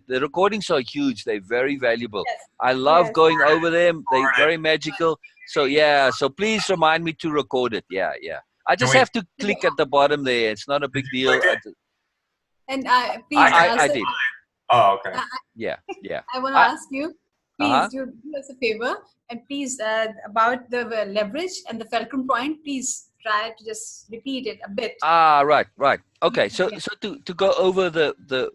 The recordings are huge. They're very valuable. Yes. I love Yes. going over them. They're very magical. So yeah, so please remind me to record it. Yeah, yeah. I just have to click at the bottom there. It's not a big deal. And please, I did. Oh, okay. Yeah, yeah. I want to ask you, please do us a favor, and please about the leverage and the fulcrum point, please try to just repeat it a bit. Right. Okay, so to go over the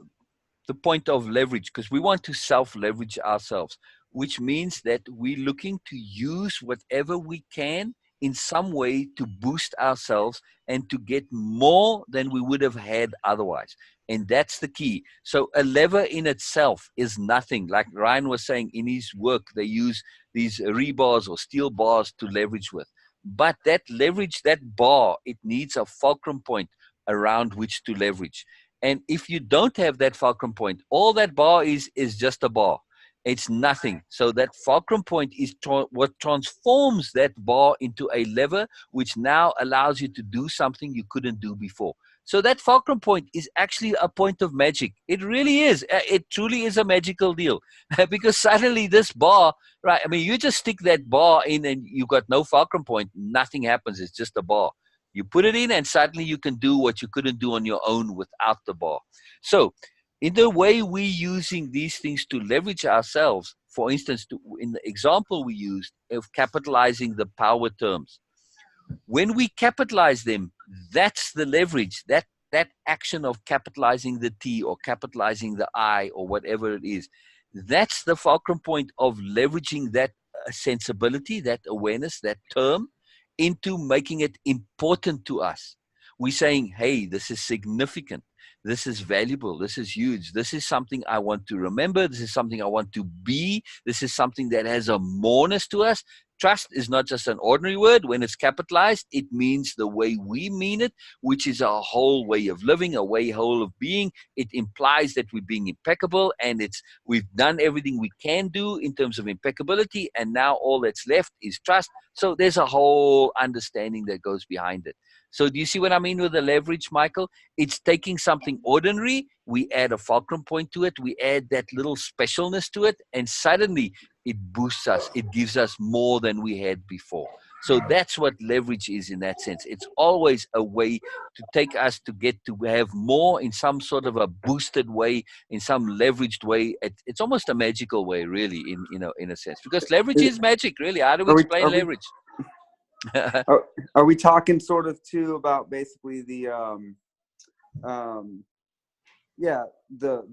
point of leverage, because we want to self-leverage ourselves, which means that we're looking to use whatever we can in some way to boost ourselves and to get more than we would have had otherwise. And that's the key. So a lever in itself is nothing. Like Ryan was saying, in his work, they use these rebars or steel bars to leverage with. But that leverage, that bar, it needs a fulcrum point around which to leverage. And if you don't have that fulcrum point, all that bar is just a bar. It's nothing. So that fulcrum point is what transforms that bar into a lever, which now allows you to do something you couldn't do before. So that fulcrum point is actually a point of magic. It really is. It truly is a magical deal because suddenly this bar, right? I mean, you just stick that bar in and you got no fulcrum point. Nothing happens. It's just a bar. You put it in and suddenly you can do what you couldn't do on your own without the bar. So in the way we're using these things to leverage ourselves, for instance, in the example we used of capitalizing the power terms, when we capitalize them, that's the leverage, that action of capitalizing the T or capitalizing the I or whatever it is. That's the fulcrum point of leveraging that sensibility, that awareness, that term into making it important to us. We're saying, hey, this is significant. This is valuable. This is huge. This is something I want to remember. This is something I want to be. This is something that has a moreness to us. Trust is not just an ordinary word. When it's capitalized, it means the way we mean it, which is a whole way of living, a whole of being. It implies that we're being impeccable, and we've done everything we can do in terms of impeccability, and now all that's left is trust. So there's a whole understanding that goes behind it. So do you see what I mean with the leverage, Michael? It's taking something ordinary, we add a fulcrum point to it, we add that little specialness to it, and suddenly it boosts us. It gives us more than we had before. So that's what leverage is in that sense. It's always a way to take us to get to have more in some sort of a boosted way, in some leveraged way. It's almost a magical way, really, in a sense. Because leverage is magic, really. How do we explain leverage? Are we talking sort of too about basically the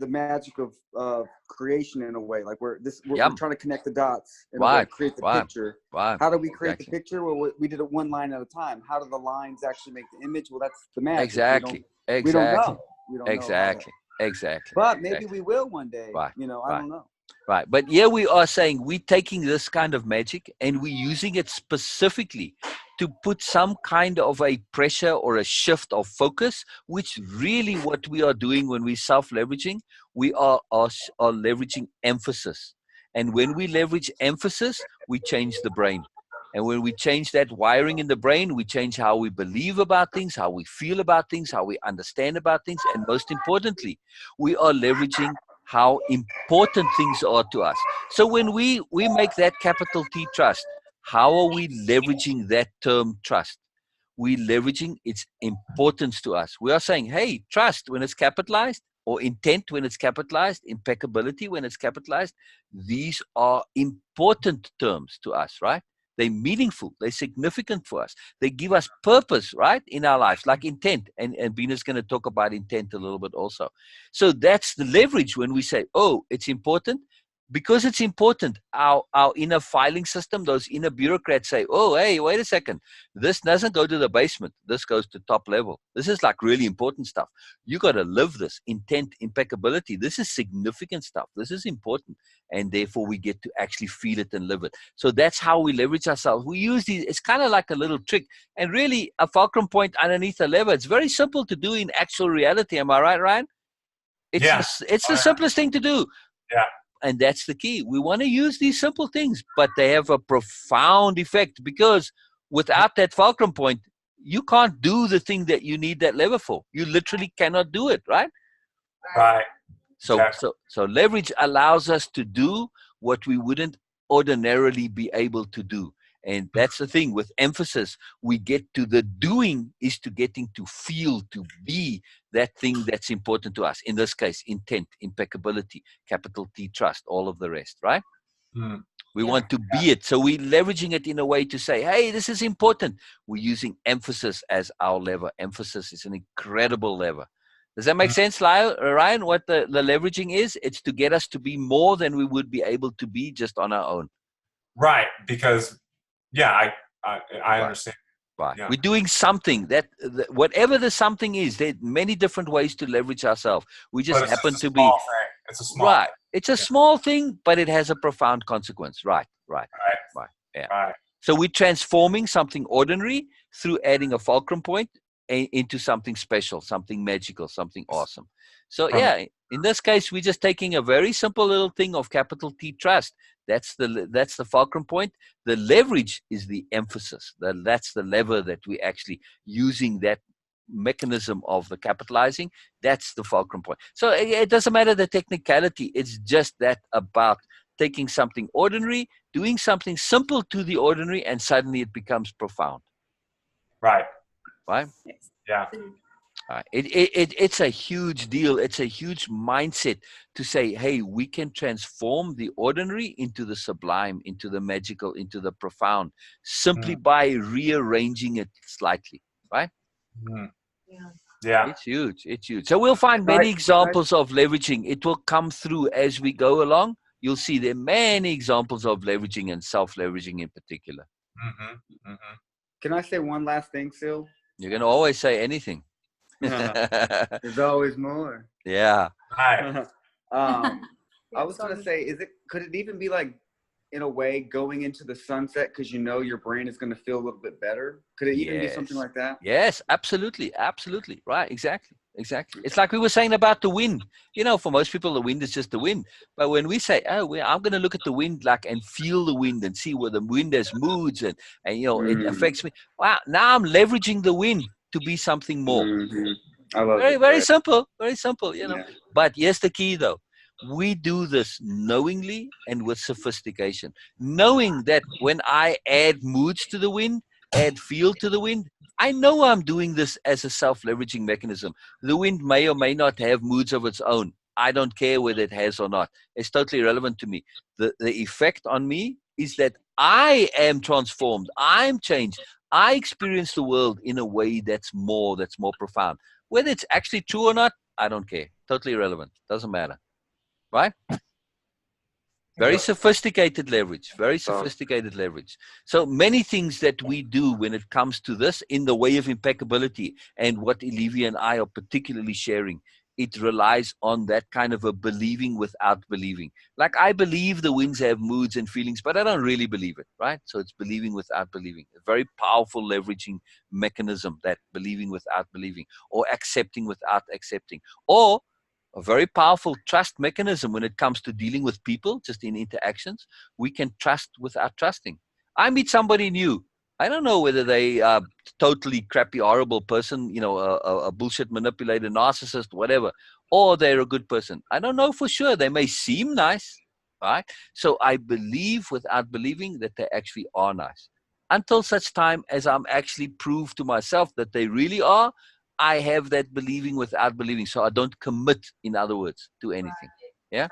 magic of creation in a way, like we're trying to connect the dots and create the picture. How do we create the picture? Well, we did it one line at a time. How do the lines actually make the image? Well, that's the magic. Exactly. We don't know. Exactly. But maybe we will one day. I don't know. Right. But here we are saying we're taking this kind of magic and we're using it specifically to put some kind of a pressure or a shift of focus, which really what we are doing when we're self-leveraging, we are leveraging emphasis. And when we leverage emphasis, we change the brain. And when we change that wiring in the brain, we change how we believe about things, how we feel about things, how we understand about things. And most importantly, we are leveraging how important things are to us. So when we make that capital T trust, how are we leveraging that term trust? We're leveraging its importance to us. We are saying, hey, trust when it's capitalized, or intent when it's capitalized, impeccability when it's capitalized, these are important terms to us, right? They're meaningful. They're significant for us. They give us purpose, right, in our lives, like intent. And Bina's going to talk about intent a little bit also. So that's the leverage when we say, oh, it's important. Because it's important, our inner filing system, those inner bureaucrats say, oh, hey, wait a second. This doesn't go to the basement. This goes to top level. This is like really important stuff. You got to live this. Intent, impeccability. This is significant stuff. This is important. And therefore, we get to actually feel it and live it. So that's how we leverage ourselves. We use these. It's kind of like a little trick. And really, a fulcrum point underneath a lever, it's very simple to do in actual reality. Am I right, Ryan? It's the simplest thing to do. Yeah. And that's the key. We want to use these simple things, but they have a profound effect, because without that fulcrum point, you can't do the thing that you need that lever for. You literally cannot do it, right? Right. So leverage allows us to do what we wouldn't ordinarily be able to do. And that's the thing with emphasis. We get to the doing is to getting to feel, to be that thing that's important to us. In this case, intent, impeccability, capital T, trust, all of the rest, right? We want to be it. So we're leveraging it in a way to say, hey, this is important. We're using emphasis as our lever. Emphasis is an incredible lever. Does that make sense, Ryan, what the leveraging is? It's to get us to be more than we would be able to be just on our own. Right, because, I understand. Right. Yeah. We're doing something that whatever the something is, there are many different ways to leverage ourselves. We just happen to be. It's a small right. thing. It's a small thing, but it has a profound consequence. Right. Yeah. Right. So we're transforming something ordinary through adding a fulcrum point into something special, something magical, something awesome. So in this case, we're just taking a very simple little thing of capital T trust. That's the fulcrum point. The leverage is the emphasis. That's the lever that we're actually using, that mechanism of the capitalizing. That's the fulcrum point. So it doesn't matter the technicality. It's just that about taking something ordinary, doing something simple to the ordinary, and suddenly it becomes profound. Right. Yeah. It's a huge deal. It's a huge mindset to say, hey, we can transform the ordinary into the sublime, into the magical, into the profound, simply by rearranging it slightly, right? Yeah. It's huge. So we'll find many examples of leveraging. It will come through as we go along. You'll see there are many examples of leveraging and self-leveraging in particular. Can I say one last thing, Sil? You're going to always say anything. There's always more. Yeah. Right. I was going to say, could it even be like, in a way, going into the sunset because you know your brain is going to feel a little bit better? Could it even be something like that? Yes, absolutely. Right, exactly. It's like we were saying about the wind. For most people, the wind is just the wind. But when we say, I'm going to look at the wind and feel the wind and see where the wind has moods and it affects me. Wow, now I'm leveraging the wind to be something more. I love it. Very simple, Yeah. But here's the key, though. We do this knowingly and with sophistication, knowing that when I add moods to the wind, add feel to the wind, I know I'm doing this as a self-leveraging mechanism. The wind may or may not have moods of its own. I don't care whether it has or not. It's totally irrelevant to me. The effect on me is that I am transformed. I'm changed. I experience the world in a way that's more profound. Whether it's actually true or not, I don't care. Totally irrelevant. Doesn't matter. Right? Very sophisticated leverage. So many things that we do when it comes to this in the way of impeccability, and what Olivia and I are particularly sharing, it relies on that kind of a believing without believing. Like, I believe the winds have moods and feelings, but I don't really believe it, right? So it's believing without believing. A very powerful leveraging mechanism, that believing without believing, or accepting without accepting, or a very powerful trust mechanism when it comes to dealing with people, just in interactions. We can trust without trusting. I meet somebody new. I don't know whether they are totally crappy, horrible person, a bullshit manipulator, narcissist, whatever, or they're a good person. I don't know for sure. They may seem nice, right? So I believe without believing that they actually are nice. Until such time as I'm actually proved to myself that they really are, I have that believing without believing. So I don't commit, in other words, to anything. Yeah?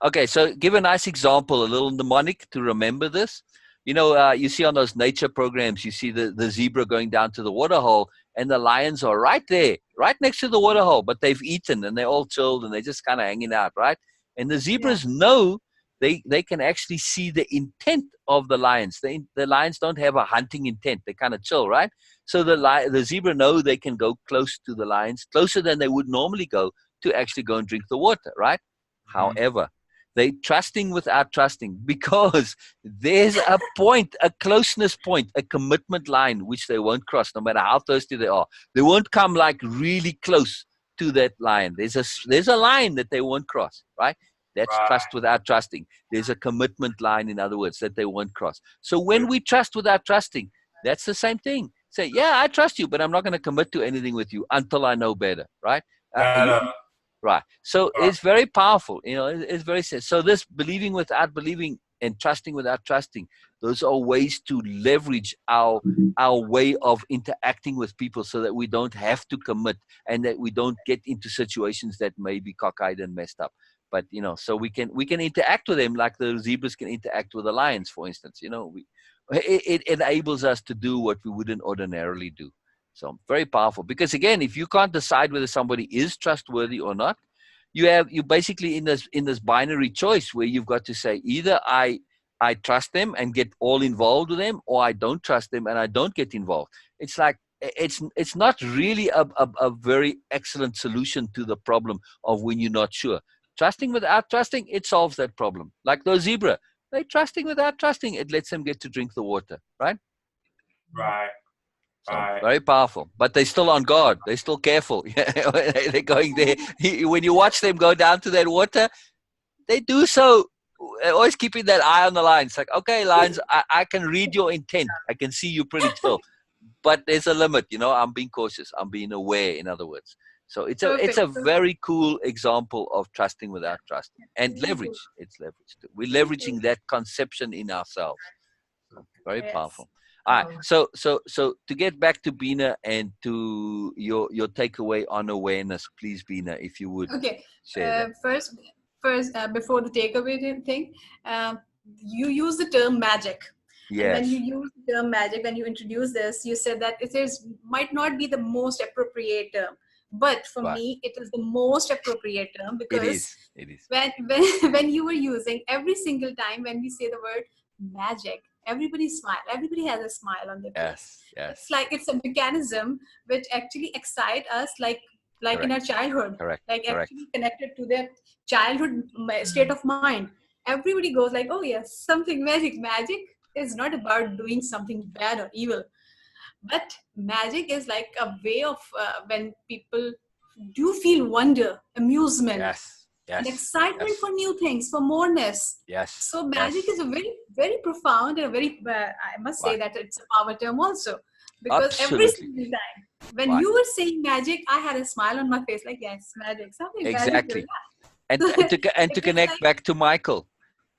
Okay, so give a nice example, a little mnemonic to remember this. You see on those nature programs, you see the zebra going down to the waterhole, and the lions are right there, right next to the waterhole, but they've eaten and they're all chilled and they're just kind of hanging out, right? And the zebras know they can actually see the intent of the lions. The lions don't have a hunting intent. They kind of chill, right? So the zebra know they can go close to the lions, closer than they would normally go, to actually go and drink the water, right? However, they trusting without trusting, because there's a point, a closeness point, a commitment line, which they won't cross no matter how thirsty they are. They won't come like really close to that lion. There's a line that they won't cross, right? That's trust without trusting. There's a commitment line, in other words, that they won't cross. So when we trust without trusting, that's the same thing. Say, yeah, I trust you, but I'm not going to commit to anything with you until I know better, right? Right. So it's very powerful. You know, it's very sense. So this believing without believing and trusting without trusting, those are ways to leverage our way of interacting with people so that we don't have to commit and that we don't get into situations that may be cockeyed and messed up. But, you know, so we can interact with them like the zebras can interact with the lions, for instance. You know, it enables us to do what we wouldn't ordinarily do. So very powerful, because again, if you can't decide whether somebody is trustworthy or not, you're basically in this binary choice where you've got to say either I trust them and get all involved with them, or I don't trust them and I don't get involved. It's like it's not really a very excellent solution to the problem of when you're not sure. Trusting without trusting, it solves that problem. Like those zebra, they're trusting without trusting. It lets them get to drink the water, right? Right. So, very powerful, but they're still on guard. They're still careful. They're going there. When you watch them go down to that water, they do so always keeping that eye on the line. It's like, okay, lions, I can read your intent. I can see you pretty chill, but there's a limit. You know, I'm being cautious. I'm being aware. In other words, so it's a very cool example of trusting without trusting and leverage. It's leverage too. We're leveraging that conception in ourselves. So, very powerful. All right, so to get back to Bina and to your takeaway on awareness, please, Bina, if you would. Okay. Share that. First, before the takeaway thing, you use the term magic. Yes. And when you use the term magic, when you introduce this, you said that might not be the most appropriate term, but for me, it is the most appropriate term, because it is. When you were using, every single time when we say the word magic, everybody smile. Everybody has a smile on their face. Yes. It's like it's a mechanism which actually excites us, like in our childhood. Actually connected to their childhood state of mind. Everybody goes like, oh yes, something magic. Magic is not about doing something bad or evil, but magic is like a way of when people do feel wonder, amusement. And excitement for new things, for moreness. So magic is a very, very profound and a very, I must say that it's a power term also. Because every single time, when you were saying magic, I had a smile on my face, like, yes, magic. Something exactly. Magic And to connect back to Michael,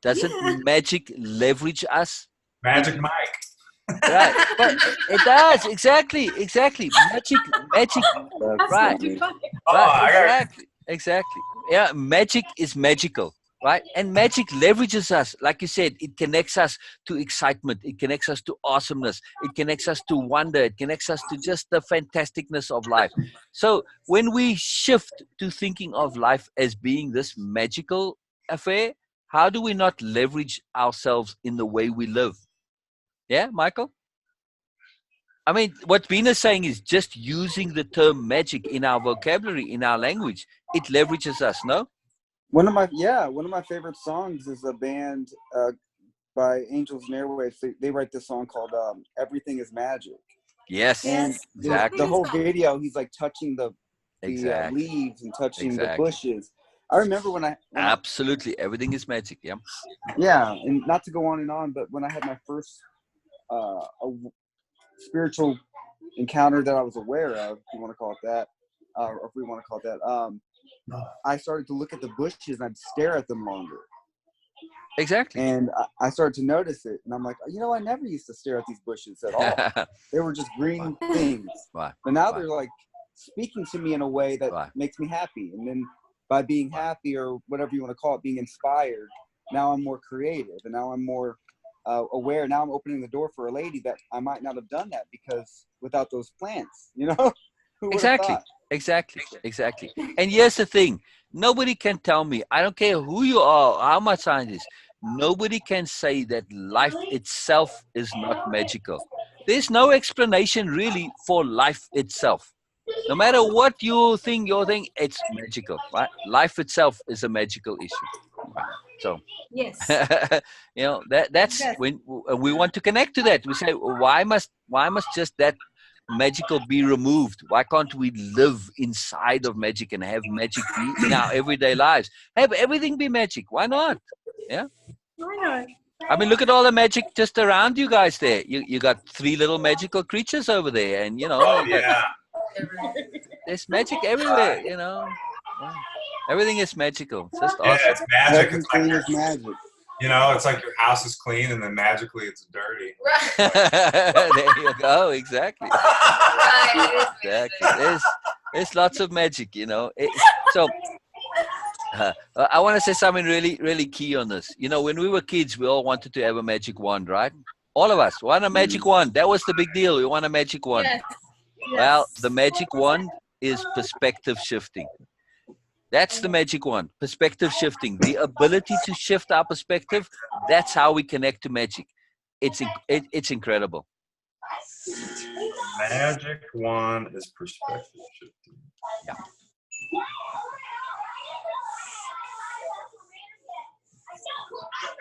doesn't magic leverage us? Magic Mike. Right, but it does, exactly. Magic, right, exactly. Yeah, magic is magical, right? And magic leverages us. Like you said, it connects us to excitement. It connects us to awesomeness. It connects us to wonder. It connects us to just the fantasticness of life. So when we shift to thinking of life as being this magical affair, how do we not leverage ourselves in the way we live? Yeah, Michael? I mean, what Bina's saying is just using the term magic in our vocabulary, in our language, it leverages us, no? One of my favorite songs is a band by Angels and Airwaves. They write this song called "Everything Is Magic." Yes, and exactly. The whole video, he's like touching the leaves and touching the bushes. I remember when absolutely everything is magic. Yeah, and not to go on and on, but when I had my first spiritual encounter that I was aware of, if you want to call it that, or if we want to call it that, I started to look at the bushes and I'd stare at them longer. Exactly. And I started to notice it, and I'm like, I never used to stare at these bushes at all. They were just green things. But now they're like speaking to me in a way that makes me happy. And then by being happy, or whatever you want to call it, being inspired, now I'm more creative, and now I'm more aware. Now I'm opening the door for a lady that I might not have done that because without those plants, Who would have thought? Exactly. And here's the thing. Nobody can tell me, I don't care who you are, how much scientist, nobody can say that life itself is not magical. There's no explanation really for life itself. No matter what you think, it's magical, right? Life itself is a magical issue. Right? So, yes, that's when we want to connect to that. We say, why must just that magical be removed? Why can't we live inside of magic and have magic be in our everyday lives? Have everything be magic. Why not? Yeah. Why not? I mean, look at all the magic just around you guys there. You got 3 little magical creatures over there, and there's magic everywhere. Yeah. Everything is magical. It's just yeah, awesome. it's magic. It's like is magic. You know, it's like your house is clean and then magically it's dirty. There you go. Exactly. Right. Exactly. There's lots of magic, you know. So I want to say something really, really key on this. You know, when we were kids, we all wanted to have a magic wand, right? All of us want a magic wand. That was the big deal. We want a magic wand. Yes. Well, the magic wand is perspective shifting. That's the magic one. Perspective shifting. The ability to shift our perspective. That's how we connect to magic. It's incredible. Magic wand is perspective shifting. Yeah.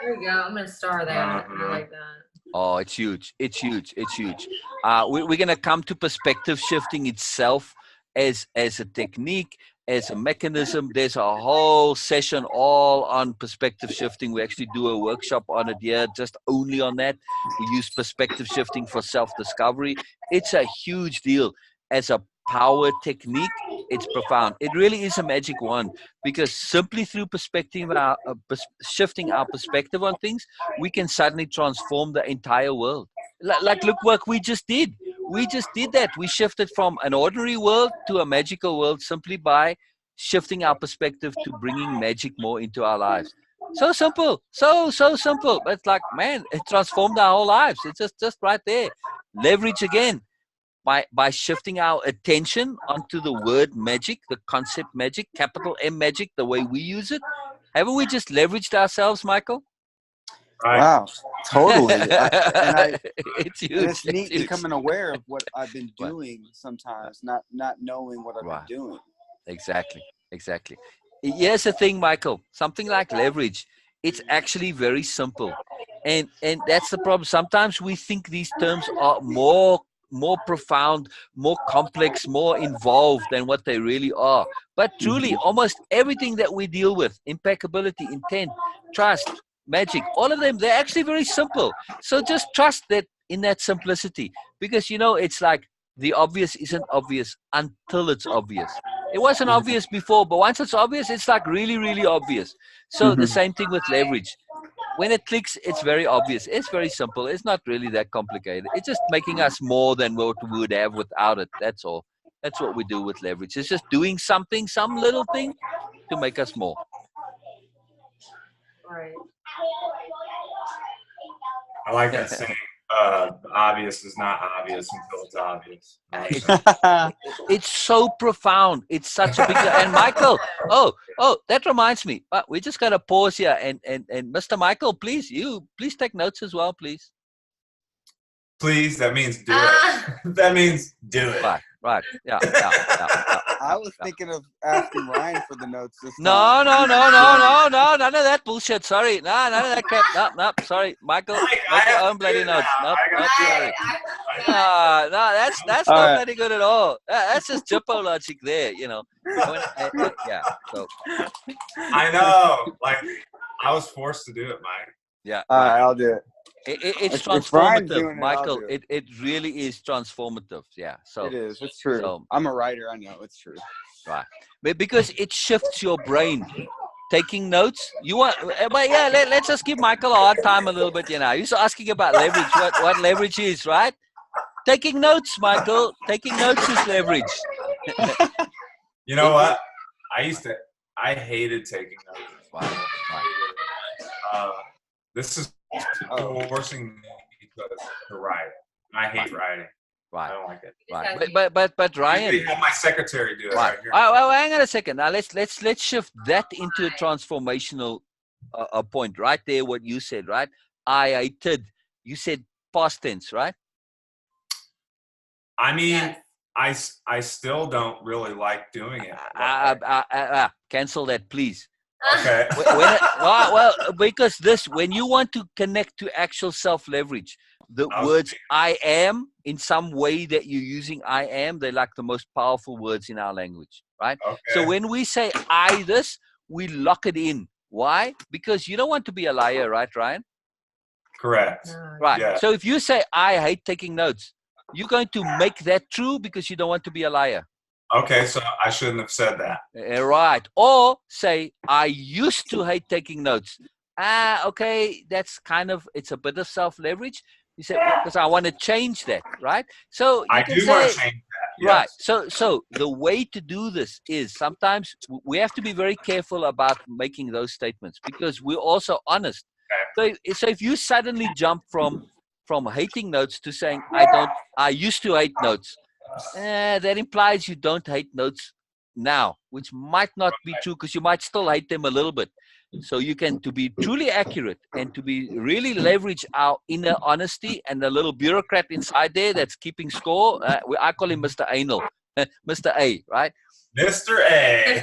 There we go. I'm gonna star that. I like that. Oh, it's huge. It's huge. It's huge. We're gonna come to perspective shifting itself as a technique, as a mechanism. There's a whole session all on perspective shifting. We actually do a workshop on it here, just only on that. We use perspective shifting for self-discovery. It's a huge deal. As a power technique, it's profound. It really is a magic wand, because simply through perspective, shifting our perspective on things, we can suddenly transform the entire world. Like look what we just did. We just did that. We shifted from an ordinary world to a magical world simply by shifting our perspective to bringing magic more into our lives. So simple, so simple. But it's like, man, it transformed our whole lives. It's just right there. Leverage again. By shifting our attention onto the word magic, the concept magic, capital M magic, the way we use it. Haven't we just leveraged ourselves, Michael? Right. Wow, totally. It's huge. It's neat becoming aware of what I've been doing sometimes, not knowing what I've been doing. Exactly. Here's the thing, Michael. Something like leverage, it's actually very simple. And that's the problem. Sometimes we think these terms are more profound, more complex, more involved than what they really are. But truly, almost everything that we deal with, impeccability, intent, trust, magic, all of them, they're actually very simple. So just trust that in that simplicity, because, you know, it's like the obvious isn't obvious until it's obvious. It wasn't obvious before, but once it's obvious, it's like really, really obvious. So the same thing with leverage. When it clicks, it's very obvious. It's very simple. It's not really that complicated. It's just making us more than what we would have without it. That's all. That's what we do with leverage. It's just doing something, some little thing to make us more. Right. I like that saying, obvious is not obvious until it's obvious. It's so profound. It's such a big deal. And Michael, that reminds me. We just got to pause here. And Mr. Michael, please take notes as well, please. Please, that means do it. That means do it. Right. Yeah. I was thinking of asking Ryan for the notes this time. No, none of that bullshit. Sorry, none of that crap. No, sorry, Michael. Make your own bloody notes. Nope, sorry. No, that's not bloody good at all. That's just Jippo logic there, you know. Yeah. So. I know. Like, I was forced to do it, Mike. Yeah. All right, I'll do it. It's transformative, Michael. It really is transformative. Yeah. So it is. It's true. So, I'm a writer. I know it's true. Right. But because it shifts your brain. Taking notes. You want? But yeah. Let's just give Michael a hard time a little bit. You know, he's asking about leverage. What leverage is, right? Taking notes, Michael. Taking notes is leverage. You know what? I hated taking notes. Wow. This is forcing me to write. I hate writing. Right. I don't like it. Right. But Ryan. I have my secretary do it right here. Well, hang on a second. Now let's shift that into a transformational point right there. What you said, right? I hated. You said past tense, right? I mean, I still don't really like doing it. Cancel that, please. Okay. Well, because when you want to connect to actual self-leverage, the words I am, in some way that you're using I am, they're like the most powerful words in our language, right? Okay. So when we say I this, we lock it in. Why? Because you don't want to be a liar, right, Ryan? Correct. Right. Yeah. So if you say I hate taking notes, you're going to make that true because you don't want to be a liar. Okay, so I shouldn't have said that. Right. Or say, I used to hate taking notes. Okay, that's kind of, it's a bit of self-leverage. You say, because I want to change that, right? So you can say, want to change that. Yes. Right. So the way to do this is sometimes we have to be very careful about making those statements because we're also honest. Okay. So if you suddenly jump from hating notes to saying, I used to hate notes, that implies you don't hate notes now, which might not be true because you might still hate them a little bit. So you can, to be truly accurate and to be really leverage our inner honesty and the little bureaucrat inside there that's keeping score. I call him Mr. Anal, Mr. A, right? Mr. A.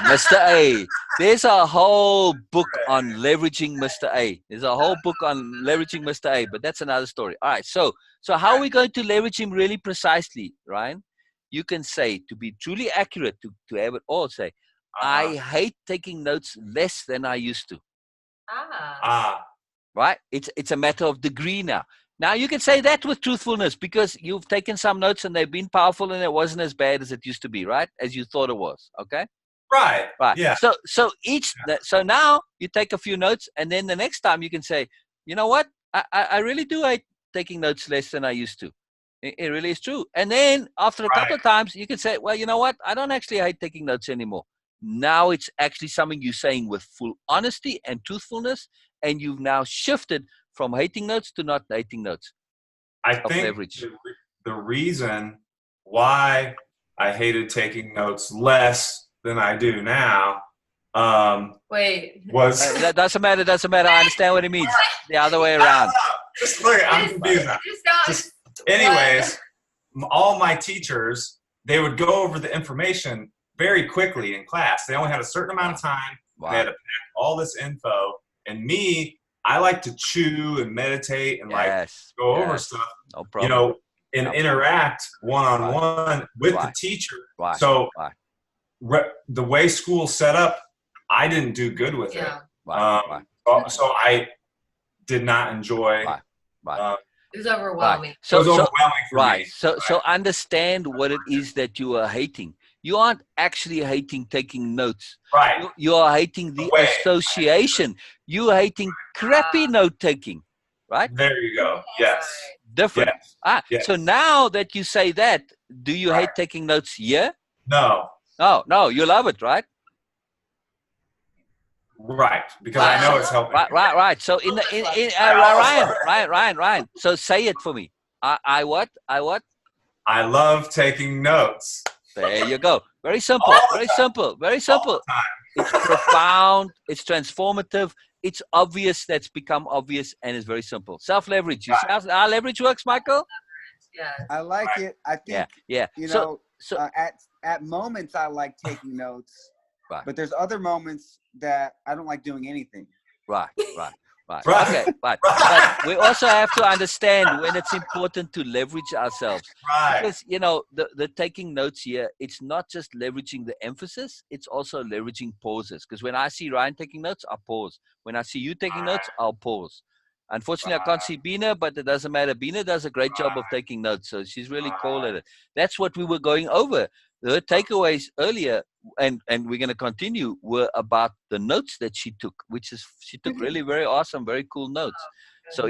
Mr. A. There's a whole book on leveraging Mr. A. There's a whole book on leveraging Mr. A, but that's another story. All right. So how are we going to leverage him really precisely, Ryan? You can say, to be truly accurate, to have it all, say, I hate taking notes less than I used to. Right? It's a matter of degree now. Now you can say that with truthfulness because you've taken some notes and they've been powerful and it wasn't as bad as it used to be, right? As you thought it was. Okay? Right. Yeah. So now you take a few notes and then the next time you can say, you know what? I really do hate taking notes less than I used to. It really is true. And then after a couple of times you can say, well, you know what? I don't actually hate taking notes anymore. Now it's actually something you're saying with full honesty and truthfulness, and you've now shifted from hating notes to not hating notes. I think the reason why I hated taking notes less than I do now was... that doesn't matter. I understand what it means. The other way around. Just look, I'm confused now. Anyways, all my teachers, they would go over the information very quickly in class. They only had a certain amount of time. Wow. They had to pack all this info. And me, I like to chew and meditate and go over stuff. No problem. And interact one-on-one with the teacher. Right. So the way school's set up, I didn't do good with it. So I did not enjoy. It was overwhelming. It was overwhelming for me. So understand what it is that you are hating. You aren't actually hating taking notes. Right. You are hating the association. You are hating crappy note taking. Right? There you go. Yes. Different. Yes. Yes. So now that you say that, do you hate taking notes here? No. No, you love it, right? Right, because I know it's helping. Right. So Ryan. So say it for me. I what? I love taking notes. There you go. Very simple. Very simple. It's profound. It's transformative. It's obvious. That's become obvious, and it's very simple. Self-leverage. Our leverage works, Michael. Yeah. I like it. I think. Yeah. At moments I like taking notes. Right. But there's other moments that I don't like doing anything. Right. Okay, but we also have to understand when it's important to leverage ourselves. Right. Because, the taking notes here, it's not just leveraging the emphasis, it's also leveraging pauses. Because when I see Ryan taking notes, I'll pause. When I see you taking notes, I'll pause. Unfortunately, I can't see Bina, but it doesn't matter. Bina does a great job of taking notes, so she's really cool at it. That's what we were going over. Her takeaways earlier, and we're going to continue, were about the notes that she took, she took really very awesome, very cool notes. So,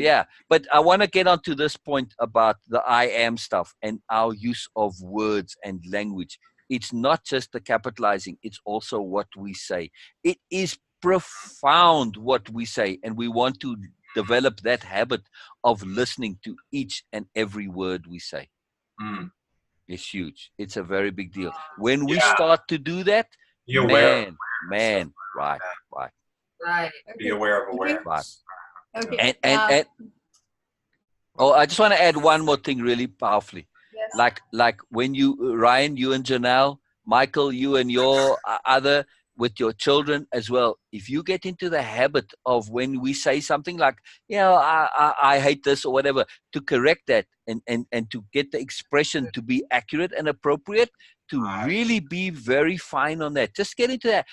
but I want to get onto this point about the I am stuff and our use of words and language. It's not just the capitalizing, it's also what we say. It is profound what we say, and we want to develop that habit of listening to each and every word we say. It's huge. It's a very big deal. When we start to do that, right. Be aware of awareness. Right. Okay. And I just want to add one more thing really powerfully. Yes. Like when Ryan, you and Janelle, Michael, you and your other, with your children as well, if you get into the habit of when we say something like, I hate this or whatever, to correct that and to get the expression to be accurate and appropriate, to really be very fine on that. Just get into that.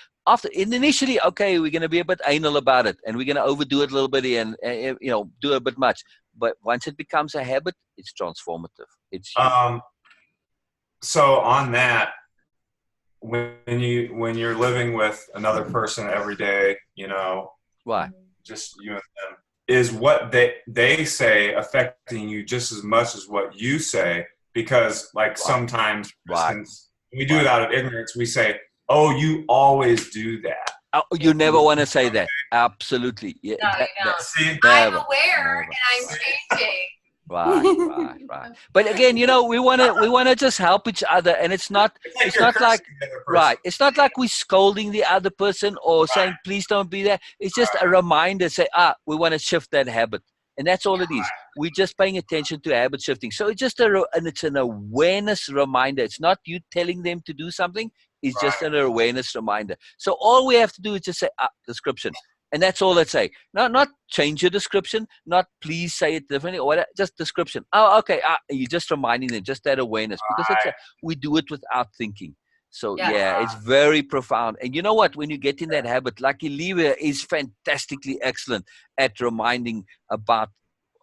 Initially, okay, we're going to be a bit anal about it and we're going to overdo it a little bit and do a bit much. But once it becomes a habit, it's transformative. It's so on that, when you're living with another person every day, you know, why? Just you and them, is what they say affecting you just as much as what you say? Because like sometimes, for instance, when we do it out of ignorance, we say, "Oh, you always do that." Oh, you never want to say that. Absolutely. Yeah, no, you don't. See, I'm aware and I'm changing. Right. But again, you know, we want to just help each other, and it's not like right. It's not like we're scolding the other person or saying please don't be there. It's just a reminder. Say, we want to shift that habit, and that's all it is. We're just paying attention to habit shifting. So it's just it's an awareness reminder. It's not you telling them to do something. It's just an awareness reminder. So all we have to do is just say description. And that's all let's say. Not change your description, not please say it differently, or whatever, just description. Oh, okay. You're just reminding them, just that awareness. Because we do it without thinking. So, it's very profound. And you know what? When you get in that habit, like Olivia is fantastically excellent at reminding about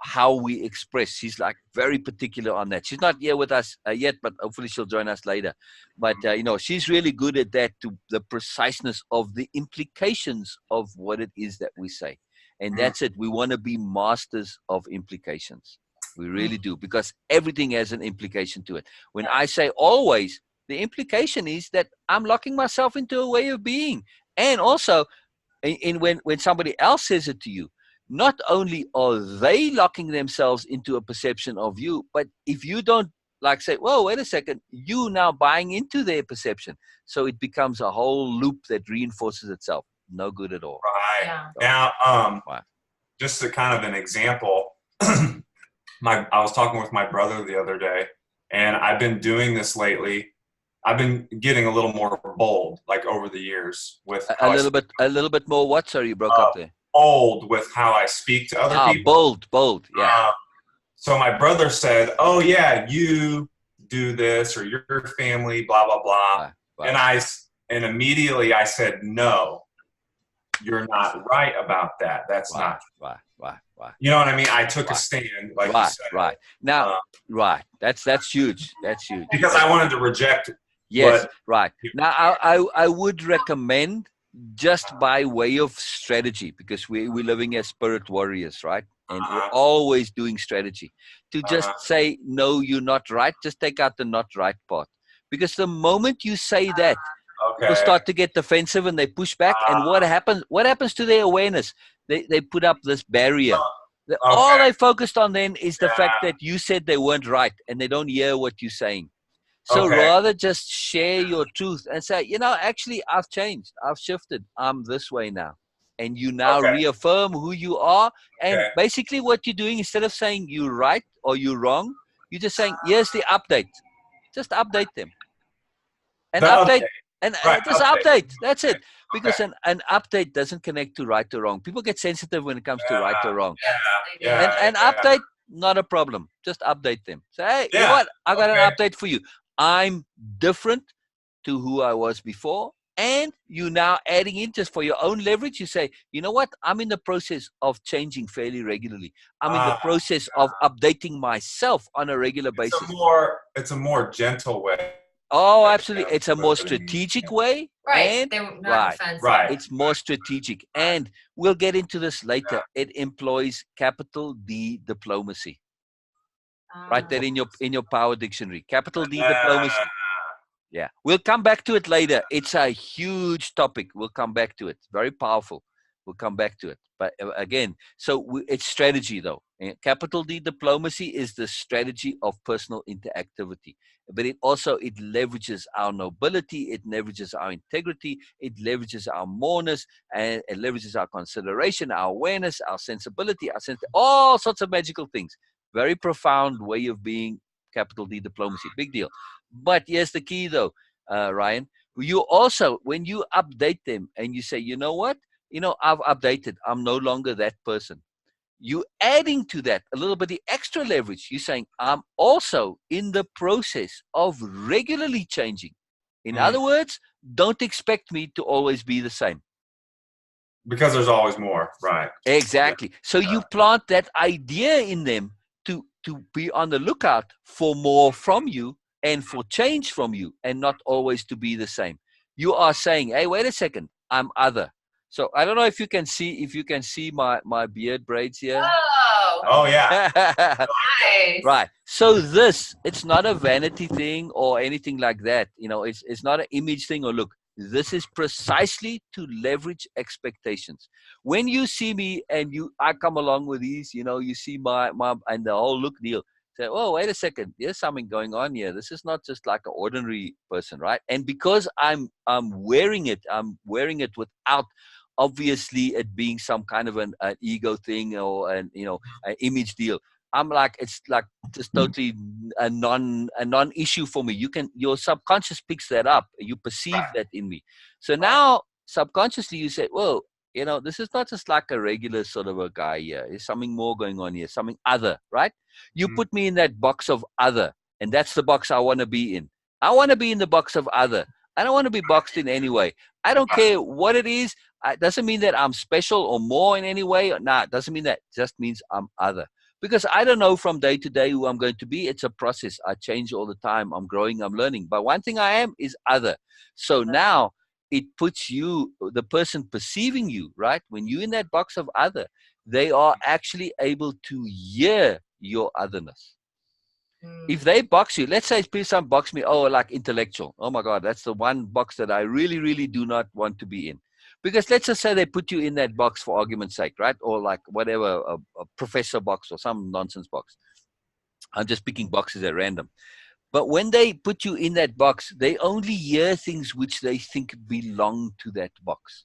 how we express. She's like very particular on that. She's not here with us yet, but hopefully she'll join us later. But you know, she's really good at that, to the preciseness of the implications of what it is that we say. And that's it. We want to be masters of implications. We really do, because everything has an implication to it. When I say always, the implication is that I'm locking myself into a way of being. And also, when somebody else says it to you, not only are they locking themselves into a perception of you, but if you don't like say, whoa, wait a second, you now buying into their perception. So it becomes a whole loop that reinforces itself. No good at all. Right. Yeah. Now, just a kind of an example, I was talking with my brother the other day, and I've been doing this lately. I've been getting a little more bold, like over the years with a little bit more. What? Sorry, you broke up there. Bold with how I speak to other people. Bold, yeah. So my brother said, "Oh yeah, you do this, or your family, blah blah blah," and immediately I said, "No, you're not right about that. That's not." Why? You know what I mean? I took a stand, like you said. Right. Now, That's huge. That's huge. Because I wanted to reject. Yes, right. Now, I would recommend, just by way of strategy, because we're living as spirit warriors, right? And we're always doing strategy, to just say, no, you're not right. Just take out the not right part. Because the moment you say that, people start to get defensive and they push back. And what happens to their awareness? They put up this barrier. All they focused on then is the fact that you said they weren't right, and they don't hear what you're saying. So rather just share your truth and say, you know, actually, I've changed. I've shifted. I'm this way now. And you now reaffirm who you are. And basically what you're doing, instead of saying you're right or you're wrong, you're just saying, here's the update. Just update them. And update. And just update. That's it. Because an update doesn't connect to right or wrong. People get sensitive when it comes to right or wrong. And update, not a problem. Just update them. Say, hey, you know what? I got an update for you. I'm different to who I was before. And you now adding in, just for your own leverage, you say, you know what? I'm in the process of changing fairly regularly. I'm in the process of updating myself on a regular basis. It's a more gentle way. Oh, absolutely. It's a more strategic way. Right. And, Right. It's more strategic. And we'll get into this later. It employs capital D diplomacy. Write that in your power dictionary. Capital D diplomacy. Yeah. We'll come back to it later. It's a huge topic. We'll come back to it. Very powerful. We'll come back to it. But again, it's strategy though. And capital D diplomacy is the strategy of personal interactivity. But it leverages our nobility, it leverages our integrity, it leverages our moreness, and it leverages our consideration, our awareness, our sensibility, all sorts of magical things. Very profound way of being, capital D diplomacy. Big deal. But here's the key though, Ryan. You also, when you update them and you say, you know what? You know, I've updated. I'm no longer that person. You adding to that a little bit the extra leverage. You're saying, I'm also in the process of regularly changing. In other words, don't expect me to always be the same. Because there's always more, right? Exactly. So you plant that idea in them to be on the lookout for more from you and for change from you, and not always to be the same. you are saying, hey, wait a second, I'm other. So I don't know if you can see my beard braids here. Oh yeah. Nice. Right. So this, it's not a vanity thing or anything like that. You know, it's not an image thing or look. This is precisely to leverage expectations. When you see me and I come along with these, you know, you see my and the whole look deal. Say, oh, wait a second, there's something going on here. This is not just like an ordinary person, right? And because I'm wearing it without obviously it being some kind of an ego thing or an image deal. I'm like, it's like just totally a non-issue for me. Your subconscious picks that up. You perceive that in me. So now subconsciously you say, whoa, you know, this is not just like a regular sort of a guy here. There's something more going on here, something other, right? You put me in that box of other, and that's the box I want to be in. I want to be in the box of other. I don't want to be boxed in any way. I don't care what it is. It doesn't mean that I'm special or more in any way. Nah, it doesn't mean that. It just means I'm other. Because I don't know from day to day who I'm going to be. It's a process. I change all the time. I'm growing. I'm learning. But one thing I am is other. So now it puts you, the person perceiving you, right? When you're in that box of other, they are actually able to hear your otherness. If they box you, let's say some box me, oh, like intellectual. Oh my God, that's the one box that I really, really do not want to be in. Because let's just say they put you in that box for argument's sake, right? Or like whatever, a professor box or some nonsense box. I'm just picking boxes at random. But when they put you in that box, they only hear things which they think belong to that box,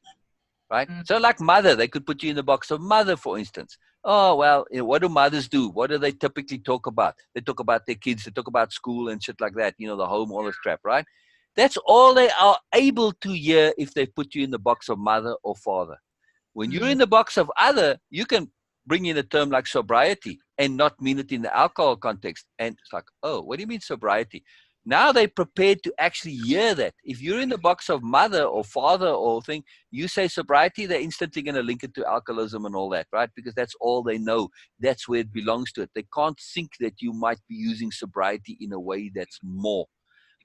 right? So like mother, they could put you in the box of mother, for instance. Oh, well, you know, what do mothers do? What do they typically talk about? They talk about their kids. They talk about school and shit like that. You know, the home, all this crap, right? That's all they are able to hear if they put you in the box of mother or father. When you're in the box of other, you can bring in a term like sobriety and not mean it in the alcohol context. And it's like, oh, what do you mean sobriety? Now they're prepared to actually hear that. If you're in the box of mother or father or thing, you say sobriety, they're instantly going to link it to alcoholism and all that, right? Because that's all they know. That's where it belongs to it. They can't think that you might be using sobriety in a way that's more.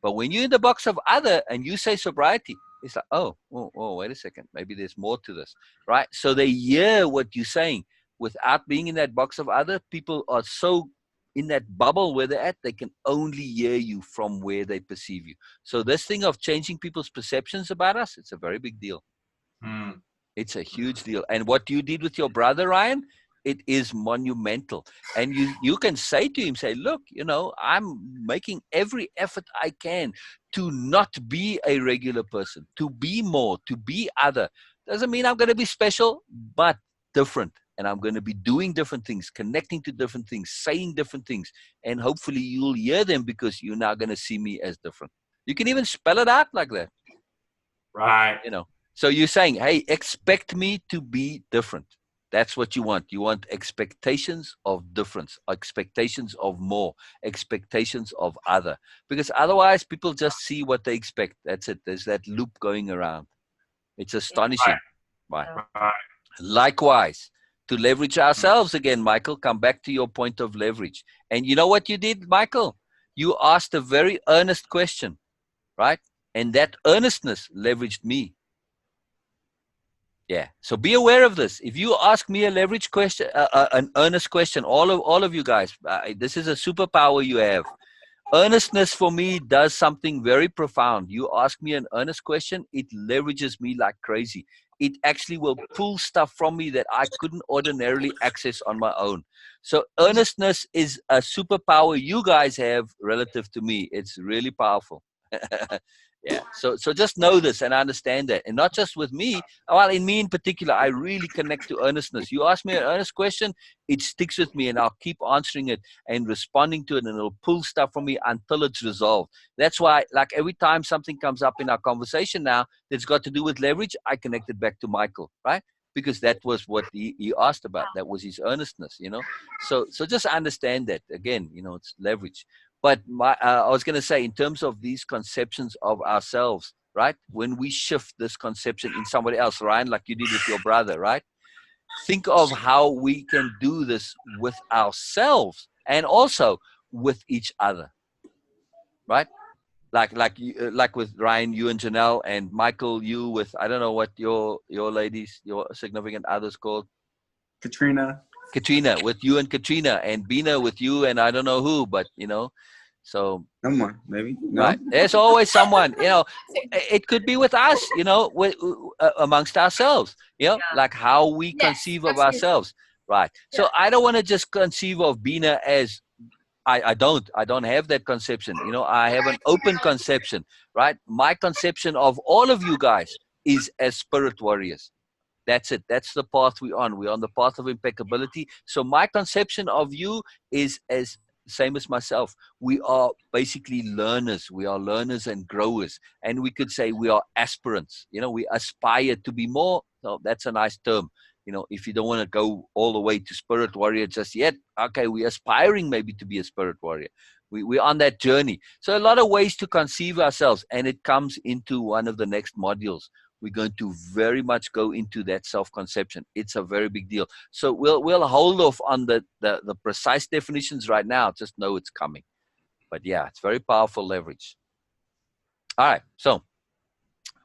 But when you're in the box of other and you say sobriety, it's like, oh, wait a second. Maybe there's more to this, right? So they hear what you're saying. Without being in that box of other, people are so in that bubble where they're at, they can only hear you from where they perceive you. So this thing of changing people's perceptions about us, it's a very big deal. It's a huge deal. And what you did with your brother, Ryan, it is monumental. And you can say to him, say, look, you know, I'm making every effort I can to not be a regular person, to be more, to be other. Doesn't mean I'm going to be special, but different. And I'm going to be doing different things, connecting to different things, saying different things. And hopefully you'll hear them because you're now going to see me as different. You can even spell it out like that. Right. You know, so you're saying, hey, expect me to be different. That's what you want. You want expectations of difference, expectations of more, expectations of other. Because otherwise, people just see what they expect. That's it. There's that loop going around. It's astonishing. Right. Likewise, to leverage ourselves again, Michael, come back to your point of leverage. And you know what you did, Michael? You asked a very earnest question, right? And that earnestness leveraged me. Yeah. So be aware of this. If you ask me a leverage question, an earnest question, all of you guys, this is a superpower you have. Earnestness for me does something very profound. You ask me an earnest question, it leverages me like crazy. It actually will pull stuff from me that I couldn't ordinarily access on my own. So earnestness is a superpower you guys have relative to me. It's really powerful. Yeah. So just know this and understand that. And not just with me. Well, in me in particular, I really connect to earnestness. You ask me an earnest question, it sticks with me and I'll keep answering it and responding to it, and it'll pull stuff from me until it's resolved. That's why, like, every time something comes up in our conversation now that's got to do with leverage, I connect it back to Michael, right? Because that was what he asked about. That was his earnestness, you know. So just understand that. Again, you know, it's leverage. But I was going to say, in terms of these conceptions of ourselves, right? When we shift this conception in somebody else, Ryan, like you did with your brother, right? Think of how we can do this with ourselves and also with each other, right? Like with Ryan, you and Janelle, and Michael, you with, I don't know what your ladies, your significant others called. Katrina, with you and Katrina, and Bina with you and I don't know who, but so someone maybe. No? Right. There's always someone, it could be with us, amongst ourselves, like how we conceive of ourselves. Right. So I don't want to just conceive of Bina as, I don't have that conception. I have an open conception, right? My conception of all of you guys is as spirit warriors. That's it. That's the path we're on. We're on the path of impeccability. So my conception of you is as same as myself. We are basically learners. We are learners and growers. And we could say we are aspirants. We aspire to be more. So that's a nice term. If you don't want to go all the way to spirit warrior just yet, okay, we're aspiring maybe to be a spirit warrior. We're on that journey. So a lot of ways to conceive ourselves, and it comes into one of the next modules. We're going to very much go into that self-conception. It's a very big deal. So we'll hold off on the precise definitions right now. Just know it's coming. But yeah, it's very powerful leverage. All right, so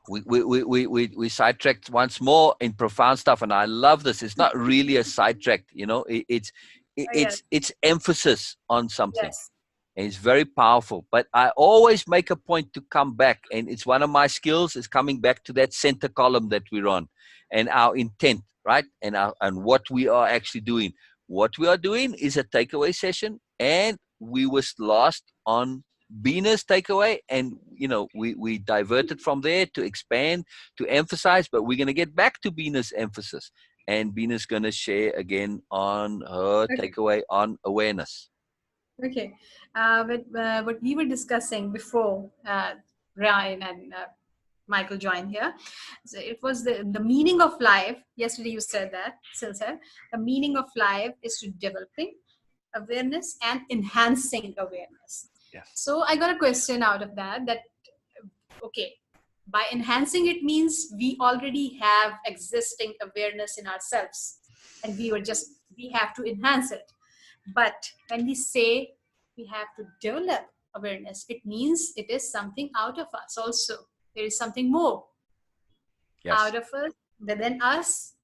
we sidetracked once more in profound stuff, and I love this. It's not really a sidetrack, it's emphasis on something. Yes. And it's very powerful. But I always make a point to come back, and it's one of my skills is coming back to that center column that we're on, and our intent, right? And what we are actually doing. What we are doing is a takeaway session, and we was lost on Bina's takeaway, and we diverted from there to expand, to emphasize, but we're going to get back to Bina's emphasis, and Bina's going to share again on her takeaway on awareness. Okay, what we were discussing before Ryan and Michael joined here, so it was the meaning of life. Yesterday you said that, Sil said, the meaning of life is to developing awareness and enhancing awareness. Yes. So I got a question out of that, okay, by enhancing it means we already have existing awareness in ourselves, and we have to enhance it. But when we say we have to develop awareness, it means it is something out of us also. There is something more out of us, within us,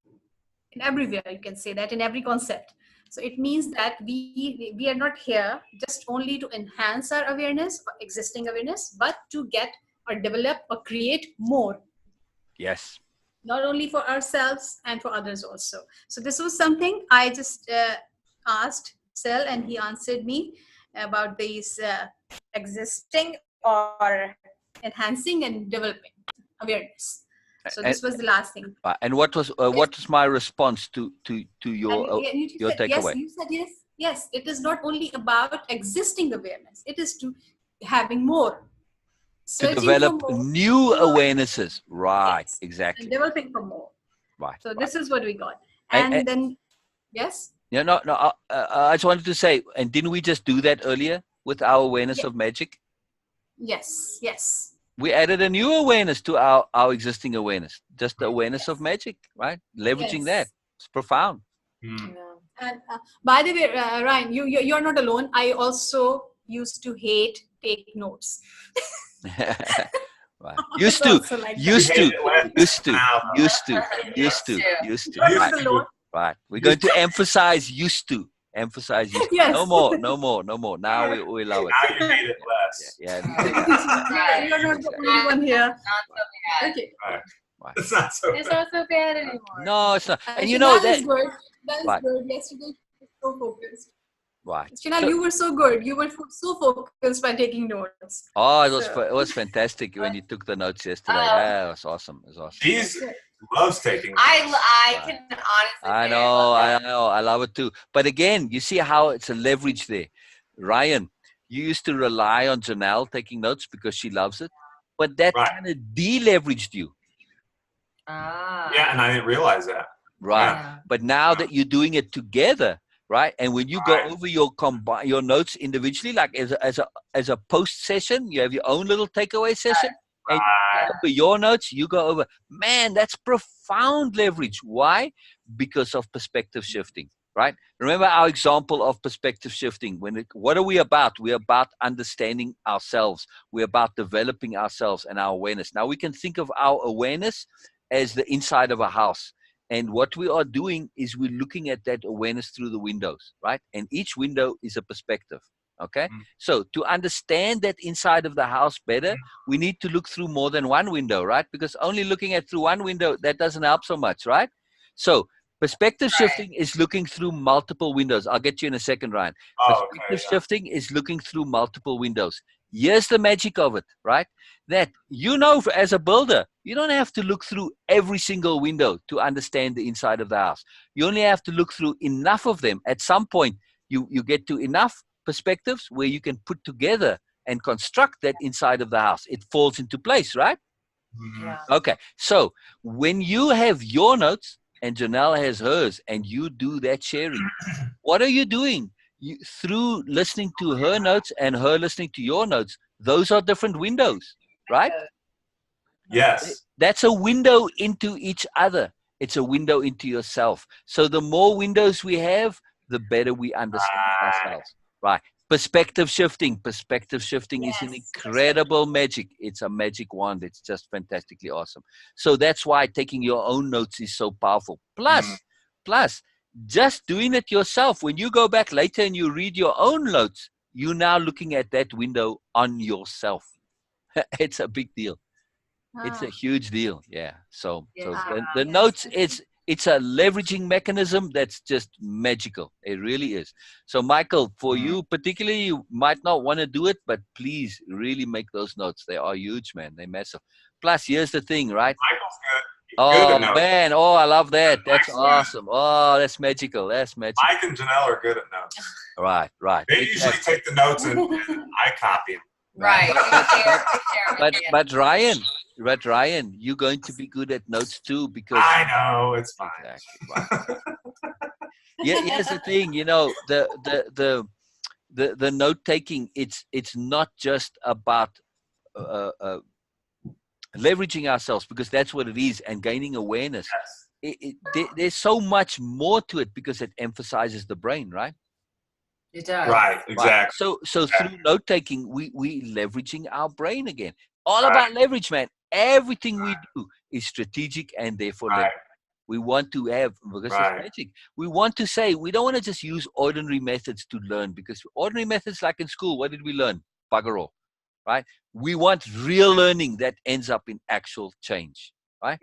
and everywhere. You can say that in every concept. So it means that we are not here just only to enhance our awareness or existing awareness, but to get or develop or create more. Yes. Not only for ourselves and for others also. So this was something I just asked Sel, and he answered me about these existing or enhancing and developing awareness. So this was the last thing. And what was my response to your takeaway? Yes, you said yes. Yes, it is not only about existing awareness. It is to having more. To develop new awarenesses. Right, yes, exactly. And developing for more. Right. So this is what we got. And then, yes? Yeah, no. I just wanted to say, and didn't we just do that earlier with our awareness of magic? Yes, yes. We added a new awareness to our existing awareness. Just the awareness of magic, right? Leveraging that. It's profound. Mm. Yeah. And by the way, Ryan, you're not alone. I also used to hate take notes. Right. Used to. Right. We're going to emphasize used to. Emphasize used to. Yes. No more. Now we love it. Now you hate it less. Yeah. You're not the only one here. Not so bad. Okay. Right. It's not so bad. It's not so bad anymore. No, it's not. And that is good. That is good. Yesterday, you were so focused. Right. Shinal, you were so good. You were so focused by taking notes. Oh, it was fantastic when you took the notes yesterday. Yeah, it was awesome. She loves taking notes. I can honestly I know. I love it too. But again, you see how it's a leverage there. Ryan, you used to rely on Janelle taking notes because she loves it, but that kind of deleveraged you. Yeah, and I didn't realize that. Right. Yeah. But now that you're doing it together, right? And when you go over your notes individually, like as a post session, you have your own little takeaway session. And over your notes, you go over, man, that's profound leverage. Why? Because of perspective shifting. right? Remember our example of perspective shifting. What are we about? We're about understanding ourselves. We're about developing ourselves and our awareness. Now we can think of our awareness as the inside of a house. And what we are doing is we're looking at that awareness through the windows, right? And each window is a perspective, okay? So to understand that inside of the house better, we need to look through more than one window, right? Because only looking at through one window, that doesn't help so much, right? So perspective shifting is looking through multiple windows. I'll get you in a second, Ryan. Perspective shifting is looking through multiple windows. Here's the magic of it, right? That as a builder, you don't have to look through every single window to understand the inside of the house. You only have to look through enough of them. At some point, you get to enough perspectives where you can put together and construct that inside of the house. It falls into place, right? Yeah. Okay, so when you have your notes and Janelle has hers and you do that sharing, what are you doing? Through listening to her notes and her listening to your notes, those are different windows, right? Yes. That's a window into each other. It's a window into yourself. So the more windows we have, the better we understand ourselves, right? Perspective shifting. Perspective shifting is an incredible magic. It's a magic wand. It's just fantastically awesome. So that's why taking your own notes is so powerful. Plus, just doing it yourself. When you go back later and you read your own notes, you're now looking at that window on yourself. It's a big deal. It's a huge deal. Yeah. So the notes, it's a leveraging mechanism that's just magical. It really is. So Michael, for you particularly, you might not want to do it, but please really make those notes. They are huge, man. They're massive. Plus, here's the thing, right? Michael's good. Oh, man. Oh, I love that. That's awesome. Oh, that's magical. That's magical. Mike and Janelle are good at notes. Right. They usually take the notes and I copy them. Right. But Ryan, you're going to be good at notes too, because I know it's fine. Exactly. Yeah, here's the thing. The note taking. It's not just about leveraging ourselves, because that's what it is, and gaining awareness. There's so much more to it because it emphasizes the brain, right? It does. Right, exactly. Right. So through note taking, we leveraging our brain again. All about leverage, man. Everything we do is strategic and therefore leverage. We want to have, because it's magic. We want to say, we don't want to just use ordinary methods to learn, because ordinary methods, like in school, what did we learn? Bugger all, right? We want real learning that ends up in actual change, right?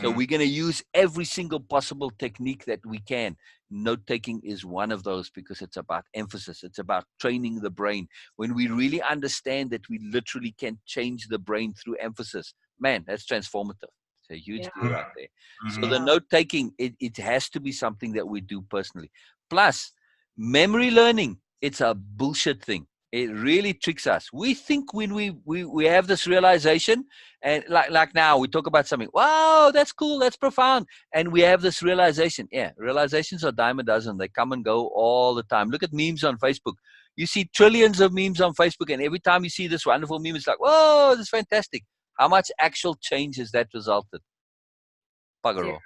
So we're going to use every single possible technique that we can. Note-taking is one of those, because it's about emphasis. It's about training the brain. When we really understand that we literally can change the brain through emphasis, man, that's transformative. It's a huge deal right there. So the note-taking, it has to be something that we do personally. Plus, memory learning, it's a bullshit thing. It really tricks us. We think when we have this realization, and like now we talk about something, wow, that's cool, that's profound. And we have this realization. Yeah, realizations are dime a dozen. They come and go all the time. Look at memes on Facebook. You see trillions of memes on Facebook, and every time you see this wonderful meme, it's like, whoa, that's fantastic. How much actual change has that resulted? Bugger all.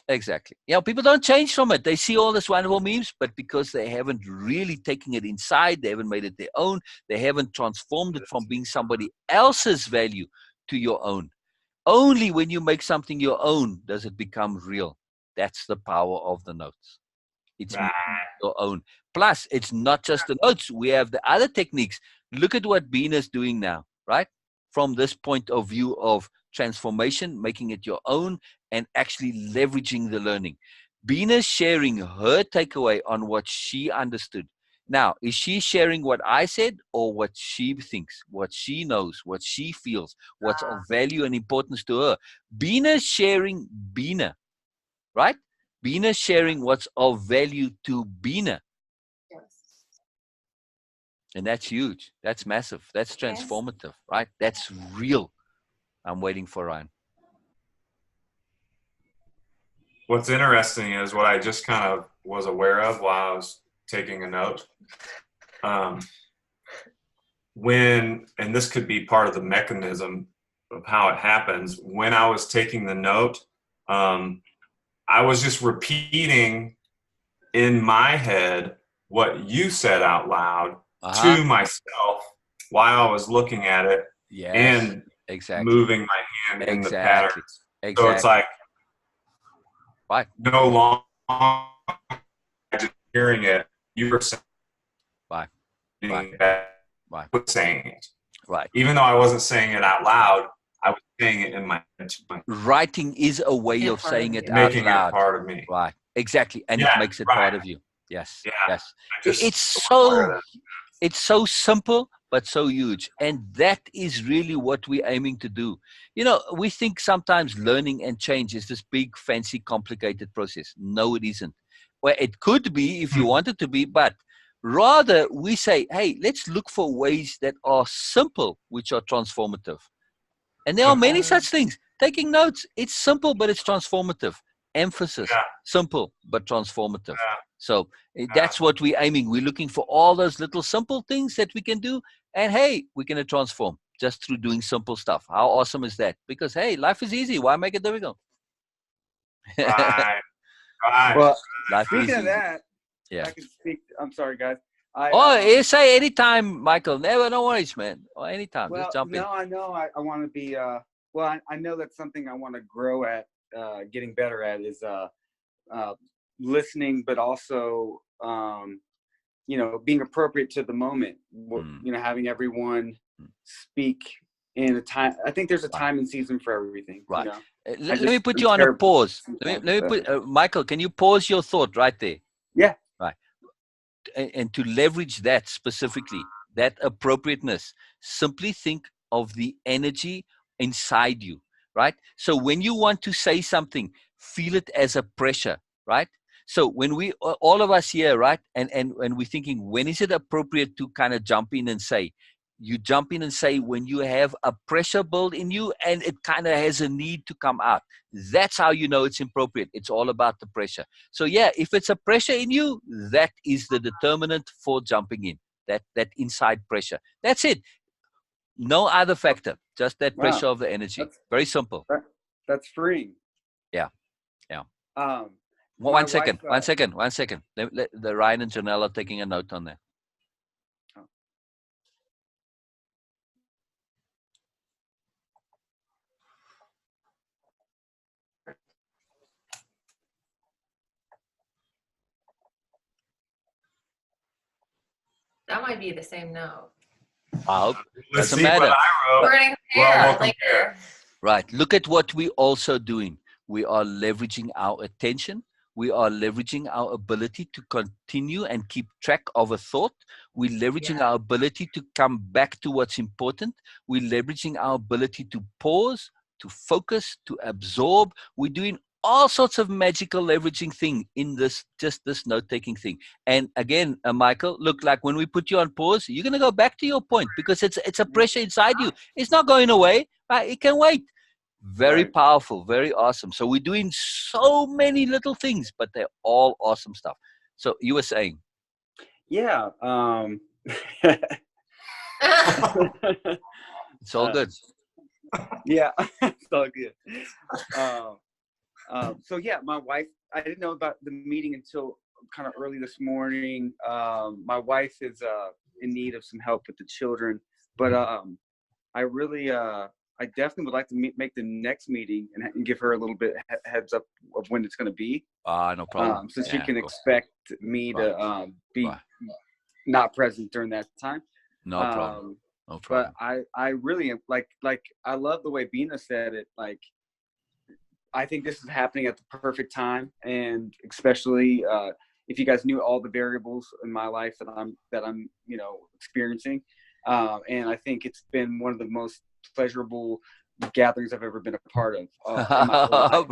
Exactly. People don't change from it. They see all this wonderful memes, but because they haven't really taken it inside, they haven't made it their own, they haven't transformed it from being somebody else's value to your own. Only when you make something your own does it become real. That's the power of the notes. It's your own. Plus, it's not just the notes. We have the other techniques. Look at what Bina's doing now, right? From this point of view of transformation, making it your own, and actually leveraging the learning. Bina's sharing her takeaway on what she understood. Now, is she sharing what I said, or what she thinks, what she knows, what she feels, what's of value and importance to her? Bina's sharing Bina, right? Bina's sharing what's of value to Bina. And that's huge. That's massive. That's transformative, right? That's real. I'm waiting for Ryan. What's interesting is what I just kind of was aware of while I was taking a note. And this could be part of the mechanism of how it happens, when I was taking the note, I was just repeating in my head what you said out loud to myself while I was looking at it and moving my hand in the pattern. So it's like no longer just hearing it, you were saying saying it. Right. Even though I wasn't saying it out loud, I was saying it in my head. Writing is a way of saying it out loud. Making it part of me. Right. Exactly. And it makes it part of you. Yes. Yeah. Yes. It's so simple, but so huge. And that is really what we're aiming to do. You know, we think sometimes learning and change is this big, fancy, complicated process. No, it isn't. Well, it could be if you want it to be, but rather we say, hey, let's look for ways that are simple, which are transformative. And there are many such things. Taking notes, it's simple, but it's transformative. Emphasis, simple, but transformative. So that's what we're aiming. We're looking for all those little simple things that we can do. And hey, we're going to transform just through doing simple stuff. How awesome is that? Because, hey, life is easy. Why make it difficult? Right. Well, speaking of that, I can speak. I'm sorry, guys. You say anytime, Michael. Never, no worries, man. Or anytime. Well, just jump in. No, I know. I want to be. I know that's something I want to grow at. Getting better at is listening, but also being appropriate to the moment. You know, having everyone speak in a time. I think there's a time and season for everything. Right. You know? Let me put you on a pause. Let me put Michael. Can you pause your thought right there? Yeah. Right. And to leverage that specifically, that appropriateness, simply think of the energy inside you, right? So when you want to say something, feel it as a pressure, right? So when we, all of us here, right? And we're thinking, when is it appropriate to kind of jump in and say? You jump in and say when you have a pressure build in you and it kind of has a need to come out. That's how you know it's appropriate. It's all about the pressure. So yeah, if it's a pressure in you, that is the determinant for jumping in, that inside pressure. That's it. No other factor, just that pressure of the energy. Very simple. That's freeing. Yeah. One second. Let the Ryan and Janelle are taking a note on that. That might be the same note. I hope. Let's Doesn't see matter. what I wrote. We're going to compare later. Right. Look at what we're also doing. We are leveraging our attention. We are leveraging our ability to continue and keep track of a thought. We're leveraging our ability to come back to what's important. We're leveraging our ability to pause, to focus, to absorb. We're doing all sorts of magical leveraging thing in this note-taking thing. And again, Michael, look, like when we put you on pause, you're going to go back to your point because it's a pressure inside you. It's not going away. Right? It can wait. Very powerful, very awesome. So we're doing so many little things, but they're all awesome stuff. So you were saying? Yeah. It's all good. Yeah, it's all good. So yeah, my wife, I didn't know about the meeting until kind of early this morning. My wife is in need of some help with the children, but I definitely would like to make the next meeting and give her a little bit heads up of when it's going to be. No problem. So she can expect me to be not present during that time. No problem. No problem. But I really am like I love the way Bina said it. Like, I think this is happening at the perfect time, and especially if you guys knew all the variables in my life that I'm experiencing, and I think it's been one of the most pleasurable gatherings I've ever been a part of. In my life.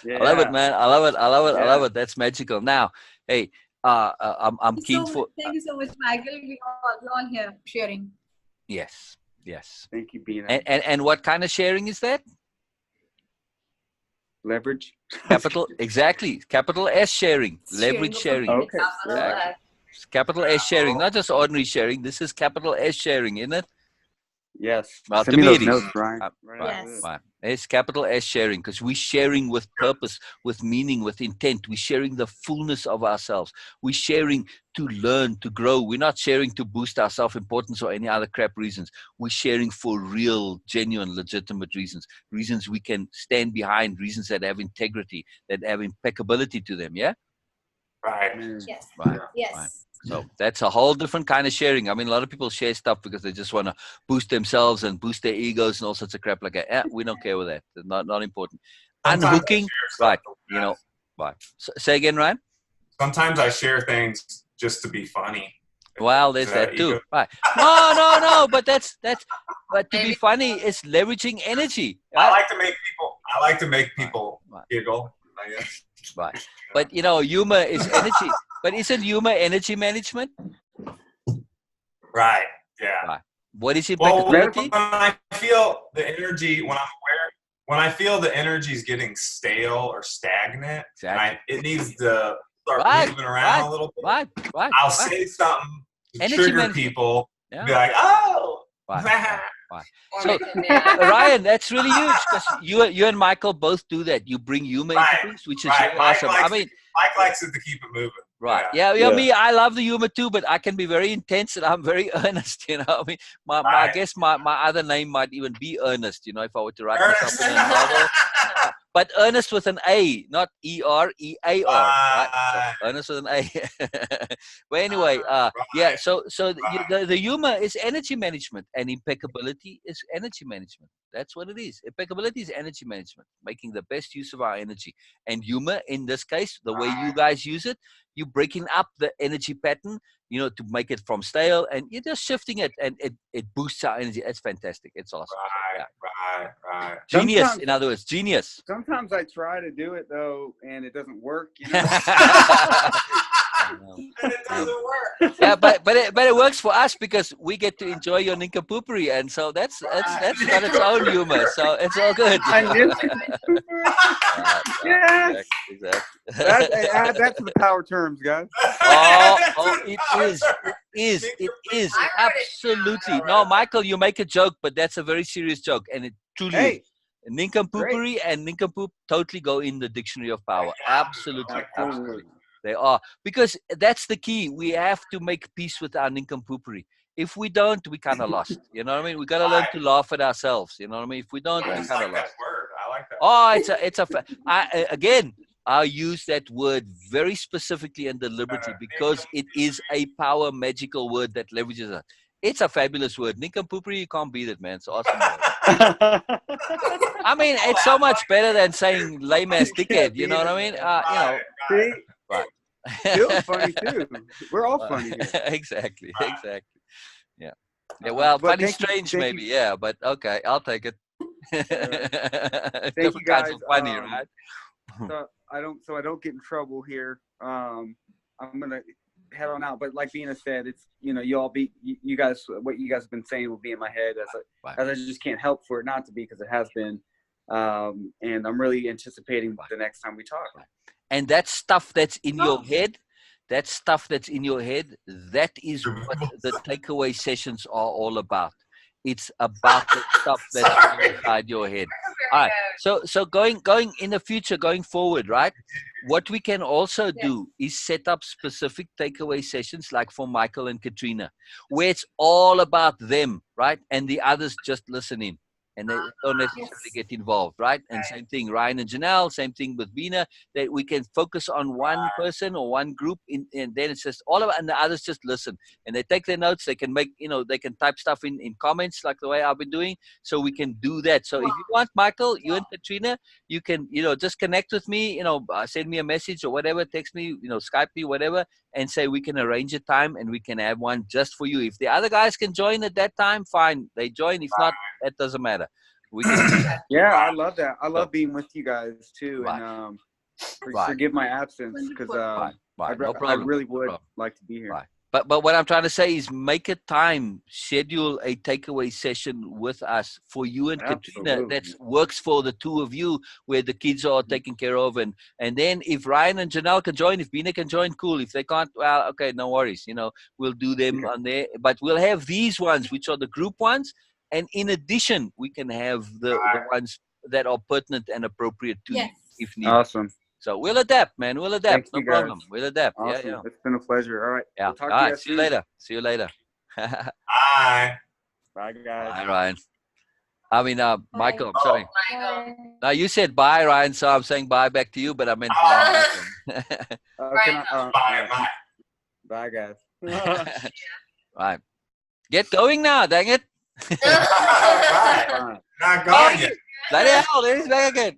I love it, man. I love it. That's magical. Now, hey, I'm keen for. Thank you so much, Michael. We're all here sharing. Yes. Thank you, Bina. And what kind of sharing is that? Leverage. Exactly. Capital S sharing. Leverage sharing. Okay. Capital S sharing, not just ordinary sharing. This is capital S sharing, isn't it? Yes. Well, Send me those notes, Brian. Yes. Right. It's capital S sharing, because we're sharing with purpose, with meaning, with intent. We're sharing the fullness of ourselves. We're sharing to learn, to grow. We're not sharing to boost our self-importance or any other crap reasons. We're sharing for real, genuine, legitimate reasons. Reasons we can stand behind, reasons that have integrity, that have impeccability to them, yeah? Right. Yes. Right. Yes. Right. So that's a whole different kind of sharing. I mean, a lot of people share stuff because they just want to boost themselves and boost their egos and all sorts of crap like that. Yeah, we don't care with that. It's not important. Sometimes Unhooking, right? You know, right. So, say again, Ryan. Sometimes I share things just to be funny. Well, there's that too. Right. No. But but to be funny is leveraging energy. Right? I like to make people giggle, I guess. Right. But you know, humor is energy. But isn't humor energy management? Right. Yeah. Right. What is impeccability? Well, when I feel the energy, when I feel the energy is getting stale or stagnant, it needs to start moving around a little bit. Right. I'll say something to energy trigger management. people. Yeah. Be like, oh. Right. So, Ryan, that's really huge, because you and Michael both do that. You bring humor into things, which is really awesome. Mike likes it to keep it moving. Right. Yeah. Me, I love the humor too, but I can be very intense and I'm very earnest. You know, I mean, I guess my other name might even be Ernest. You know, if I were to write myself in a novel. But Ernest with an A, not E-R-E-A-R. Right? So Ernest with an A. But anyway, yeah. So the humor is energy management, and impeccability is energy management. That's what it is. Impeccability is energy management, making the best use of our energy. And humor, in this case, the way you guys use it, you're breaking up the energy pattern, you know, to make it from stale, and you're just shifting it, and it boosts our energy. It's fantastic. It's awesome. Right. Genius, in other words, genius. Sometimes I try to do it though, and it doesn't work. You know? And it doesn't work. Yeah, but it works for us because we get to enjoy your nincompoopery, and so that's got its own humor. So it's all good. Yes. Exactly. That's the power terms, guys. It is absolutely. No, Michael, you make a joke, but that's a very serious joke, and it truly is. Nincompoopery and nincompoop totally go in the dictionary of power. Absolutely. They are, because that's the key. We have to make peace with our nincompoopery. If we don't, we kind of lost. You know what I mean? We got to learn to laugh at ourselves. You know what I mean? If we don't, we kind of lost. I like that. Oh, again, I use that word very specifically and deliberately because it is a power magical word that leverages it. It's a fabulous word. Nincompoopery, you can't beat it, man. It's awesome. I mean, it's so much better than saying lame ass dickhead. You know what I mean? See? Right. You're funny too. We're all funny here. Exactly. Yeah. Well, funny, strange, maybe. Yeah, but okay, I'll take it. Thank you guys. Funny, right? So I don't get in trouble here. I'm gonna head on out. But like Bina said, it's you guys, what you guys have been saying will be in my head as I just can't help for it not to be, because it has been. And I'm really anticipating the next time we talk. And that stuff that's in your head, that is what the takeaway sessions are all about. It's about the stuff that's inside your head. All right. So going in the future, going forward, right? What we can also do is set up specific takeaway sessions, like for Michael and Katrina, where it's all about them, right? And the others just listen in. And they don't necessarily get involved, right? And same thing, Ryan and Janelle, same thing with Bina, that we can focus on one person or one group, and then it's just all of it, and the others just listen. And they take their notes, they can make, they can type stuff in comments like the way I've been doing, so we can do that. So if you want, Michael, you and Katrina, you can, just connect with me, send me a message or whatever, text me, Skype me, whatever, and say we can arrange a time and we can have one just for you. If the other guys can join at that time, fine, they join. If not, that doesn't matter. We can yeah, I love that. I love being with you guys too, and forgive my absence, because I really would like to be here. Right. But what I'm trying to say is make a time, schedule a takeaway session with us for you and Katrina that works for the two of you, where the kids are taken care of. And then if Ryan and Janelle can join, if Bina can join, cool. If they can't, well, okay, no worries. We'll do them on there. But we'll have these ones, which are the group ones. And in addition, we can have the ones that are pertinent and appropriate to you if needed. Awesome. So we'll adapt, man. We'll adapt. No problem. We'll adapt. Awesome. Yeah. It's been a pleasure. All right. Yeah. We'll talk All to right. you See you later. See you later. Bye. Bye, guys. Bye, Ryan. I mean, Michael, I'm Oh, sorry. Michael. Now, you said bye, Ryan, so I'm saying bye back to you, but I meant bye. Bye. Bye, guys. Right. Get going now, dang it. Right. Not going yet. Bloody hell, there he's back again.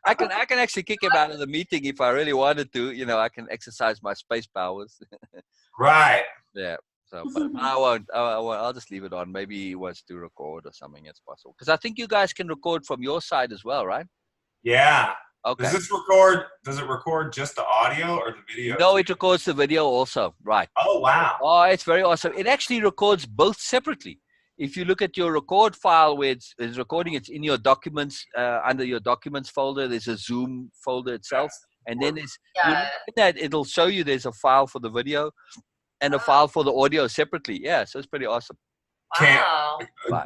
I can actually kick him out of the meeting if I really wanted to. You know, I can exercise my space powers. Right. Yeah. So, but I won't. I'll just leave it on. Maybe he wants to record or something. It's possible because I think you guys can record from your side as well, right? Yeah. Okay. Does it record just the audio or the video? No, it records the video also. Right. Oh, wow. Oh, it's very awesome. It actually records both separately. If you look at your record file where it's recording, it's in your documents, under your documents folder. There's a Zoom folder itself. And then it'll show you there's a file for the video and a file for the audio separately. Yeah, so it's pretty awesome. Wow.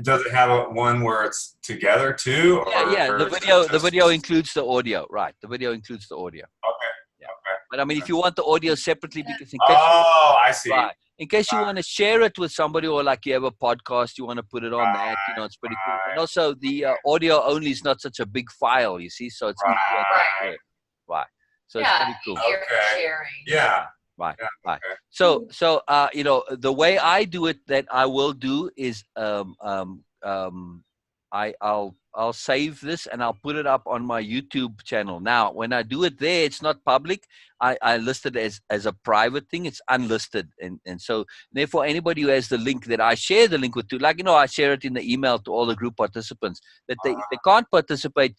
Does it have one where it's together too? Or The video includes the audio. Right. The video includes the audio. Okay. Yeah. Okay. But I mean, if you want the audio separately, because I see. Right. In case you want to share it with somebody, or like you have a podcast, you want to put it on that, you know, it's pretty cool. And also the audio only is not such a big file, you see, so it's easier to share. Right. So it's pretty cool. Sharing. Yeah. Right. Yeah. Right. So you know, the way I do it, that I will do is I'll save this and I'll put it up on my YouTube channel. Now, when I do it there, it's not public. I list it as a private thing. It's unlisted. And so therefore, anybody who has the link that I share the link with, like, you know, I share it in the email to all the group participants, that if they can't participate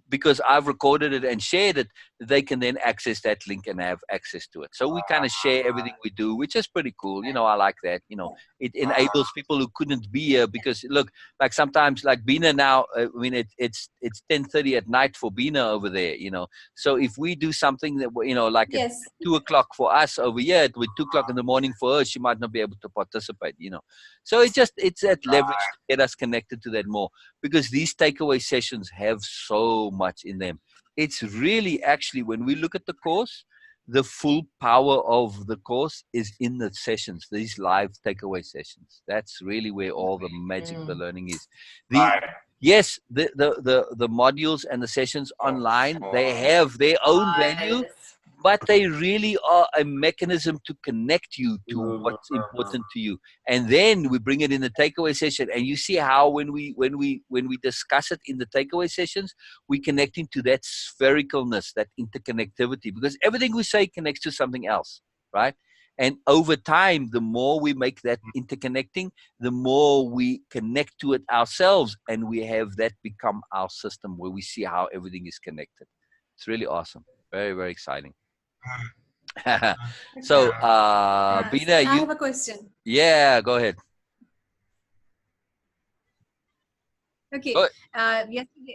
because I've recorded it and shared it, they can then access that link and have access to it. So we kind of share everything we do, which is pretty cool. You know, I like that. You know, it enables people who couldn't be here because, look, like sometimes, like Bina now, I mean, it's 10:30 at night for Bina over there, you know. So if we do something that, you know, like at 2 o'clock for us over here, with 2 o'clock in the morning for her, she might not be able to participate, you know. So it's that leverage to get us connected to that more, because these takeaway sessions have so much in them. It's really, actually, when we look at the course, the full power of the course is in the sessions, these live takeaway sessions. That's really where all the magic of the learning is. Yes, the modules and the sessions online, they have their own value, but they really are a mechanism to connect you to what's important to you. And then we bring it in the takeaway session, and you see how when we discuss it in the takeaway sessions, we connect into that sphericalness, that interconnectivity, because everything we say connects to something else, right? And over time, the more we make that interconnecting, the more we connect to it ourselves, and we have that become our system where we see how everything is connected. It's really awesome. Very, very exciting. So, Bina, I have a question. Yeah, go ahead. Okay.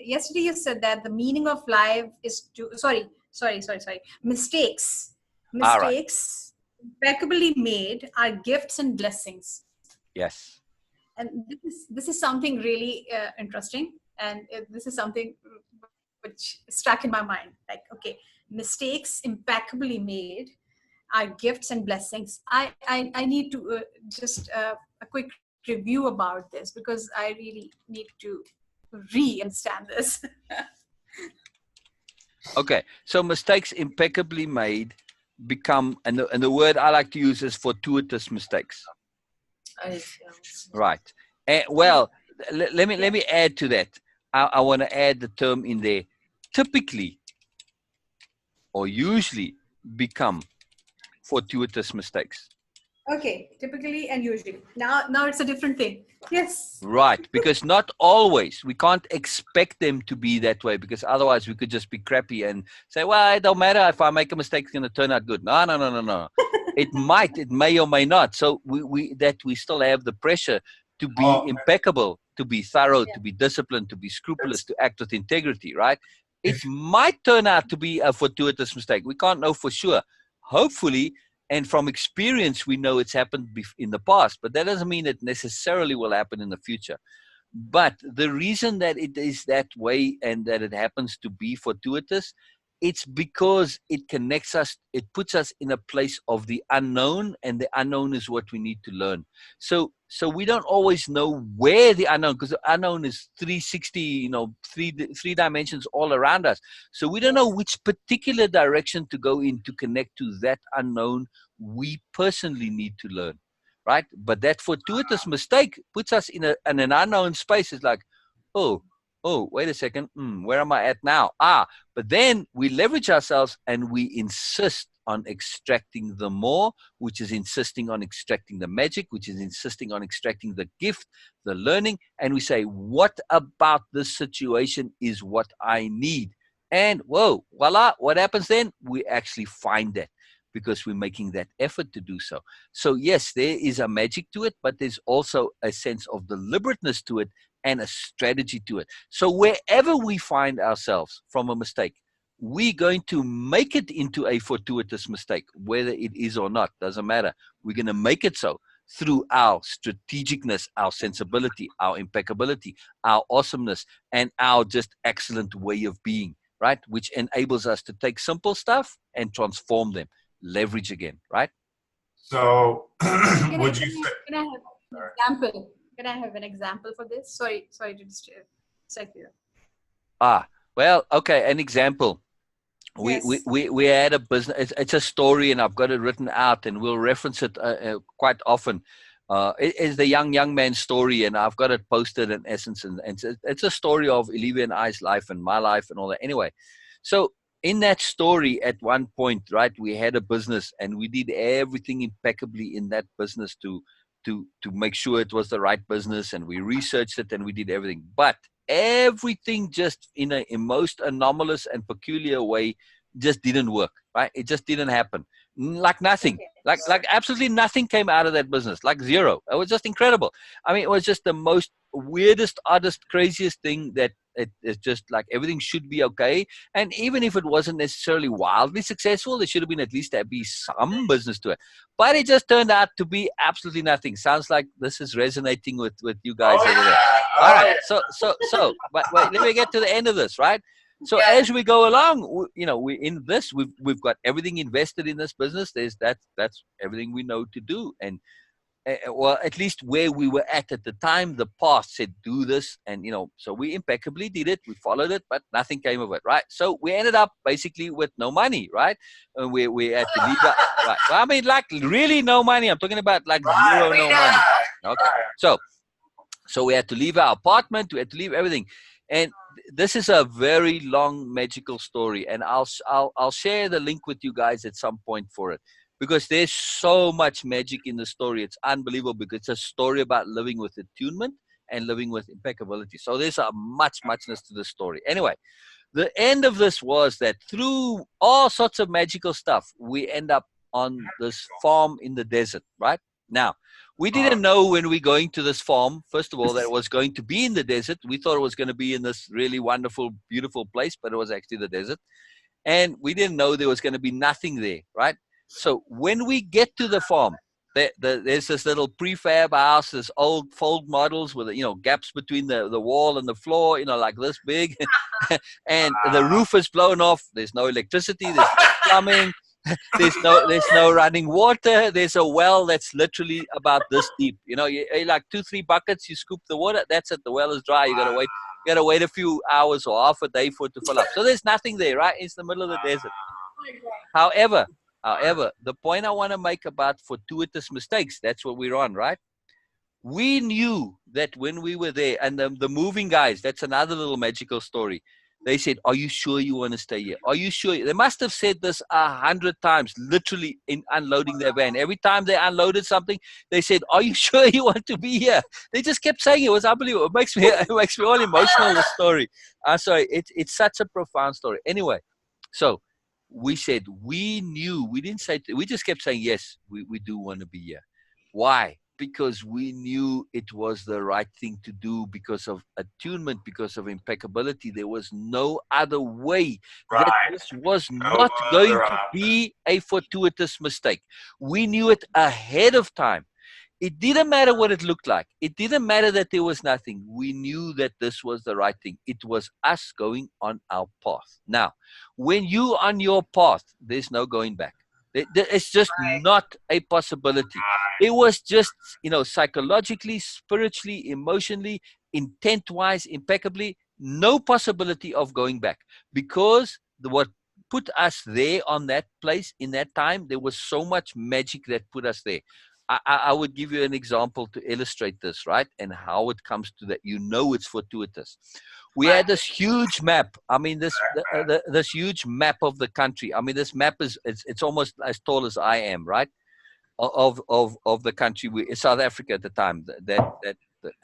Yesterday you said that the meaning of life is to mistakes impeccably made are gifts and blessings. Yes. And this is something really interesting, and this is something which struck in my mind. Like, okay, mistakes impeccably made are gifts and blessings. I need to just a quick review about this, because I really need to re-understand this. Okay, so mistakes impeccably made become, and the word I like to use is fortuitous mistakes. Right. Well, let me add to that. I want to add the term in there. Typically, or usually, become fortuitous mistakes. Okay, typically and usually. Now it's a different thing. Yes. Right, because not always. We can't expect them to be that way, because otherwise we could just be crappy and say, well, it don't matter if I make a mistake, it's going to turn out good. No. It may or may not. So we still have the pressure to be impeccable, to be thorough, to be disciplined, to be scrupulous, to act with integrity, right? It might turn out to be a fortuitous mistake. We can't know for sure. Hopefully, And from experience, we know it's happened in the past, but that doesn't mean it necessarily will happen in the future. But the reason that it is that way and that it happens to be fortuitous, it's because it connects us, it puts us in a place of the unknown, and the unknown is what we need to learn. So we don't always know where the unknown, because the unknown is 360, three dimensions all around us. So we don't know which particular direction to go in to connect to that unknown we personally need to learn. Right? But that fortuitous mistake puts us in an unknown space. It's like, oh, wait a second. Where am I at now? But then we leverage ourselves and we insist on extracting the more, which is insisting on extracting the magic, which is insisting on extracting the gift, the learning. And we say, what about this situation is what I need? And whoa, voila, what happens then? We actually find that, because we're making that effort to do so. So yes, there is a magic to it, but there's also a sense of deliberateness to it and a strategy to it. So wherever we find ourselves from a mistake, we're going to make it into a fortuitous mistake, whether it is or not, doesn't matter. We're going to make it so through our strategicness, our sensibility, our impeccability, our awesomeness, and our just excellent way of being, right? Which enables us to take simple stuff and transform them. Leverage again, right? So would you say, can I have an example? Can I have an example for this? Sorry to disturb you. Well, okay, an example. Yes. We had a business, it's a story, and I've got it written out, and we'll reference it quite often. It is the young man's story, and I've got it posted in essence, and it's a story of Olivia and I's life and my life and all that. Anyway, so in that story, at one point, right, we had a business, and we did everything impeccably in that business to make sure it was the right business, and we researched it, and we did everything. But everything just in a most anomalous and peculiar way just didn't work, right? It just didn't happen. Like nothing, like absolutely nothing came out of that business, like zero. It was just incredible. I mean, it was just the most weirdest, oddest, craziest thing that it's just like everything should be okay. And even if it wasn't necessarily wildly successful, there should have been at least there be some business to it. But it just turned out to be absolutely nothing. Sounds like this is resonating with you guys over there. All right. But wait, let me get to the end of this, right? So as we go along, we in this, we've got everything invested in this business. That's everything we know to do. And well, at least where we were at the time, the past said do this, and so we impeccably did it. We followed it, but nothing came of it, right? So we ended up basically with no money, right? And we had to leave that, right? Well, I mean, like really no money. I'm talking about like zero, no money. Okay, so we had to leave our apartment. We had to leave everything, and this is a very long magical story, and I'll share the link with you guys at some point for it. Because there's so much magic in the story. It's unbelievable, because it's a story about living with attunement and living with impeccability. So there's a muchness to the story. Anyway, the end of this was that through all sorts of magical stuff, we end up on this farm in the desert, right? Now, we didn't know when we were going to this farm, first of all, that it was going to be in the desert. We thought it was going to be in this really wonderful, beautiful place, but it was actually the desert. And we didn't know there was going to be nothing there, right? So when we get to the farm, there's this little prefab house, this old fold models with gaps between the wall and the floor, like this big, and the roof is blown off. There's no electricity, there's no plumbing, there's no running water. There's a well that's literally about this deep. You like 2-3 buckets, you scoop the water. That's it. The well is dry. You gotta wait a few hours or half a day for it to fill up. So there's nothing there, right? It's the middle of the desert. However, the point I want to make about fortuitous mistakes, that's what we're on, right? We knew that when we were there, and the moving guys, that's another little magical story. They said, are you sure you want to stay here? Are you sure? They must have said this 100 times, literally in unloading their van. Every time they unloaded something, they said, are you sure you want to be here? They just kept saying it. It was unbelievable. It makes me all emotional, the story. I'm sorry. It's such a profound story. Anyway, so we said, we knew, we didn't say, we just kept saying, yes, we do want to be here. Why? because we knew it was the right thing to do because of attunement, because of impeccability. There was no other way that this was not going to be a fortuitous mistake. We knew it ahead of time. It didn't matter what it looked like. It didn't matter that there was nothing. We knew that this was the right thing. It was us going on our path. Now, when you're on your path, there's no going back. It's just not a possibility. It was just, psychologically, spiritually, emotionally, intent-wise, impeccably, no possibility of going back. Because what put us there on that place in that time, there was so much magic that put us there. I would give you an example to illustrate this, right? And how it comes to that. It's fortuitous. We had this huge map. I mean, this huge map of the country. I mean, this map it's almost as tall as I am, right? Of the country. South Africa at the time.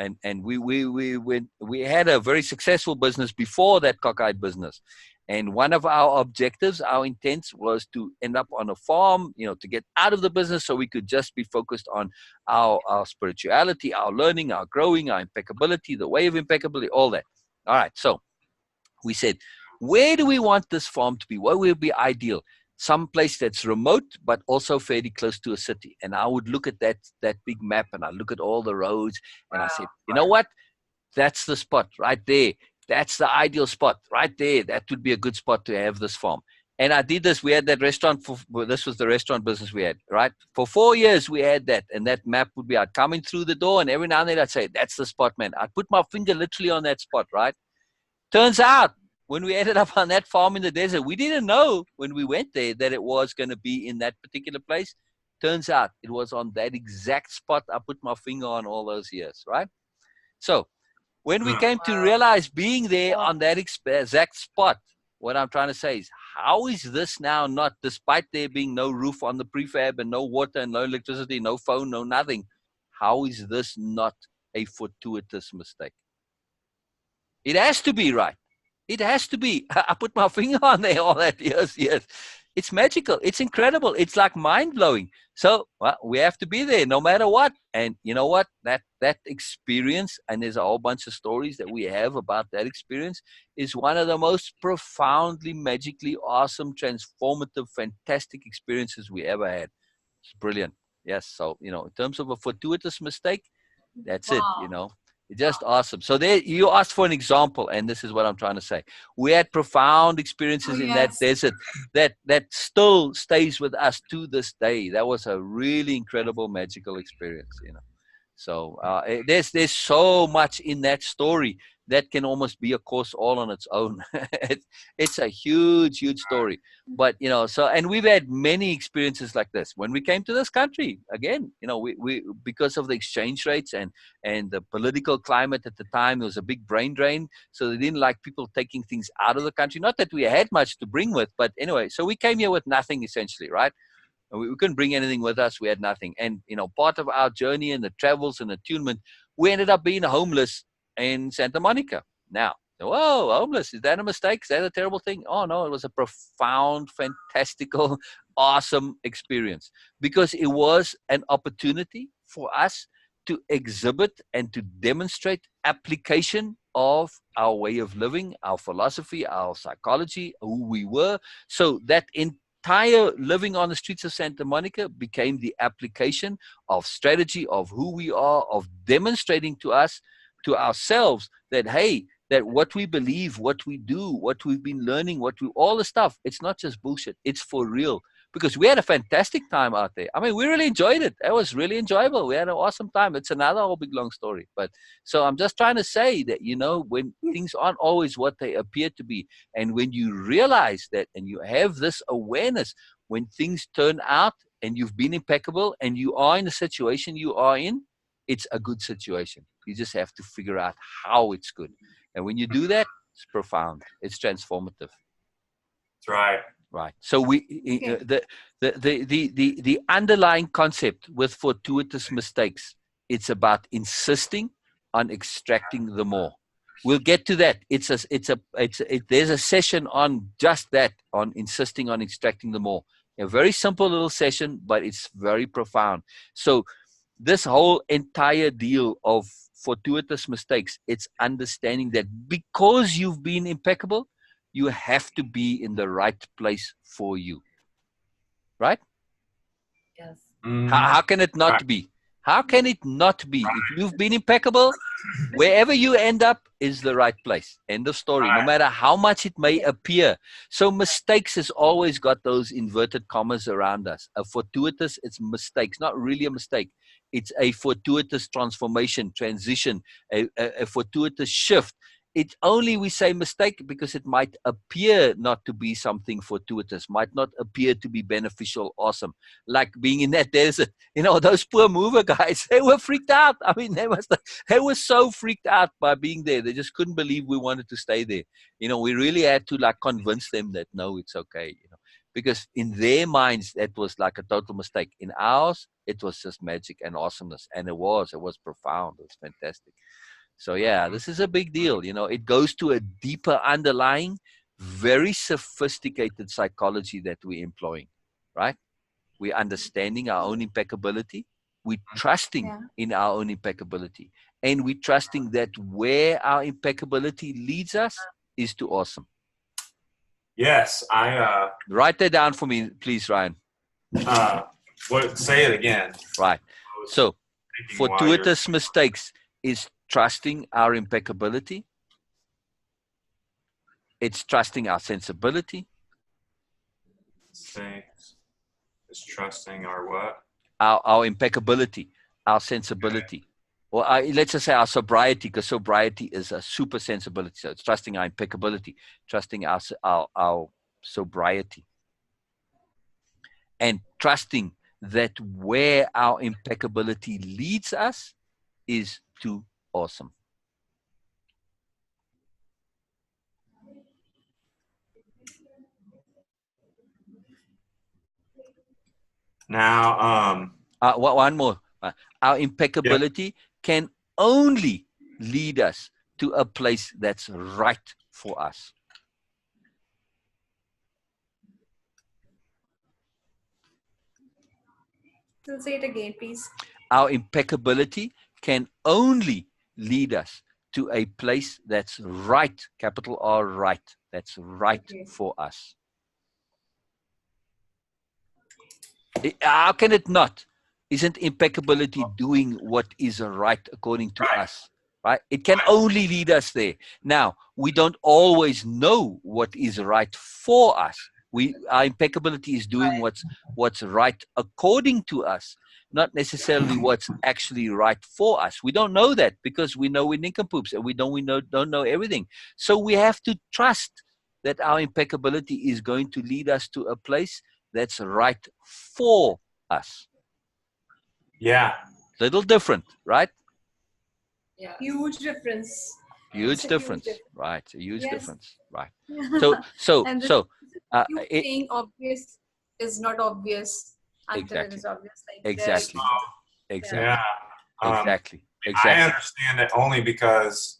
And we had a very successful business before that cockeyed business. And one of our objectives, our intents, was to end up on a farm, to get out of the business so we could just be focused on our spirituality, our learning, our growing, our impeccability, the way of impeccability, all that. All right. So we said, where do we want this farm to be? What would be ideal? Some place that's remote, but also fairly close to a city. And I would look at that big map, and I look at all the roads, and I said, you know what? That's the spot right there. That's the ideal spot right there. That would be a good spot to have this farm. And I did this. We had that restaurant. This was the restaurant business we had, right? For 4 years, we had that. And that map would be, I'd come in through the door, and every now and then I'd say, that's the spot, man. I'd put my finger literally on that spot, right? Turns out, when we ended up on that farm in the desert, we didn't know when we went there that it was going to be in that particular place. Turns out, it was on that exact spot I put my finger on all those years, right? So, when we came to realize being there on that exact spot, what I'm trying to say is, how is this now not, despite there being no roof on the prefab and no water and no electricity, no phone, no nothing, how is this not a fortuitous mistake? It has to be, right? It has to be. I put my finger on there all that years. It's magical. It's incredible. It's like mind-blowing. So we have to be there no matter what. And you know what? That experience, and there's a whole bunch of stories that we have about that experience, is one of the most profoundly, magically awesome, transformative, fantastic experiences we ever had. It's brilliant. Yes. So, in terms of a fortuitous mistake, that's it, It's just awesome. So there, you asked for an example, and this is what I'm trying to say. We had profound experiences in that desert that still stays with us to this day. That was a really incredible, magical experience, So there's so much in that story that can almost be a course all on its own. It's a huge, huge story. But, and we've had many experiences like this. When we came to this country, again, we because of the exchange rates and the political climate at the time, there was a big brain drain. So they didn't like people taking things out of the country. Not that we had much to bring with, but anyway, so we came here with nothing essentially, right? We couldn't bring anything with us. We had nothing. And, part of our journey and the travels and attunement, we ended up being homeless in Santa Monica. Now, whoa, homeless. Is that a mistake? Is that a terrible thing? Oh, no, it was a profound, fantastical, awesome experience because it was an opportunity for us to exhibit and to demonstrate application of our way of living, our philosophy, our psychology, who we were. So that entire living on the streets of Santa Monica became the application of strategy of who we are, of demonstrating to us, to ourselves that, hey, that what we believe, what we do, what we've been learning, all the stuff, it's not just bullshit. It's for real. Because we had a fantastic time out there. I mean, we really enjoyed it. It was really enjoyable. We had an awesome time. It's another whole big long story. But so I'm just trying to say that, when things aren't always what they appear to be, and when you realize that and you have this awareness, when things turn out and you've been impeccable and you are in the situation you are in, it's a good situation. You just have to figure out how it's good. And when you do that, it's profound. It's transformative. That's right. Right. So the underlying concept with fortuitous mistakes, it's about insisting on extracting the more. We'll get to that. There's a session on just that, on insisting on extracting the more. A very simple little session, but it's very profound. So this whole entire deal of fortuitous mistakes, it's understanding that because you've been impeccable, you have to be in the right place for you. Right? Yes. How can it not be? How can it not be? If you've been impeccable, wherever you end up is the right place. End of story. No matter how much it may appear. So mistakes has always got those inverted commas around us. A fortuitous, it's mistakes. Not really a mistake. It's a fortuitous transformation, transition, a fortuitous shift. It's only we say mistake because it might appear not to be something fortuitous, might not appear to be beneficial, awesome. Like being in that desert, you know, those poor mover guys, they were freaked out. I mean, they were so freaked out by being there. They just couldn't believe we wanted to stay there. You know, we really had to like convince them that no, it's okay, you know, because in their minds, that was like a total mistake. In ours, it was just magic and awesomeness. And it was profound. It was fantastic. So yeah, this is a big deal. You know, it goes to a deeper underlying, very sophisticated psychology that we're employing, right? We're understanding our own impeccability. We're trusting in our own impeccability. And we're trusting that where our impeccability leads us is to awesome. Yes, write that down for me, please, Ryan. Say it again. Right. So fortuitous mistakes is trusting our impeccability. It's trusting our sensibility. It's trusting our what? Our impeccability, our sensibility. Or let's just say our sobriety, because sobriety is a super sensibility. So it's trusting our impeccability, trusting our sobriety. And trusting that where our impeccability leads us is to awesome. Now, one more. Our impeccability can only lead us to a place that's right for us. So say it again, please. Our impeccability can only lead us to a place that's right, capital R, right, that's right for us. How can it not? Isn't impeccability doing what is right according to us? Right? It can only lead us there. Now, we don't always know what is right for us. Our impeccability is doing what's right according to us, not necessarily what's actually right for us. We don't know that because we know we're nincompoops and we don't know everything. So we have to trust that our impeccability is going to lead us to a place that's right for us. Yeah. Little different, right? Yeah. Huge difference. Huge difference. Right. A huge difference. Right. So saying obvious is not obvious until it is obvious. Like exactly. Yeah. Exactly. I understand it only because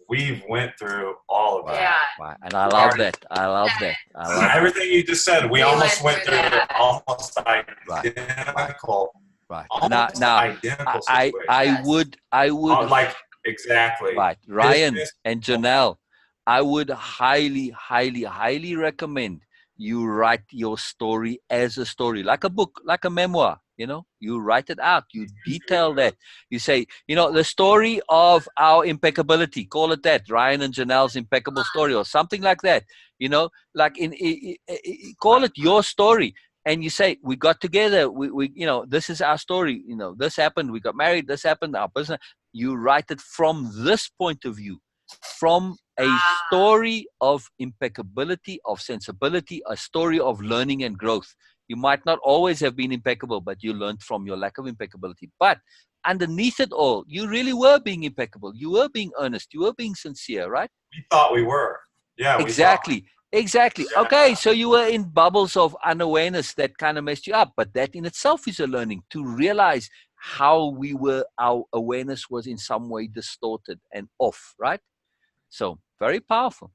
we've went through all of that. Yeah. Right. And I love that. I love that. Everything you just said, we almost went through it, almost identical. Right. Almost Now identical I would like exactly. Right. Ryan and Janelle, I would highly, highly, highly recommend you write your story as a story, like a book, like a memoir. You know, you write it out, you detail that. You say, you know, the story of our impeccability, call it that, Ryan and Janelle's impeccable story or something like that. You know, like call it your story. And you say, we got together, we you know, this is our story, you know, this happened, we got married, this happened, our business. You write it from this point of view, from a story of impeccability, of sensibility, a story of learning and growth. You might not always have been impeccable, but you learned from your lack of impeccability. But underneath it all, you really were being impeccable. You were being earnest. You were being sincere, right? We thought we were. Yeah, exactly. Exactly. Yeah. Okay, so you were in bubbles of unawareness that kind of messed you up, but that in itself is a learning to realize how our awareness was in some way distorted and off, right? So very powerful.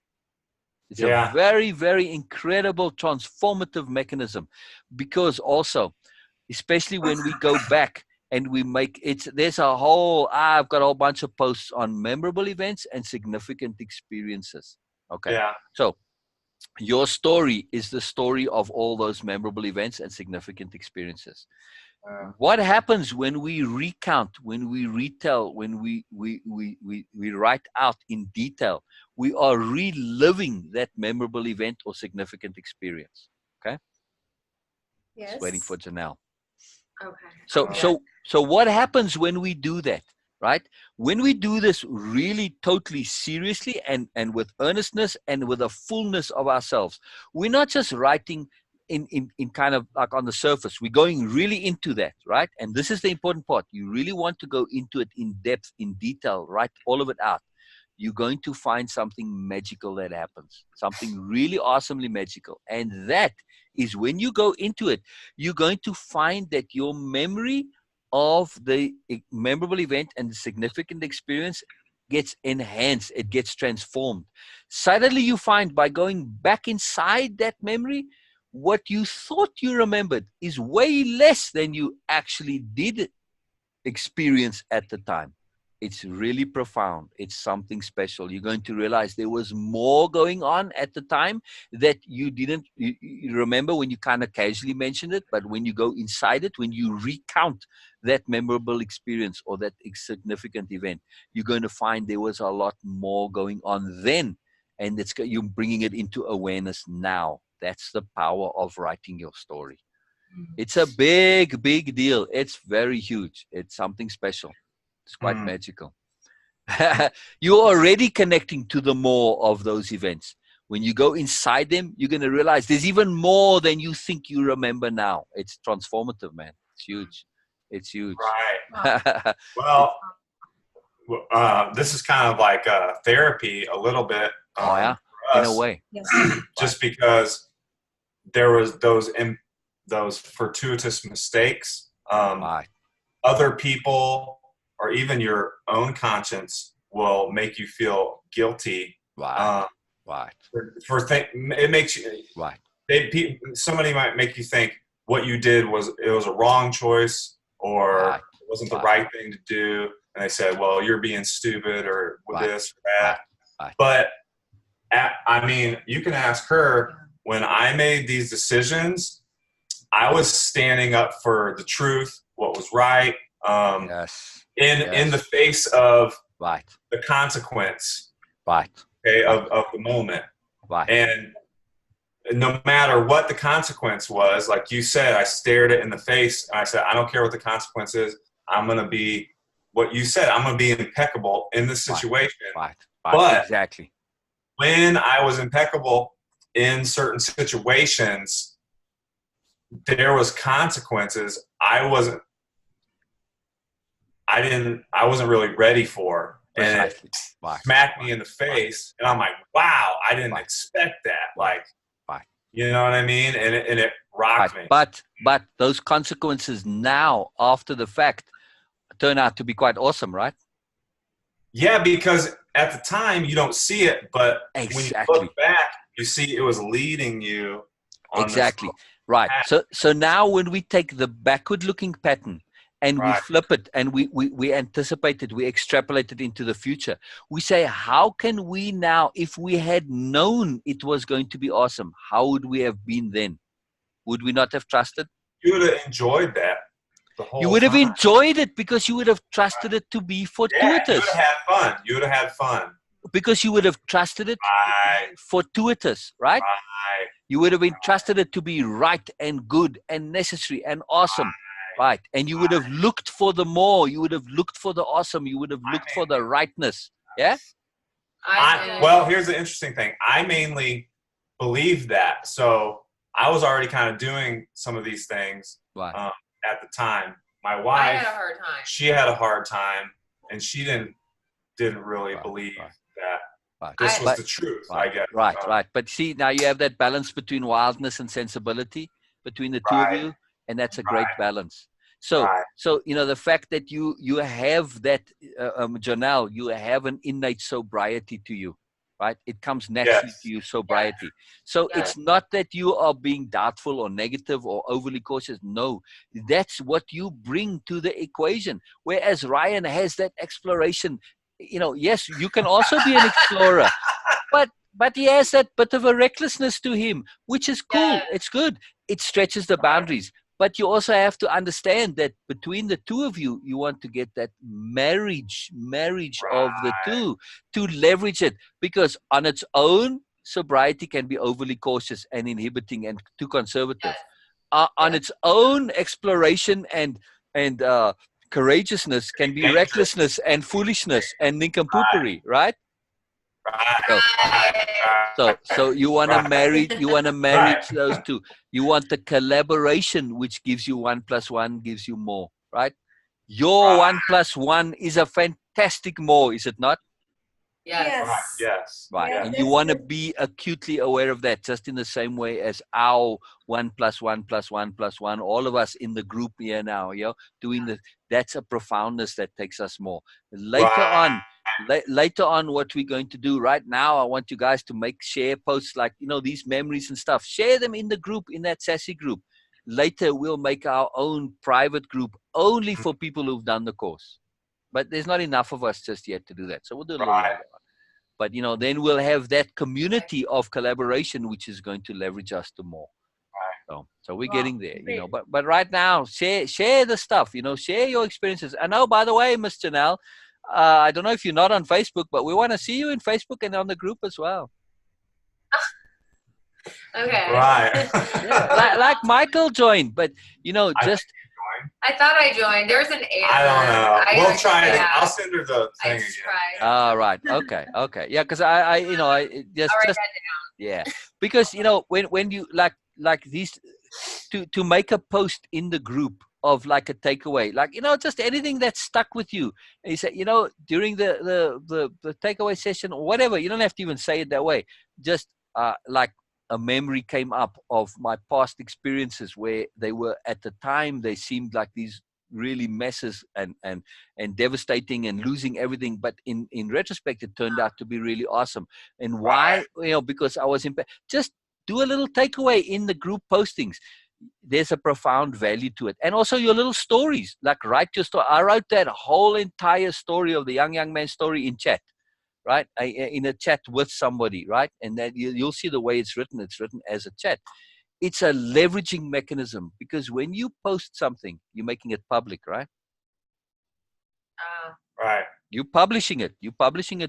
It's a very, very incredible transformative mechanism because also, especially when we go back and we make it. There's a whole. I've got a whole bunch of posts on memorable events and significant experiences. Okay. Yeah. So your story is the story of all those memorable events and significant experiences. What happens when we recount, when we retell, when we write out in detail? We are reliving that memorable event or significant experience. Okay. Yes. Just waiting for Janelle. Okay. So what happens when we do that, right? When we do this really totally seriously and with earnestness and with a fullness of ourselves, we're not just writing in kind of like on the surface. We're going really into that, right? And this is the important part. You really want to go into it in depth, in detail, write all of it out. You're going to find something magical that happens, something really awesomely magical. And that is when you go into it, you're going to find that your memory of the memorable event and the significant experience gets enhanced. It gets transformed. Suddenly you find by going back inside that memory, what you thought you remembered is way less than you actually did experience at the time. It's really profound. It's something special. You're going to realize there was more going on at the time that you didn't you remember when you kind of casually mentioned it, but when you go inside it, when you recount that memorable experience or that significant event, you're going to find there was a lot more going on then, and you're bringing it into awareness now. That's the power of writing your story. It's a big, big deal. It's very huge. It's something special. It's quite magical. You're already connecting to the more of those events. When you go inside them, you're going to realize there's even more than you think you remember now. It's transformative, man. It's huge. It's huge. Right. Well, this is kind of like therapy a little bit. Oh, yeah? In a way. Yes. Just because there was those fortuitous mistakes. Other people or even your own conscience will make you feel guilty. It makes you somebody might make you think what you did was a wrong choice or it wasn't the right thing to do, and they said, well, you're being stupid or this or that. But I mean, you can ask her. When I made these decisions, I was standing up for the truth, what was right, in the face of the consequence, okay, of the moment. And no matter what the consequence was, like you said, I stared it in the face and I said, I don't care what the consequence is. I'm going to be what you said. I'm going to be impeccable in this situation. But exactly. When I was impeccable in certain situations, there was consequences I wasn't really ready for. And it smacked me in the face. And I'm like, wow, I didn't expect that. You know what I mean? And it rocked me. But those consequences now, after the fact, turn out to be quite awesome, right? Yeah, because at the time you don't see it, but when you look back, you see it was leading you on exactly right path. So now when we take the backward looking pattern and we flip it and we anticipate it, we extrapolate it into the future, we say, how can we now, if we had known it was going to be awesome, how would we have been then? Would we not have trusted? You would have enjoyed that. You would have enjoyed it because you would have trusted it to be fortuitous. Yeah, you would have had fun. You would have had fun. Because you would have trusted it fortuitous, right? You would have entrusted it to be right and good and necessary and awesome, right? And you would have looked for the more. You would have looked for the awesome. You would have looked for the rightness. Yeah? Well, here's the interesting thing. I mainly believe that. So I was already kind of doing some of these things at the time. My wife, had a hard time. She had a hard time, and she didn't really believe that this was the truth, I guess. Right. But see, now you have that balance between wildness and sensibility between the two of you, and that's a great balance. So, you know, the fact that you have that, Janelle, you have an innate sobriety to you. right? It comes naturally to you, sobriety. So it's not that you are being doubtful or negative or overly cautious. No, that's what you bring to the equation. Whereas Ryan has that exploration. Yes, you can also be an explorer, but he has that bit of a recklessness to him, which is cool. Yeah. It's good. It stretches the boundaries. But you also have to understand that between the two of you, you want to get that marriage of the two to leverage it. Because on its own, sobriety can be overly cautious and inhibiting and too conservative. On its own, exploration and courageousness can be recklessness and foolishness and nincompoopery, right? So you want to marry those two. You want the collaboration, which gives you 1 + 1 gives you more, right? Your 1 + 1 is a fantastic more, is it not? Yes. Yes. Right. Yes. And you want to be acutely aware of that, just in the same way as our 1 + 1 + 1 + 1, all of us in the group here now, doing that's a profoundness that takes us more. Later on, what we're going to do right now, I want you guys to share posts like, these memories and stuff. Share them in the group, in that sassy group. Later, we'll make our own private group only for people who've done the course. But there's not enough of us just yet to do that. So we'll do a little later on. But, then we'll have that community of collaboration, which is going to leverage us to more. So we're getting there, but right now, share the stuff, share your experiences. And by the way, Miss Janelle, I don't know if you're not on Facebook, but we want to see you in Facebook and on the group as well. Okay. Right. like Michael joined, but I thought I joined. There's an error. I don't know. We'll try it. I'll send her the thing again. All right. Okay. Yeah, because I because when you like these to make a post in the group of like a takeaway, like just anything that's stuck with you, and you say during the takeaway session or whatever, you don't have to even say it that way, just like a memory came up of my past experiences where they were at the time, they seemed like these really messes and devastating and losing everything, but in retrospect it turned out to be really awesome. And why? Because I was just do a little takeaway in the group postings. There's a profound value to it. And also your little stories, like write your story. I wrote that whole entire story of the young man story in chat, right? In a chat with somebody, right? And then you'll see the way it's written as a chat. It's a leveraging mechanism, because when you post something, you're making it public, right? Right. You're publishing it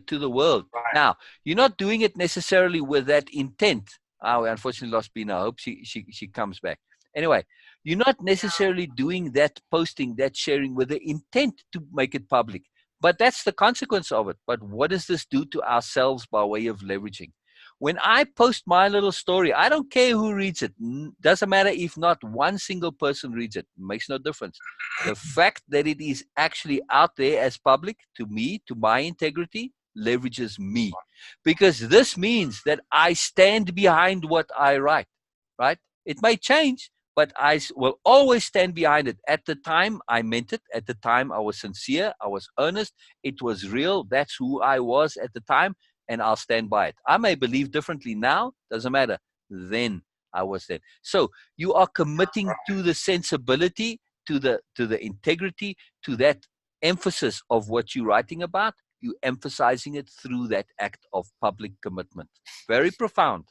to the world. Right. Now, you're not doing it necessarily with that intent. We unfortunately lost Bina. I hope she comes back. Anyway, you're not necessarily doing that posting, that sharing with the intent to make it public. But that's the consequence of it. But what does this do to ourselves by way of leveraging? When I post my little story, I don't care who reads it. Doesn't matter if not one single person reads it. Makes no difference. The fact that it is actually out there as public, to me, to my integrity, leverages me. Because this means that I stand behind what I write, right? It may change, but I will always stand behind it. At the time, I meant it. At the time, I was sincere. I was earnest. It was real. That's who I was at the time, and I'll stand by it. I may believe differently now. Doesn't matter. Then I was there. So you are committing to the sensibility, to the integrity, to that emphasis of what you're writing about. You emphasizing it through that act of public commitment. Very profound.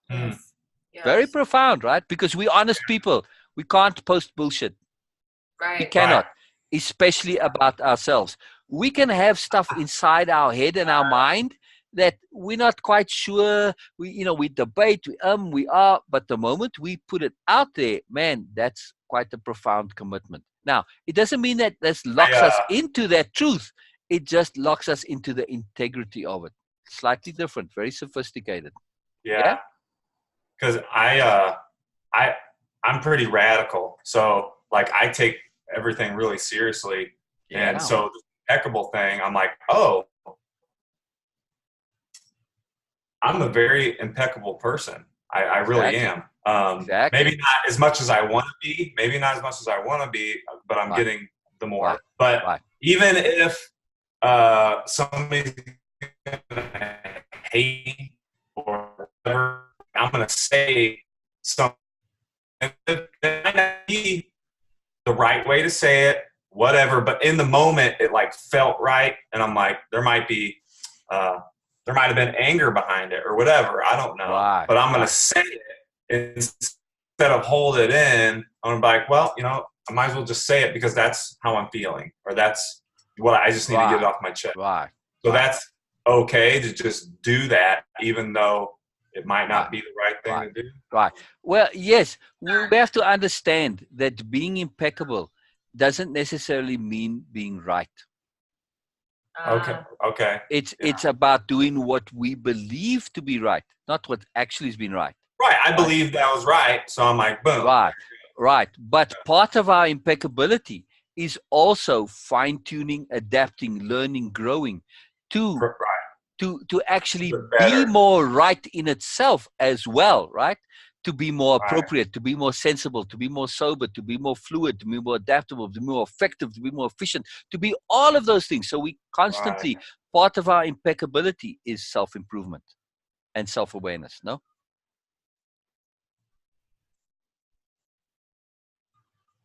Yes. Very profound, right? Because we're honest people. We can't post bullshit. Right. We cannot, especially about ourselves. We can have stuff inside our head and our mind that we're not quite sure. We debate, we are, but the moment we put it out there, man, that's quite a profound commitment. Now, it doesn't mean that this locks us into that truth. It just locks us into the integrity of it. Slightly different, very sophisticated. Yeah. Because I'm pretty radical. So like I take everything really seriously. Yeah. And so the impeccable thing, I'm like, I'm a very impeccable person. I really am. Maybe not as much as I want to be, but I'm getting the more. But even if somebody's gonna hate or whatever, I'm going to say something that might not be the right way to say it, whatever, but in the moment it like felt right, and I'm like, there might have been anger behind it or whatever, I don't know, but I'm going to say it instead of hold it in. I'm going to be like, well, I might as well just say it because that's how I'm feeling, or that's what I just need to get it off my chest. So that's okay to just do that, even though it might not be the right thing to do. Well, yes, we have to understand that being impeccable doesn't necessarily mean being right. Okay. It's about doing what we believe to be right, not what actually has been right. Right. I believe that was right, so I'm like, boom. Right. But part of our impeccability is also fine-tuning, adapting, learning, growing to actually be more right in itself as well, right? To be more appropriate, to be more sensible, to be more sober, to be more fluid, to be more adaptable, to be more effective, to be more efficient, to be all of those things. So we constantly, part of our impeccability is self-improvement and self-awareness, no?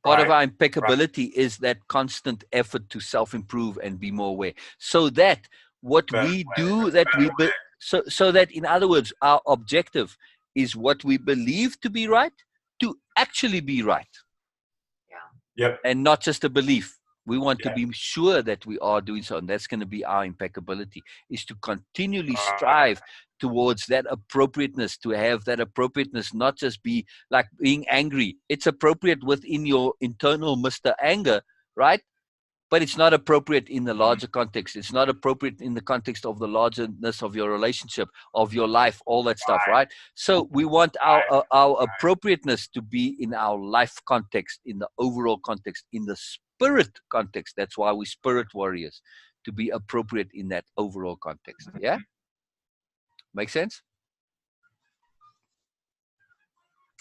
Part of our impeccability is that constant effort to self-improve and be more aware. So that what we do, so that, in other words, our objective is what we believe to be right to actually be right. Yep. And not just a belief. We want to be sure that we are doing so. And that's going to be our impeccability, is to continually strive towards that appropriateness, to have that appropriateness, not just be like being angry. It's appropriate within your internal Mr. Anger, right? But it's not appropriate in the larger context. It's not appropriate in the context of the largeness of your relationship, of your life, all that stuff, right? So we want our appropriateness to be in our life context, in the overall context, in the spirit context. That's why we're spirit warriors, to be appropriate in that overall context. Yeah? Make sense?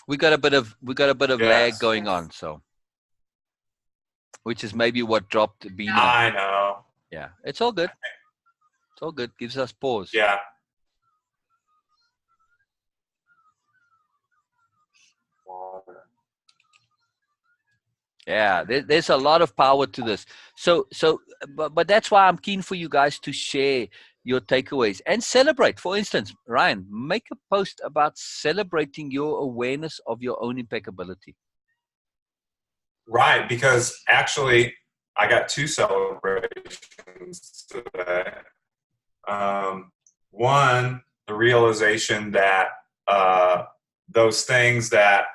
We got a bit of lag going on, so. Which is maybe what dropped Bina. I know. Yeah, it's all good. It's all good. Gives us pause. Yeah. Yeah, there's a lot of power to this. But that's why I'm keen for you guys to share your takeaways and celebrate. For instance, Ryan, make a post about celebrating your awareness of your own impeccability. Right, because actually I got 2 celebrations today. One, the realization that those things that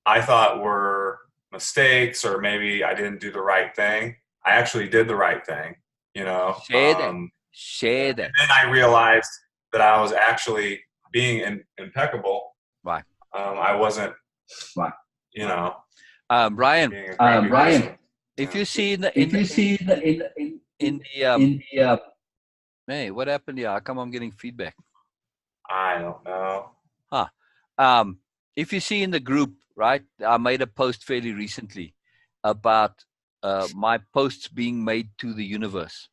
I thought were mistakes, or maybe I didn't do the right thing, I actually did the right thing, Share that. And then I realized that I was actually being impeccable. Right. I wasn't, Ryan, if you see hey, what happened here? How come I'm getting feedback? I don't know. If you see in the group, right, I made a post fairly recently about my posts being made to the universe.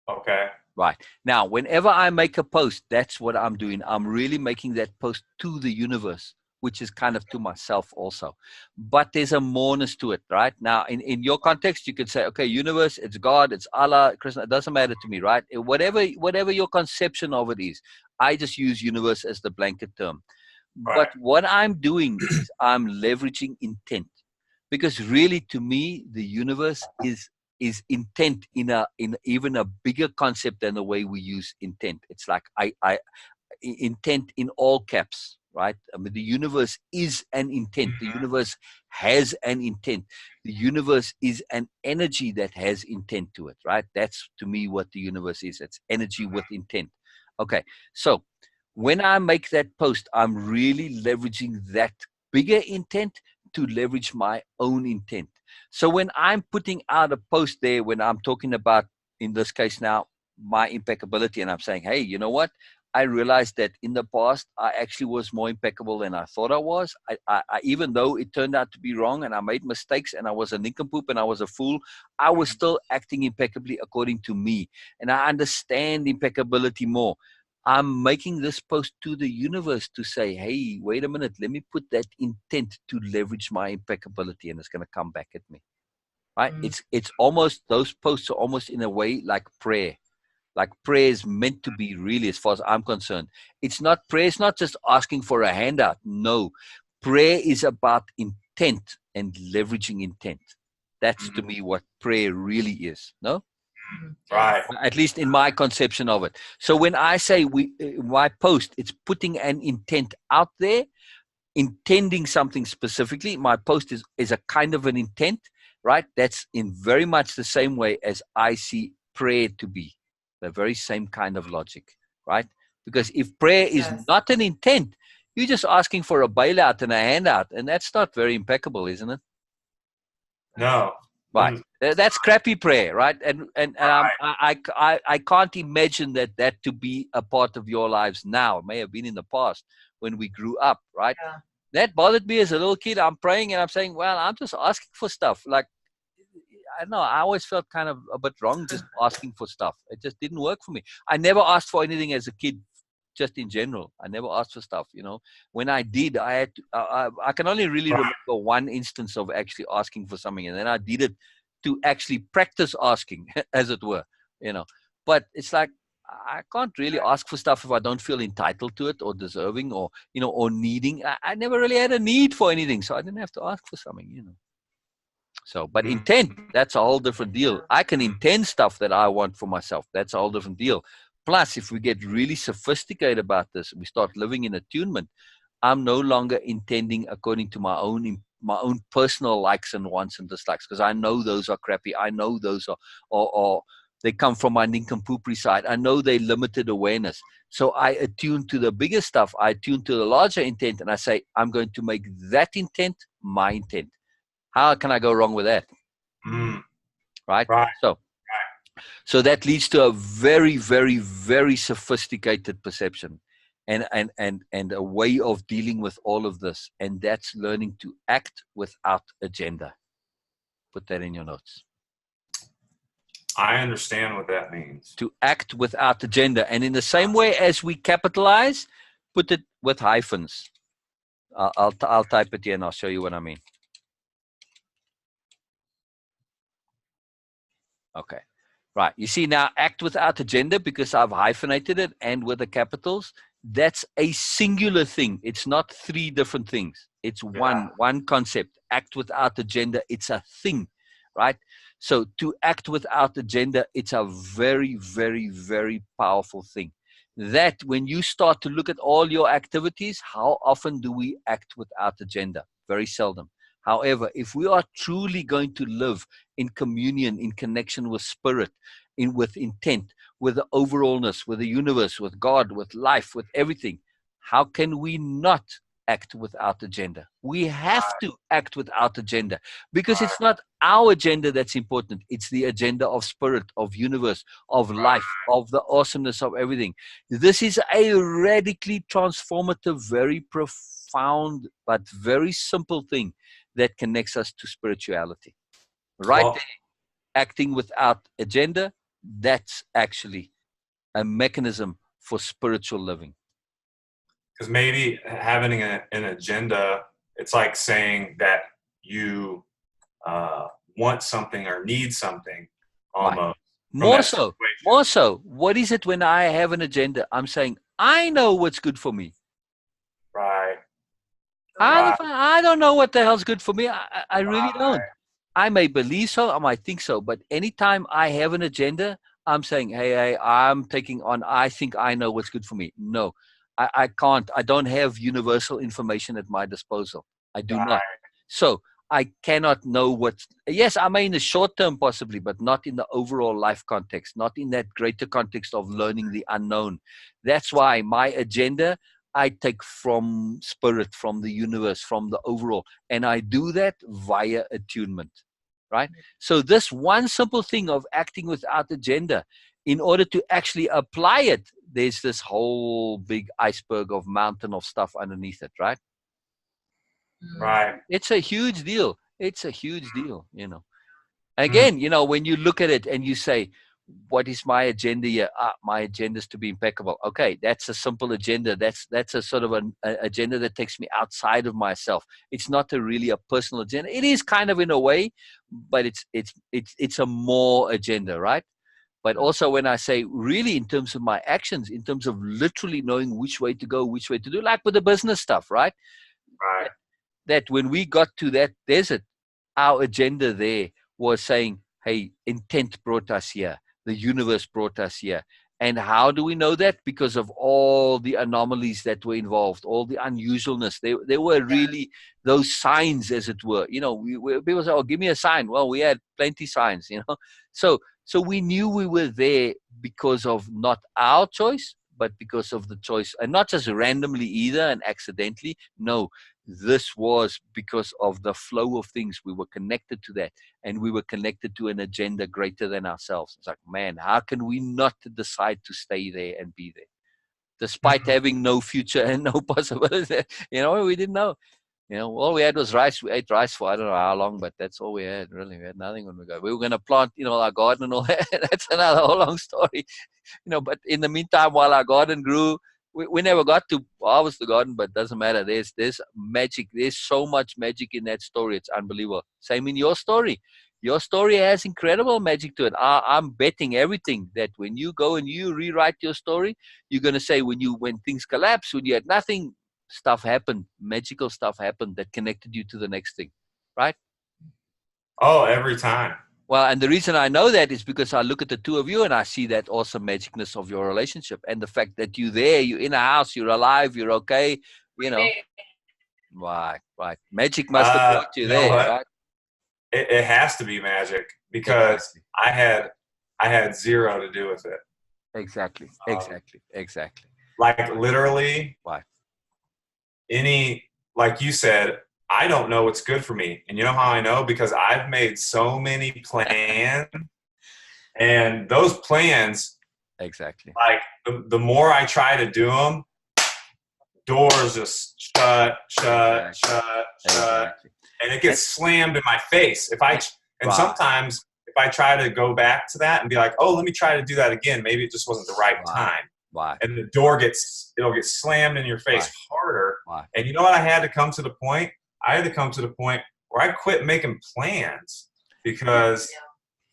Okay. Right. Now, whenever I make a post, that's what I'm doing. I'm really making that post to the universe, which is kind of to myself also. But there's a moreness to it, right? Now, in your context, you could say, okay, universe, it's God, it's Allah, Krishna, it doesn't matter to me, right? Whatever your conception of it is, I just use universe as the blanket term. Right. But what I'm doing is I'm leveraging intent. Because really, to me, the universe is intent in even a bigger concept than the way we use intent. It's like intent in all caps, right? I mean, the universe is an intent. The universe has an intent. The universe is an energy that has intent to it, right? That's, to me, what the universe is. It's energy with intent. Okay, so when I make that post, I'm really leveraging that bigger intent to leverage my own intent. So when I'm putting out a post there, when I'm talking about, in this case now, my impeccability, and I'm saying, hey, you know what? I realized that in the past, I actually was more impeccable than I thought I was. I even though it turned out to be wrong and I made mistakes and I was a nincompoop and I was a fool, I was still acting impeccably according to me. And I understand impeccability more. I'm making this post to the universe to say, hey, wait a minute, let me put that intent to leverage my impeccability, and it's going to come back at me. Right? It's almost, those posts are almost in a way like prayer. Like prayer is meant to be, really, as far as I'm concerned. It's not, prayer is not just asking for a handout. No, prayer is about intent and leveraging intent. That's to me what prayer really is. No? Right. At least in my conception of it. So when I say my post, it's putting an intent out there, intending something specifically. My post is a kind of an intent, right? That's in very much the same way as I see prayer to be. The very same kind of logic, right? Because if prayer is not an intent, you're just asking for a bailout and a handout, and that's not very impeccable, isn't it? No. Right. That's crappy prayer, right? And I can't imagine that to be a part of your lives now. It may have been in the past when we grew up, right? Yeah. That bothered me as a little kid. I'm praying and I'm saying, well, I'm just asking for stuff. Like, I don't know, I always felt kind of a bit wrong just asking for stuff. It just didn't work for me. I never asked for anything as a kid, just in general. I never asked for stuff, you know. When I did, I had to, I can only really remember one instance of actually asking for something, and then I did it to actually practice asking, as it were, you know. But it's like, I can't really ask for stuff if I don't feel entitled to it or deserving or, you know, or needing. I never really had a need for anything, so I didn't have to ask for something, you know. So, but intent, that's a whole different deal. I can intend stuff that I want for myself. That's a whole different deal. Plus, if we get really sophisticated about this, we start living in attunement. I'm no longer intending according to my own personal likes and wants and dislikes, because I know those are crappy. I know those are, or they come from my nincompoopery side. I know they limited awareness. So I attune to the bigger stuff. I attune to the larger intent, and I say, I'm going to make that intent my intent. How can I go wrong with that? Right? So that leads to a very, very, very sophisticated perception and a way of dealing with all of this. And that's learning to act without agenda. Put that in your notes. I understand what that means. To act without agenda. And in the same way as we capitalize, put it with hyphens. I'll type it here and I'll show you what I mean. Okay. Right. You see now, act without agenda, because I've hyphenated it and with the capitals. That's a singular thing. It's not three different things. It's one concept. Act without agenda. It's a thing, right? So to act without agenda, it's a very, very, very powerful thing. That when you start to look at all your activities, how often do we act without agenda? Very seldom. However, if we are truly going to live in communion, in connection with spirit, with intent, with the overallness, with the universe, with God, with life, with everything, how can we not act without agenda? We have to act without agenda, because it's not our agenda that's important. It's the agenda of spirit, of universe, of life, of the awesomeness of everything. This is a radically transformative, very profound, but very simple thing that connects us to spirituality. Right there, acting without agenda, that's actually a mechanism for spiritual living. Because maybe having an agenda, it's like saying that you want something or need something almost. More so. What is it when I have an agenda? I'm saying, I know what's good for me. Right. I don't know what the hell's good for me. I really don't. I may believe so, I might think so, but anytime I have an agenda, I'm saying, hey, I'm taking on, I think I know what's good for me. No, I can't. I don't have universal information at my disposal. I do not. So I cannot know yes, I may in the short term possibly, but not in the overall life context, not in that greater context of learning the unknown. That's why my agenda, I take from spirit, from the universe, from the overall. And I do that via attunement, right? So this one simple thing of acting without agenda, in order to actually apply it, there's this whole big iceberg of mountain of stuff underneath it, right? Right. It's a huge deal. It's a huge deal, you know. Again, you know, when you look at it and you say, what is my agenda here? My agenda is to be impeccable. Okay, that's a simple agenda. That's a sort of an agenda that takes me outside of myself. It's not really a personal agenda. It is kind of in a way, but it's a more agenda, right? But also when I say really in terms of my actions, in terms of literally knowing which way to go, which way to do, like with the business stuff, right? Right. That when we got to that desert, our agenda there was saying, hey, intent brought us here. The universe brought us here. And how do we know that? Because of all the anomalies that were involved, all the unusualness. There were really those signs, as it were. You know, people say, oh, give me a sign. Well, we had plenty signs, you know. So we knew we were there because of not our choice, but because of the choice. And not just randomly either and accidentally. No, this was because of the flow of things. We were connected to that, and we were connected to an agenda greater than ourselves. It's like, man, how can we not decide to stay there and be there, despite having no future and no possibility? You know, we didn't know. You know, all we had was rice. We ate rice for I don't know how long, but that's all we had. Really, we had nothing when we got. We were going to plant, you know, our garden and all that. That's another whole long story. You know, but in the meantime, while our garden grew, we never got to harvest the garden, but it doesn't matter. There's magic. There's so much magic in that story. It's unbelievable. Same in your story. Your story has incredible magic to it. I'm betting everything that when you go and you rewrite your story, you're going to say when things collapse, when you had nothing, stuff happened, magical stuff happened that connected you to the next thing, right? Oh, every time. Well, and the reason I know that is because I look at the two of you and I see that awesome magicness of your relationship and the fact that you're there, you're in a house, you're alive, you're okay, you know. Right. Magic must have brought you there, right? It has to be magic because I had zero to do with it. Exactly. Like literally, like you said, I don't know what's good for me. And you know how I know? Because I've made so many plans, and those plans, like the more I try to do them, doors just shut, and it gets slammed in my face. Sometimes if I try to go back to that and be like, oh, let me try to do that again, maybe it just wasn't the right time. And the door it'll get slammed in your face harder. And you know what? I had to come to the point where I quit making plans because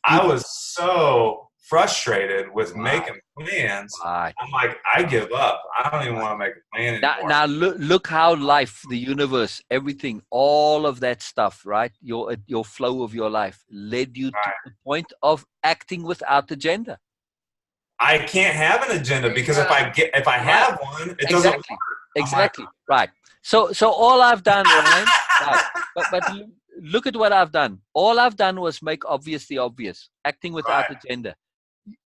I was so frustrated with making plans. I'm like, I give up. I don't even want to make a plan anymore. Now look how life, the universe, everything, all of that stuff, right? Your flow of your life led you to the point of acting without agenda. I can't have an agenda because if I have one, it doesn't work. Exactly. Right. So all I've done, Ryan, but look at what I've done. All I've done was make obvious the obvious, acting without agenda.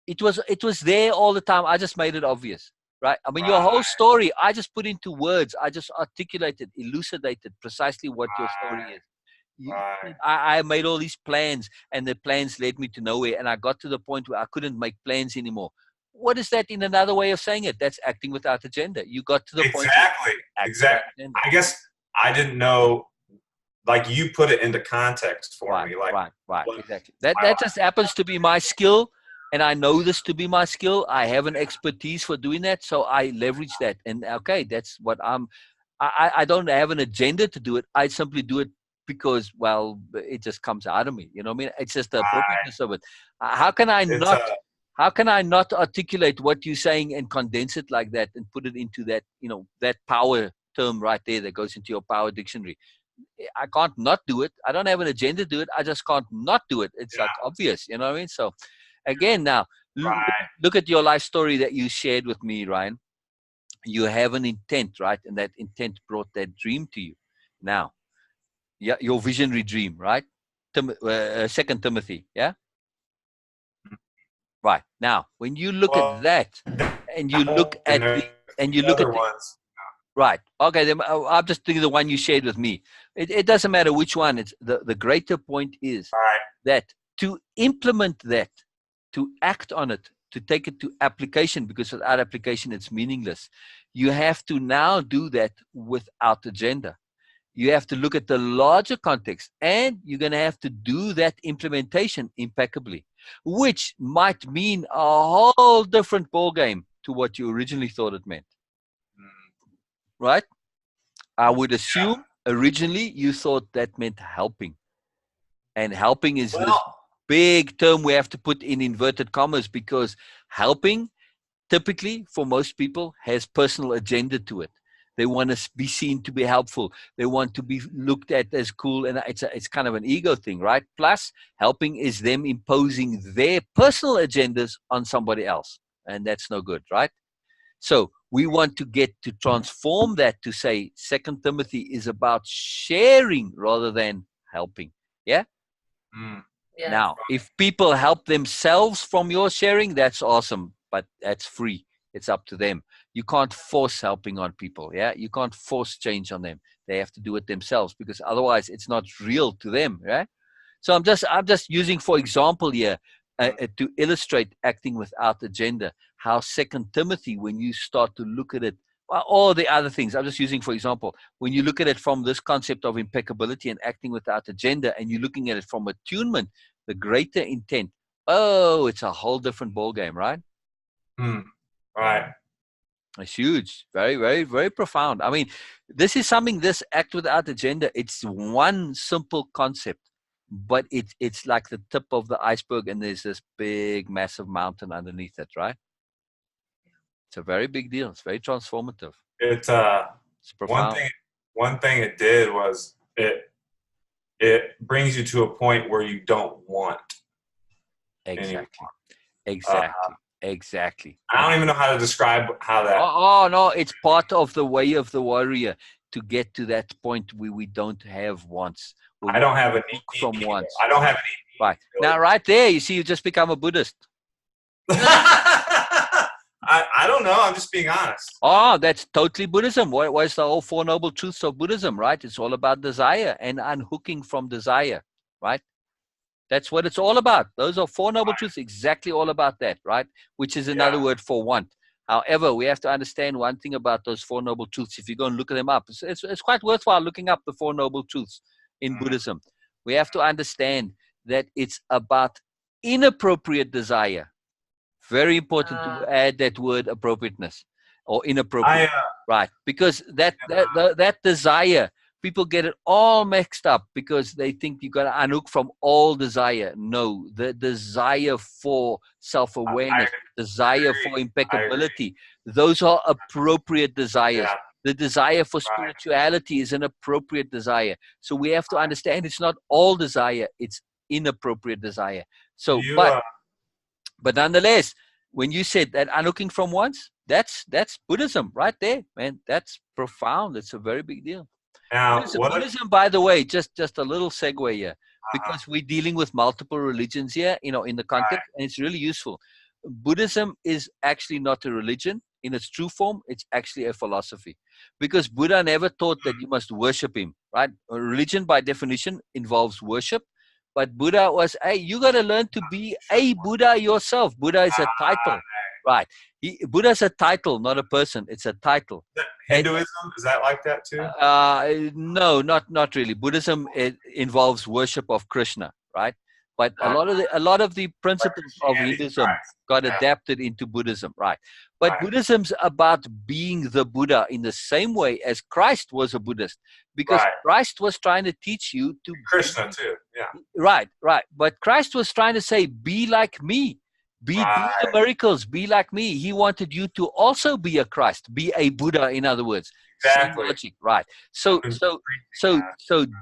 It was there all the time. I just made it obvious, right? I mean, your whole story, I just put into words. I just articulated, elucidated precisely what your story is. I made all these plans, and the plans led me to nowhere. And I got to the point where I couldn't make plans anymore. What is that in another way of saying it? That's acting without agenda. You got to the point. Exactly. I guess I didn't know, like you put it into context for me. Like, right. Exactly. That just happens to be my skill. And I know this to be my skill. I have an expertise for doing that. So I leverage that. And that's what I don't have an agenda to do it. I simply do it because, well, it just comes out of me. You know what I mean? It's just the appropriateness of it. How can I not articulate what you're saying and condense it like that and put it into that, you know, that power term right there that goes into your power dictionary? I can't not do it. I don't have an agenda to do it. I just can't not do it. It's like obvious, you know what I mean? So again, now look at your life story that you shared with me, Ryan. You have an intent, right? And that intent brought that dream to you. Now, your visionary dream, right? 2 Timothy, yeah? Right. Now, when you look at that and you look at the ones. Right. Okay. Then I'm just thinking the one you shared with me. It doesn't matter which one. It's the greater point is that to implement that, to act on it, to take it to application, because without application, it's meaningless. You have to now do that without agenda. You have to look at the larger context, and you're going to have to do that implementation impeccably, which might mean a whole different ballgame to what you originally thought it meant. Right? I would assume originally you thought that meant helping. And helping is this big term we have to put in inverted commas, because helping typically for most people has personal agenda to it. They want to be seen to be helpful. They want to be looked at as cool. And it's kind of an ego thing, right? Plus, helping is them imposing their personal agendas on somebody else. And that's no good, right? So we want to get to transform that to say 2 Timothy is about sharing rather than helping. Yeah? Yes. Now, if people help themselves from your sharing, that's awesome, but that's free. It's up to them. You can't force helping on people. Yeah, you can't force change on them. They have to do it themselves, because otherwise it's not real to them. Right? So I'm just using, for example, here to illustrate acting without agenda. How 2 Timothy, when you start to look at it, well, all the other things, I'm just using, for example, when you look at it from this concept of impeccability and acting without agenda, and you're looking at it from attunement, the greater intent, it's a whole different ballgame, right? Right. It's huge. Very, very, very profound. I mean, this is something, this act without agenda, it's one simple concept, but it's like the tip of the iceberg, and there's this big, massive mountain underneath it, right? It's a very big deal. It's very transformative. It's profound. One thing it did was it brings you to a point where you don't want. Exactly. I don't even know how to describe how that. No, it's part of the way of the warrior to get to that point where we don't have wants. I don't have a need from wants. I don't have any. Right. Now, right there, you see, you just become a Buddhist. I don't know. I'm just being honest. That's totally Buddhism. What is the whole Four Noble Truths of Buddhism, right? It's all about desire and unhooking from desire, right? That's what it's all about. Those are Four Noble Truths, exactly all about that, right? Which is another word for want. However, we have to understand one thing about those Four Noble Truths. If you go and look them up, it's quite worthwhile looking up the Four Noble Truths in Buddhism. We have to understand that it's about inappropriate desire. Very important to add that word appropriateness or inappropriate, right? Because that desire, people get it all mixed up because they think you got to unhook from all desire. No, the desire for self-awareness, desire for impeccability, those are appropriate desires. Yeah. The desire for spirituality is an appropriate desire. So we have to understand it's not all desire, it's inappropriate desire. So, but nonetheless, when you said that unhooking from wants, that's Buddhism right there, man. That's profound. It's a very big deal. Now, Buddhism, by the way, just a little segue here, because we're dealing with multiple religions here, in the context, and it's really useful. Buddhism is actually not a religion in its true form. It's actually a philosophy, because Buddha never taught that you must worship him, right? A religion by definition involves worship. But Buddha was, hey, you got to learn to be a Buddha yourself. Buddha is a title, right? Buddha is a title, not a person. It's a title. Hinduism, is that like that too? No, not really. Buddhism, it involves worship of Krishna, right? But a lot of the principles of Hinduism got adapted into Buddhism, right? But Buddhism's about being the Buddha in the same way as Christ was a Buddhist, because Christ was trying to teach you to Krishna too, yeah. Right. But Christ was trying to say, be like me, do the miracles, be like me. He wanted you to also be a Christ, be a Buddha, in other words. Exactly. Same logic, right? So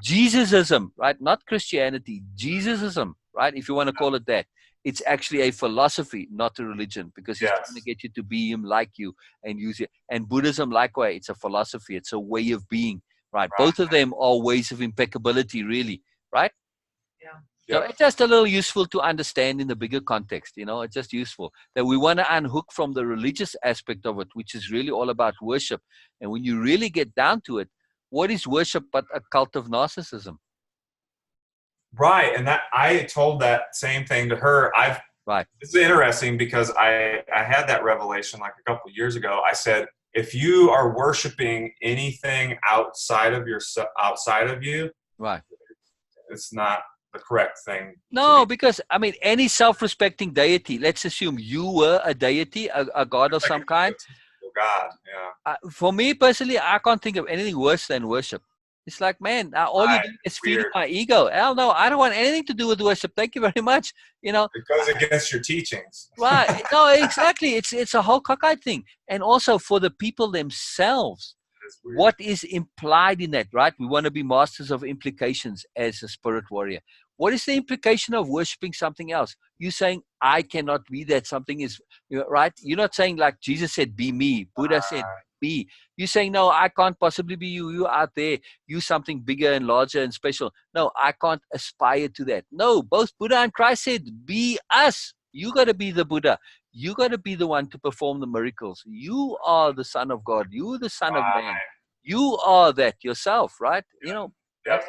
Jesusism, right? Not Christianity, Jesusism, right? If you want to call it that. It's actually a philosophy, not a religion, because he's trying to get you to be him, like you, and use it. And Buddhism, likewise, it's a philosophy. It's a way of being, right? Both of them are ways of impeccability, really, right? Yeah. So it's just a little useful to understand in the bigger context, it's just useful that we want to unhook from the religious aspect of it, which is really all about worship. And when you really get down to it, what is worship but a cult of narcissism? Right, and that I told that same thing to her. Right. This is interesting because I had that revelation like a couple of years ago. I said, if you are worshiping anything outside of you, right, it's not the correct thing. No, because I mean, any self-respecting deity. Let's assume you were a deity, a god of some kind. God, yeah. For me personally, I can't think of anything worse than worship. It's like, man, all you do is feeding my ego. Hell no, I don't want anything to do with worship. Thank you very much. You know, it goes against your teachings. Right? No, exactly. It's a whole cockeyed thing, and also for the people themselves. What is implied in that, right? We want to be masters of implications as a spirit warrior. What is the implication of worshiping something else? You're saying, I cannot be that. Something is, right? You're not saying like Jesus said, be me. Buddha said, be. You're saying, no, I can't possibly be you. You out there. You something bigger and larger and special. No, I can't aspire to that. No, both Buddha and Christ said, be us. You got to be the Buddha. You got to be the one to perform the miracles. You are the Son of God. You are the Son of Man. You are that yourself, right? You know. Yep.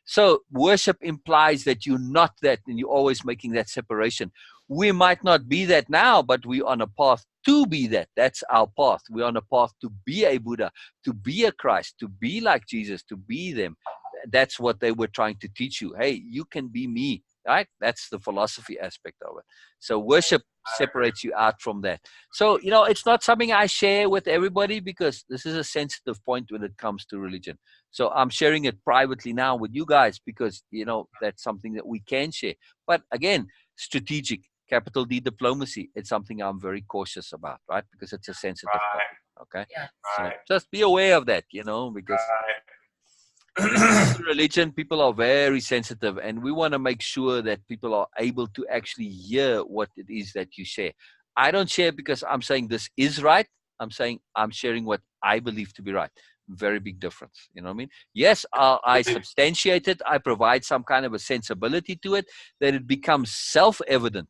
So worship implies that you're not that, and you're always making that separation. We might not be that now, but we're on a path to be that. That's our path. We're on a path to be a Buddha, to be a Christ, to be like Jesus, to be them. That's what they were trying to teach you. Hey, you can be me, right? That's the philosophy aspect of it. So worship separates you out from that. So, it's not something I share with everybody because this is a sensitive point when it comes to religion. So I'm sharing it privately now with you guys because, that's something that we can share. But again, strategic, capital D diplomacy, it's something I'm very cautious about, right? Because it's a sensitive point. Okay. Yeah. So just be aware of that, because when it comes to religion, people are very sensitive, and we want to make sure that people are able to actually hear what it is that you share. I don't share because I'm saying this is right. I'm saying I'm sharing what I believe to be right. Very big difference. You know what I mean? Yes, I substantiate it. I provide some kind of a sensibility to it that it becomes self-evident.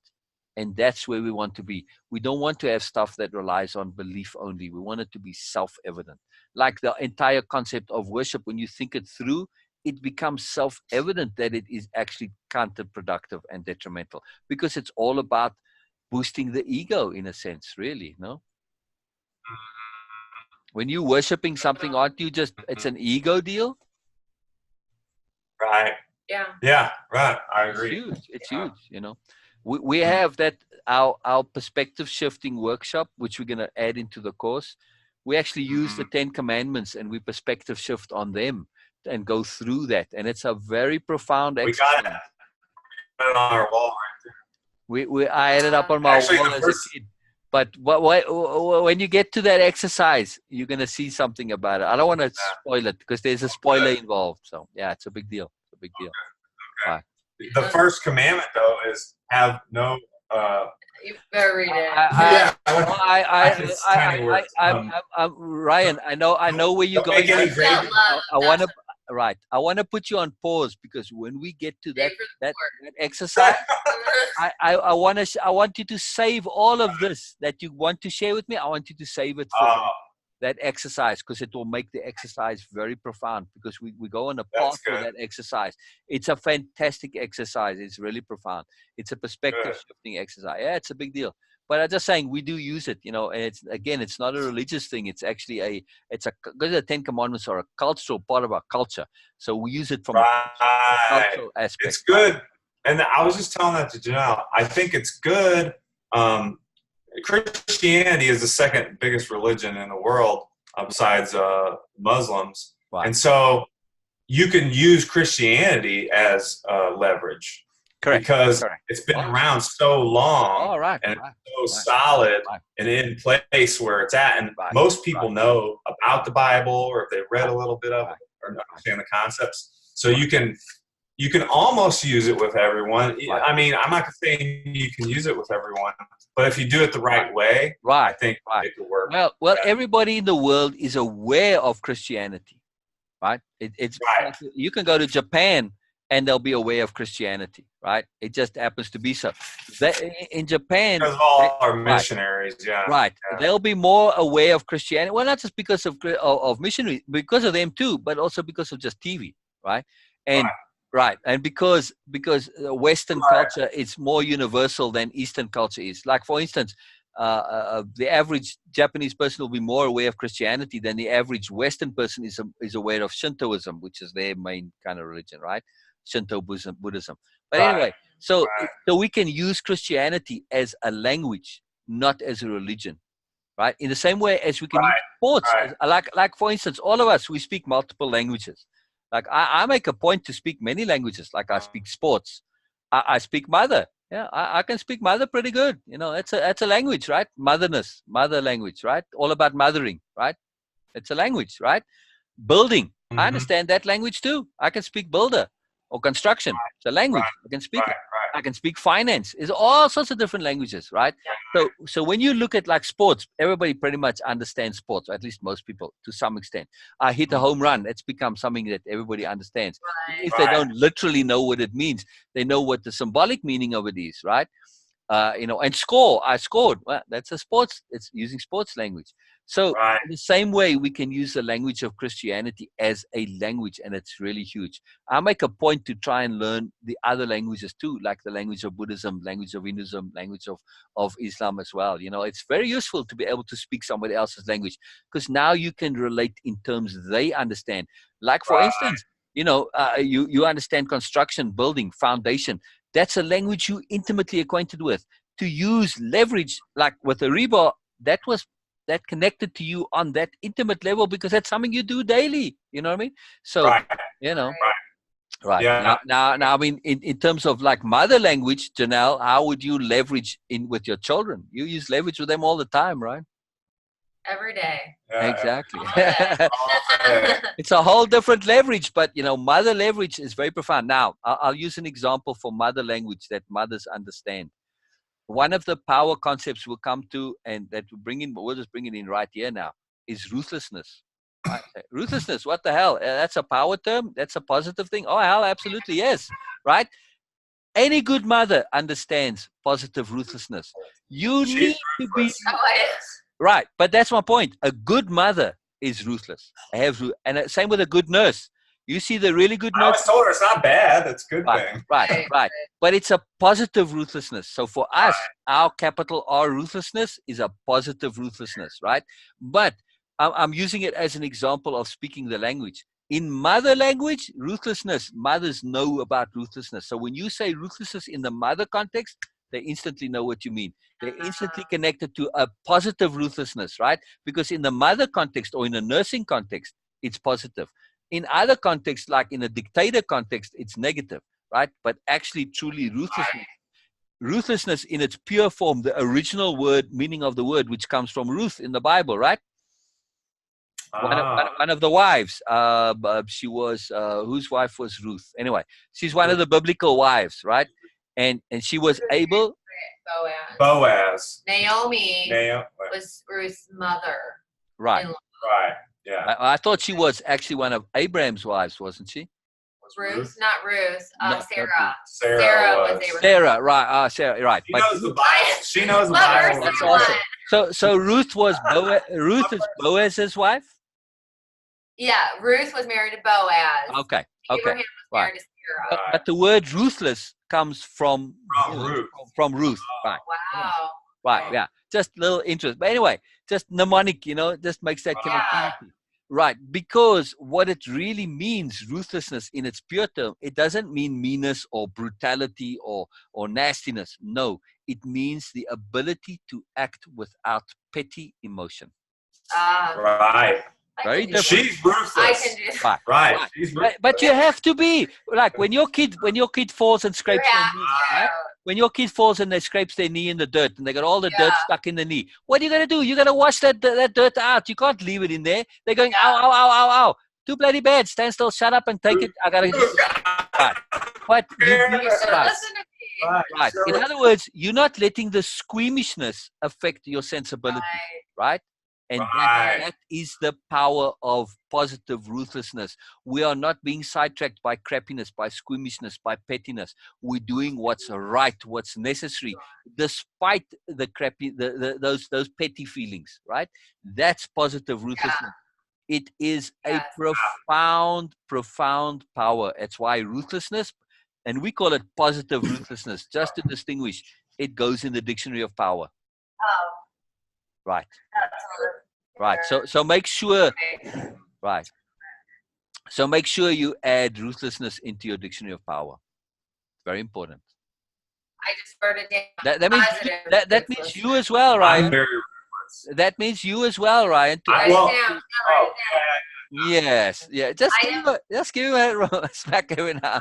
And that's where we want to be. We don't want to have stuff that relies on belief only. We want it to be self-evident. Like the entire concept of worship, when you think it through, it becomes self-evident that it is actually counterproductive and detrimental because it's all about boosting the ego in a sense, really, no? When you're worshiping something, aren't you just, it's an ego deal? Right. Yeah. Yeah, right. I agree. It's huge, We have that, our perspective shifting workshop, which we're going to add into the course. We actually use the 10 commandments and we perspective shift on them and go through that. And it's a very profound exercise. We got it on our wall right there. I had it up on my wall as a kid. But when you get to that exercise, you're going to see something about it. I don't want to spoil it because there's a spoiler involved. So, yeah, it's a big deal. It's a big deal. Okay. The first commandment, though, is have no... You better read it. Ryan, I know where you're going. I want to put you on pause because when we get to that exercise, I want you to save all of this that you want to share with me. I want you to save it for that exercise because it will make the exercise very profound because we go on a path for that exercise. It's a fantastic exercise. It's really profound. It's a perspective shifting exercise. Yeah, it's a big deal. But I'm just saying we do use it, and it's not a religious thing. It's actually because the 10 Commandments are a cultural part of our culture. So we use it from a cultural aspect. It's good. And I was just telling that to Janelle. I think it's good. Christianity is the second biggest religion in the world besides Muslims. Wow. And so you can use Christianity as leverage. Correct. Because it's been around so long and so solid and in place where it's at. And most people know about the Bible or if they've read a little bit of it or understand the concepts. So you can almost use it with everyone. I mean, I'm not saying you can use it with everyone, but if you do it the right way, I think it could work. Well, everybody in the world is aware of Christianity, right? It's you can go to Japan and they'll be aware of Christianity, right? It just happens to be so. In Japan, because of all our missionaries, they'll be more aware of Christianity. Well, not just because of missionaries, because of them too, but also because of just TV, right? And Right, and because Western culture is more universal than Eastern culture is. Like, for instance, the average Japanese person will be more aware of Christianity than the average Western person is aware of Shintoism, which is their main kind of religion, right? Shinto Buddhism. But anyway, so we can use Christianity as a language, not as a religion, right? In the same way as we can use sports. Like for instance, all of us, we speak multiple languages. Like I make a point to speak many languages. Like I speak sports. I speak mother. Yeah, I can speak mother pretty good. You know, that's a language, right? Mother language, right? All about mothering, right? It's a language, right? Building. I understand that language too. I can speak builder or construction. It's a language. I can speak it. I can speak finance. It's all sorts of different languages, right? So when you look at like sports, everybody pretty much understands sports, or at least most people to some extent. I hit a home run. It's become something that everybody understands. If they don't literally know what it means, they know what the symbolic meaning of it is, right? You know, and score. I scored. Well, that's a sports. It's using sports language. So in the same way, we can use the language of Christianity as a language, and it's really huge. I make a point to try and learn the other languages too, like the language of Buddhism, language of Hinduism, language of Islam as well. You know, it's very useful to be able to speak somebody else's language, because now you can relate in terms they understand. Like, for instance, you know, you understand construction, building, foundation. That's a language you intimately acquainted with. To use leverage, like with a rebar, that connected to you on that intimate level, because that's something you do daily. You know what I mean? So, you know, Yeah. Now, I mean, in terms of like mother language, Janelle, how would you leverage in with your children? You use leverage with them all the time, right? Every day. Exactly. It's a whole different leverage, but you know, mother leverage is very profound. Now, I'll use an example for mother language that mothers understand. One of the power concepts we'll come to, and that we'll just bring it in right here now, is ruthlessness. Right? Ruthlessness, what the hell? That's a power term? That's a positive thing? Oh, hell, absolutely, yes. Right? Any good mother understands positive ruthlessness. You need to be... Right, but that's my point. A good mother is ruthless. And same with a good nurse. You see the really good nurse. I always told her it's not bad. It's a good thing. Right. But it's a positive ruthlessness. So for us, our capital R ruthlessness is a positive ruthlessness, right? But I'm using it as an example of speaking the language. In mother language, ruthlessness, mothers know about ruthlessness. So when you say ruthlessness in the mother context, they instantly know what you mean. They're instantly connected to a positive ruthlessness, right? Because in the mother context or in a nursing context, it's positive. In other contexts, like in a dictator context, it's negative, right? But actually, truly ruthlessness in its pure form, the original word, meaning of the word, which comes from Ruth in the Bible, right? One of the wives, she was, whose wife was Ruth? Anyway, she's one of the biblical wives, right? And she was able. Boaz. Naomi was Ruth's mother. Right. Yeah. I thought she was actually one of Abraham's wives, wasn't she? Ruth, not Ruth. Sarah. Sarah was Abraham. Sarah, right. Sarah, right. She knows the Bible. She knows the Bible. That's awesome. So Ruth was Ruth is Boaz's wife? Yeah, Ruth was married to Boaz. Okay. Abraham was married to Sarah. But the word ruthless comes from Ruth. From Ruth. Right. Wow. Right, yeah. Just little interest. But anyway, just mnemonic, you know, just makes that connectivity. Right, because what it really means, ruthlessness in its pure term, it doesn't mean meanness or brutality or nastiness. No, it means the ability to act without petty emotion. Right. Very different. She's ruthless. I can do that. Right. She's but you have to be like when your kid falls and scrapes their knee, right? When your kid falls and they scrapes their knee in the dirt and they got all the dirt stuck in the knee, what are you gonna do? You gotta wash that dirt out. You can't leave it in there. They're going ow, ow, ow, ow, ow. Too bloody bad. Stand still. Shut up and take it. I gotta. Right. But right. In other words, you're not letting the squeamishness affect your sensibility, right? And that is the power of positive ruthlessness. We are not being sidetracked by crappiness, by squeamishness, by pettiness. We're doing what's right, what's necessary, despite the crappy, those petty feelings, right? That's positive ruthlessness. It is a profound, profound power. That's why ruthlessness, and we call it positive ruthlessness, just to distinguish, it goes in the dictionary of power. Oh. Right. Right. So make sure, right. So make sure you add ruthlessness into your dictionary of power. Very important. I just wrote it down. That means you as well, Ryan. I'm very that means you as well, Ryan. Yes, yeah. Just give him a smack every now.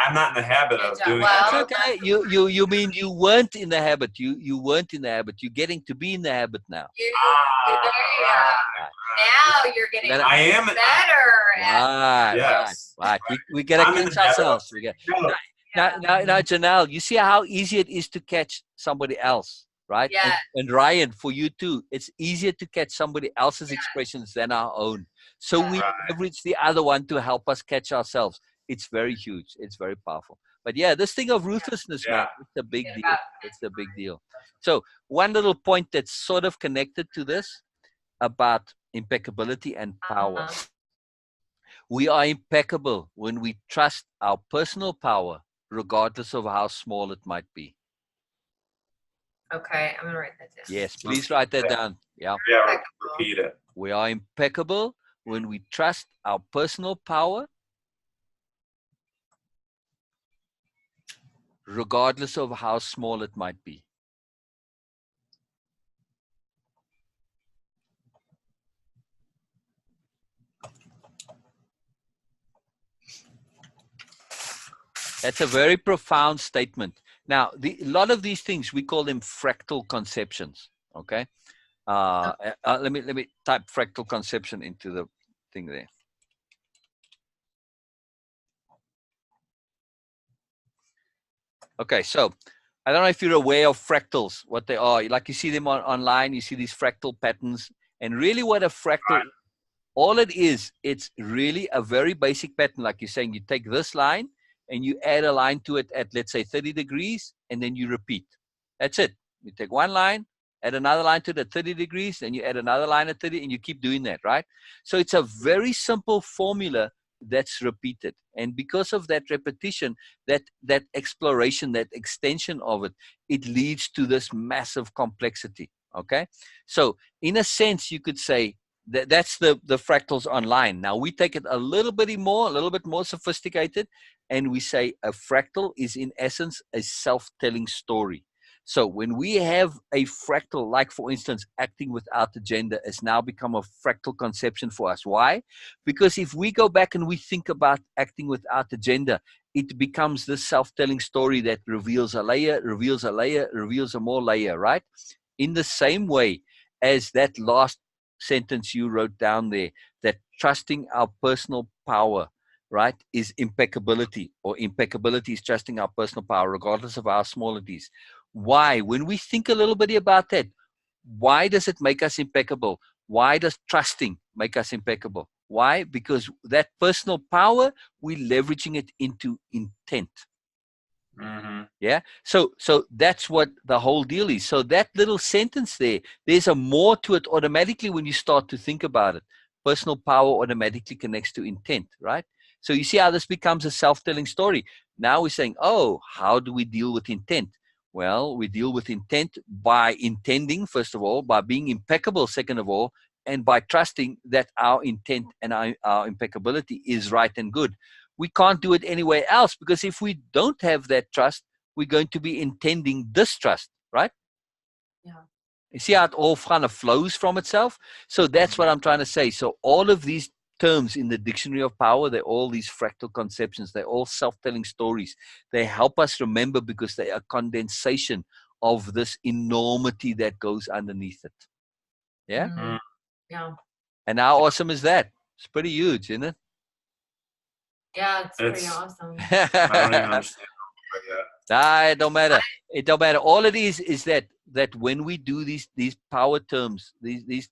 I'm not in the habit of doing that. That's okay. You mean you weren't in the habit. You weren't in the habit. You're getting to be in the habit now. Now you're getting I am better. Right. We gotta catch ourselves. Now, Janelle, you see how easy it is to catch somebody else, right? Yeah. And Ryan, for you too, it's easier to catch somebody else's expressions than our own. So we leverage the other one to help us catch ourselves. It's very huge. It's very powerful. But yeah, this thing of ruthlessness, man, it's a big deal. It's a big deal. So one little point that's sort of connected to this about impeccability and power. We are impeccable when we trust our personal power, regardless of how small it might be. Okay, I'm going to write that down. Yes, please write that down. Yeah. Repeat it. We are impeccable when we trust our personal power, regardless of how small it might be. That's a very profound statement. Now, a lot of these things, we call them fractal conceptions, okay? Let me type fractal conception into the thing there. Okay, so I don't know if you're aware of fractals, what they are. Like you see them online, you see these fractal patterns. And really what a fractal, all it is, it's really a very basic pattern. Like you're saying, you take this line, and you add a line to it at, let's say, 30 degrees, and then you repeat. That's it. You take one line, add another line to it at 30 degrees, then you add another line at 30, and you keep doing that, right? So it's a very simple formula that's repeated. And because of that repetition, that exploration, that extension of it, it leads to this massive complexity, okay? So in a sense, you could say, that's the fractals online. Now we take it a little bit more sophisticated, and we say a fractal is in essence a self-telling story. So when we have a fractal, like for instance, acting without agenda has now become a fractal conception for us. Why? Because if we go back and we think about acting without agenda, it becomes this self-telling story that reveals a layer, reveals a layer, reveals a more layer, right? In the same way as that last sentence you wrote down there, that trusting our personal power, right, is impeccability, or impeccability is trusting our personal power, regardless of how small it is. Why? When we think a little bit about that, why does it make us impeccable? Why does trusting make us impeccable? Why? Because that personal power, we're leveraging it into intent. Mm-hmm. Yeah. So that's what the whole deal is. So that little sentence there, there's a more to it automatically when you start to think about it. Personal power automatically connects to intent, right? So you see how this becomes a self-telling story. Now we're saying, oh, how do we deal with intent? Well, we deal with intent by intending, first of all, by being impeccable, second of all, and by trusting that our intent and our impeccability is right and good. We can't do it anywhere else, because if we don't have that trust, we're going to be intending distrust, right? Yeah. You see how it all kind of flows from itself? So that's what I'm trying to say. So all of these terms in the dictionary of power, they're all these fractal conceptions. They're all self-telling stories. They help us remember because they are condensation of this enormity that goes underneath it. Yeah? Mm-hmm. Yeah. And how awesome is that? It's pretty huge, isn't it? Yeah, it's pretty awesome. I don't even understand. Nah, it don't matter. It don't matter. All it is that when we do these power terms, these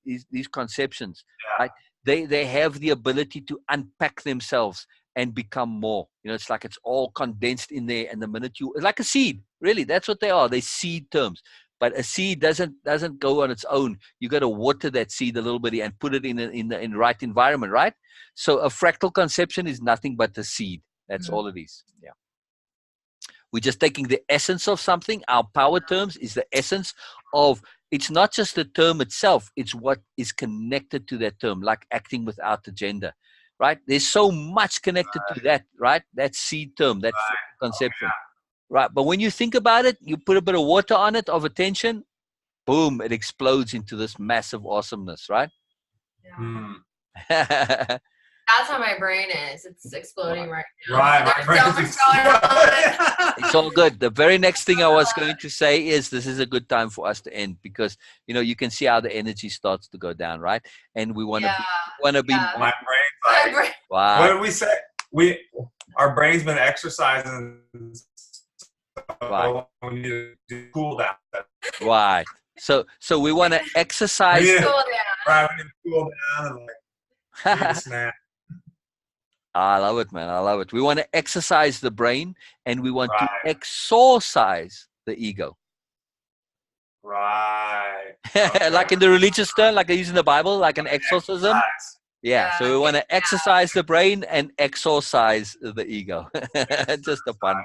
conceptions, right? They have the ability to unpack themselves and become more. You know, it's like it's all condensed in there. And the minute it's like a seed, really, that's what they are. They're seed terms. But a seed doesn't go on its own. You got to water that seed a little bit and put it in the right environment, right? So a fractal conception is nothing but a seed. That's all it is. Yeah. We're just taking the essence of something. Our power terms is the essence of, it's not just the term itself, it's what is connected to that term, like acting without agenda, right? There's so much connected to that, right? That seed term, that conception, right? But when you think about it, you put a bit of water on it, of attention, boom, it explodes into this massive awesomeness, right? Yeah. That's how my brain is. It's exploding right now. Right. There's so much going on. It's all good. The very next thing I was going to say is this is a good time for us to end, because, you know, you can see how the energy starts to go down, right? And we want to be. My brain's like, wow. What did we say? Our brain's been exercising. Right. We need to do cool down. Right. So we want to exercise. Right. We need to cool down and like snap. I love it, man. I love it. We want to exercise the brain, and we want to exorcise the ego. Right. Okay. Like in the religious term, like they use in the Bible, like an exorcism. Yeah. So we want to exercise the brain and exorcise the ego. Just a fun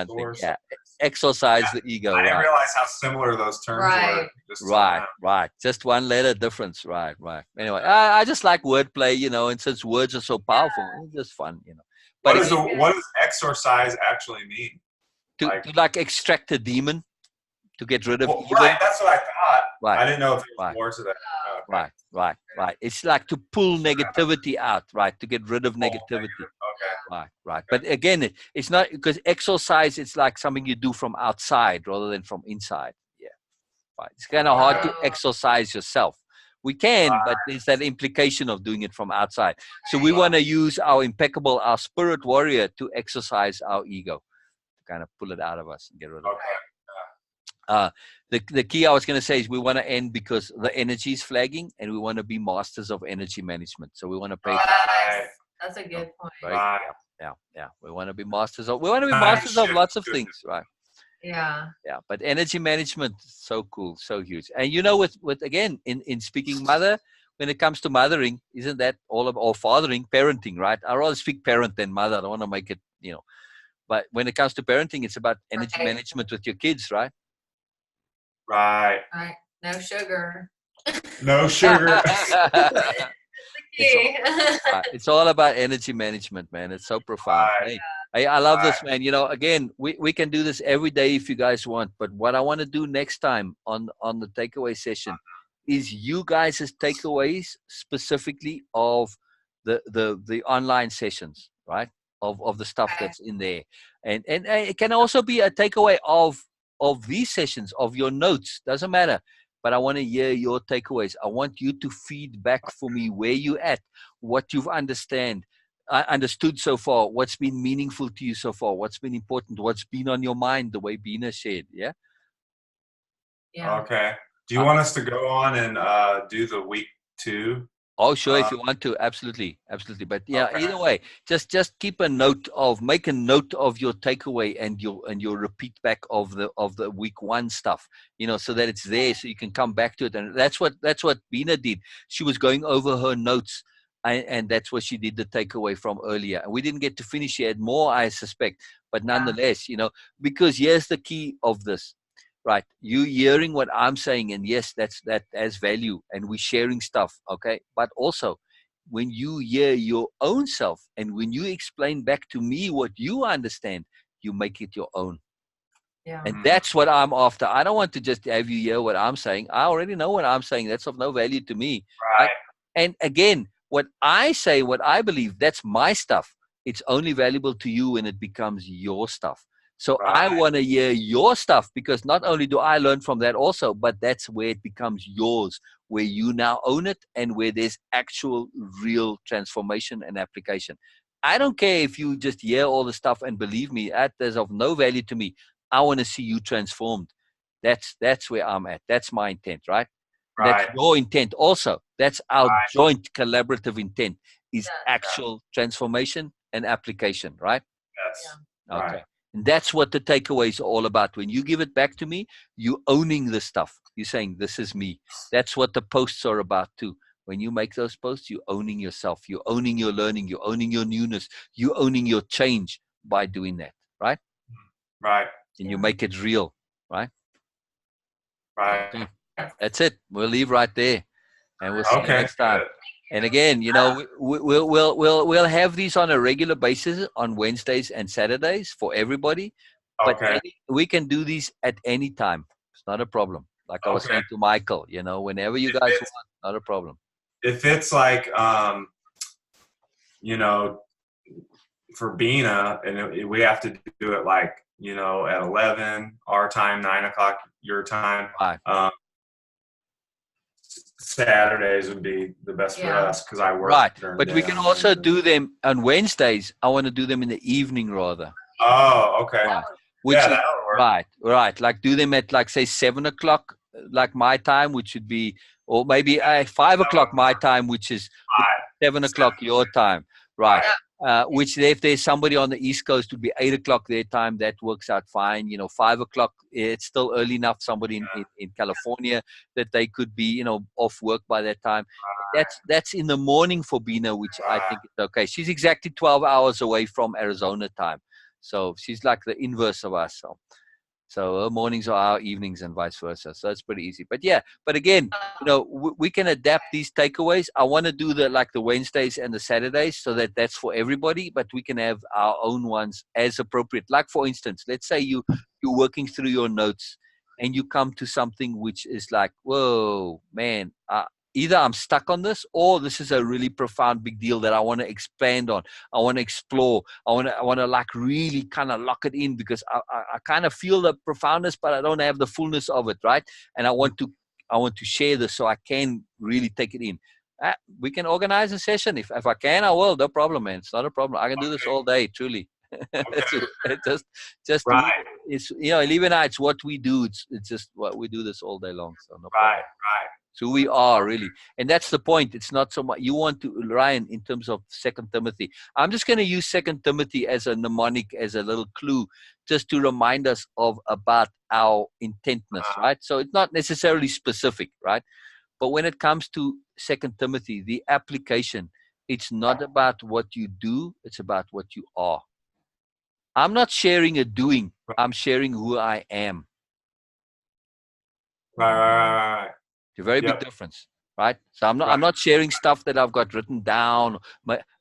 thing. Yeah. Exorcise the ego. I didn't realize how similar those terms were. Right. Just one letter difference. Right. Anyway, I just like wordplay, you know, and since words are so powerful, it's just fun, you know. But what does exorcise actually mean? To extract a demon, to get rid of evil. Right, that's what I thought. Right. I didn't know if there was more to that. Okay. Right. It's like to pull negativity out, right? To get rid of negativity. Okay. Right. But again, it's not, because exercise, it's like something you do from outside rather than from inside. Yeah. Right. It's kind of hard to exercise yourself. We can, but there's that implication of doing it from outside. So we want to use our spirit warrior to exercise our ego, to kind of pull it out of us and get rid of it. The key I was going to say is we want to end because the energy is flagging, and we want to be masters of energy management. So we want to pay. That's a good point. Right. Yeah. We want to be masters of lots of things, right? Yeah. But energy management, so cool, so huge. And you know, with again, in speaking mother, when it comes to mothering, isn't that all fathering, parenting, right? I rather speak parent than mother. I don't want to make it, you know. But when it comes to parenting, it's about energy management with your kids, right? Right. No sugar. No sugar. It's all about energy management, man. It's so profound. Hey, I love this, man. You know, again, we can do this every day if you guys want. But what I want to do next time on the takeaway session is you guys' takeaways specifically of the online sessions, right? Of the stuff that's in there, and it can also be a takeaway of these sessions, of your notes. Doesn't matter. But I want to hear your takeaways. I want you to feed back for me where you at, what you've understood so far, what's been meaningful to you so far, what's been important, what's been on your mind, the way Bina shared. Yeah. Okay. Do you want us to go on and do the week 2? Oh, sure. If you want to, absolutely. But yeah, either way, just make a note of your takeaway and your repeat back of the week 1 stuff, you know, so that it's there, so you can come back to it. And that's what Bina did. She was going over her notes, and that's what she did the takeaway from earlier. And we didn't get to finish. She had more, I suspect, but nonetheless, you know, because here's the key of this. Right, you hearing what I'm saying, and yes, that has value, and we're sharing stuff, okay? But also, when you hear your own self, and when you explain back to me what you understand, you make it your own. Yeah. And that's what I'm after. I don't want to just have you hear what I'm saying. I already know what I'm saying. That's of no value to me. Right. And again, what I say, what I believe, that's my stuff. It's only valuable to you when it becomes your stuff. So I want to hear your stuff, because not only do I learn from that also, but that's where it becomes yours, where you now own it, and where there's actual real transformation and application. I don't care if you just hear all the stuff and believe me, that is of no value to me. I want to see you transformed. That's where I'm at. That's my intent, right? That's your intent also. That's our joint collaborative intent, is actual transformation and application, right? Yes. Okay. And that's what the takeaway is all about. When you give it back to me, you owning the stuff. You're saying, this is me. That's what the posts are about too. When you make those posts, you're owning yourself. You're owning your learning. You're owning your newness. You're owning your change by doing that, right? Right. And you make it real, right? Right. Okay. That's it. We'll leave right there, and we'll see you next time. And again, you know, we'll have these on a regular basis on Wednesdays and Saturdays for everybody. But we can do these at any time. It's not a problem. Like I was saying to Michael, you know, whenever you guys want, not a problem. If it's like, you know, for Bina, and we have to do it like, you know, at 11 our time, 9 o'clock your time. Saturdays would be the best for us because I work. Right, but we can also do them on Wednesdays. I want to do them in the evening rather. Oh, okay. Right. Which that'll work. Right. Like do them at like say 7 o'clock, like my time, which would be, or maybe 5 o'clock my time, which is 7 o'clock your time. Right. Which if there's somebody on the East Coast would be 8 o'clock their time. That works out fine. You know, 5 o'clock, it's still early enough. Somebody in California that they could be, you know, off work by that time. That's in the morning for Bina, which I think is okay. She's exactly 12 hours away from Arizona time. So she's like the inverse of us. So her mornings are our evenings and vice versa. So it's pretty easy. But yeah, but again, you know, we can adapt these takeaways. I want to do the Wednesdays and the Saturdays so that that's for everybody, but we can have our own ones as appropriate. Like for instance, let's say you're working through your notes and you come to something which is like, whoa, man, either I'm stuck on this or this is a really profound big deal that I want to expand on. I want to explore. I want to like really kind of lock it in because I kind of feel the profoundness, but I don't have the fullness of it, right? And I want to share this so I can really take it in. We can organize a session. If I can, I will. No problem, man. It's not a problem. I can do this all day, truly. Just right. It's, you know, Levi and I, it's what we do. It's just what we do this all day long. So no problem. Right. So we are really, and that's the point. It's not so much you want to, Ryan, in terms of 2 Timothy. I'm just going to use 2 Timothy as a mnemonic, as a little clue, just to remind us about our intentness, right? So it's not necessarily specific, right? But when it comes to 2 Timothy, the application, it's not about what you do, it's about what you are. I'm not sharing a doing, I'm sharing who I am. Right. It's a very big difference, right? So I'm not sharing stuff that I've got written down.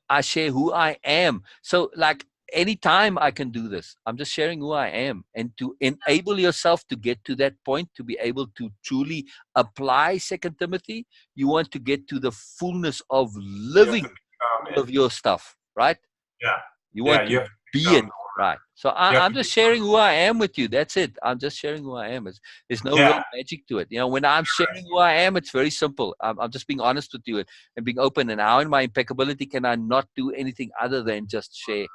I share who I am. So like anytime I can do this, I'm just sharing who I am. And to enable yourself to get to that point, to be able to truly apply 2 Timothy, you want to get to the fullness of living of your stuff, right? Yeah. You want to be it. Right. So I'm just sharing who I am with you. That's it. I'm just sharing who I am. There's no real magic to it. You know, when I'm sharing who I am, it's very simple. I'm just being honest with you and being open. And how in my impeccability can I not do anything other than just share?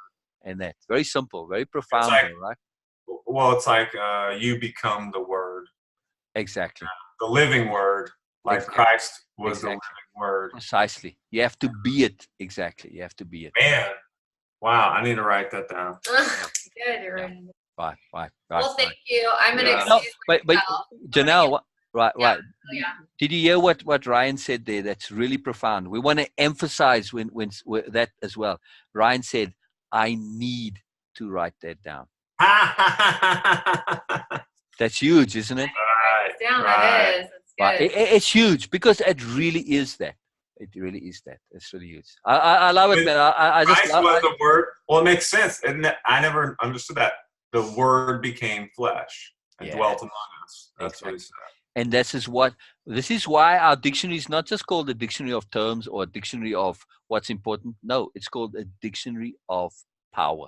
And that's very simple, very profound, right? Well, it's like you become the word. Exactly. The living word, like Christ was the living word. Precisely. You have to be it. Exactly. You have to be it. Man. Wow, I need to write that down. Good, you're right. Right. Well, thank you. I'm going to excuse myself. Janelle, right. Yeah. Did you hear what Ryan said there? That's really profound. We want to emphasize when that as well. Ryan said, I need to write that down. That's huge, isn't it? That is. It's good. It's huge because it really is that. It really is that. It's really huge. I love it, man. I just love the word. Well, it makes sense. And I never understood that. The word became flesh and dwelt among us. That's what he said. And this is why our dictionary is not just called a dictionary of terms or a dictionary of what's important. No, it's called a dictionary of power.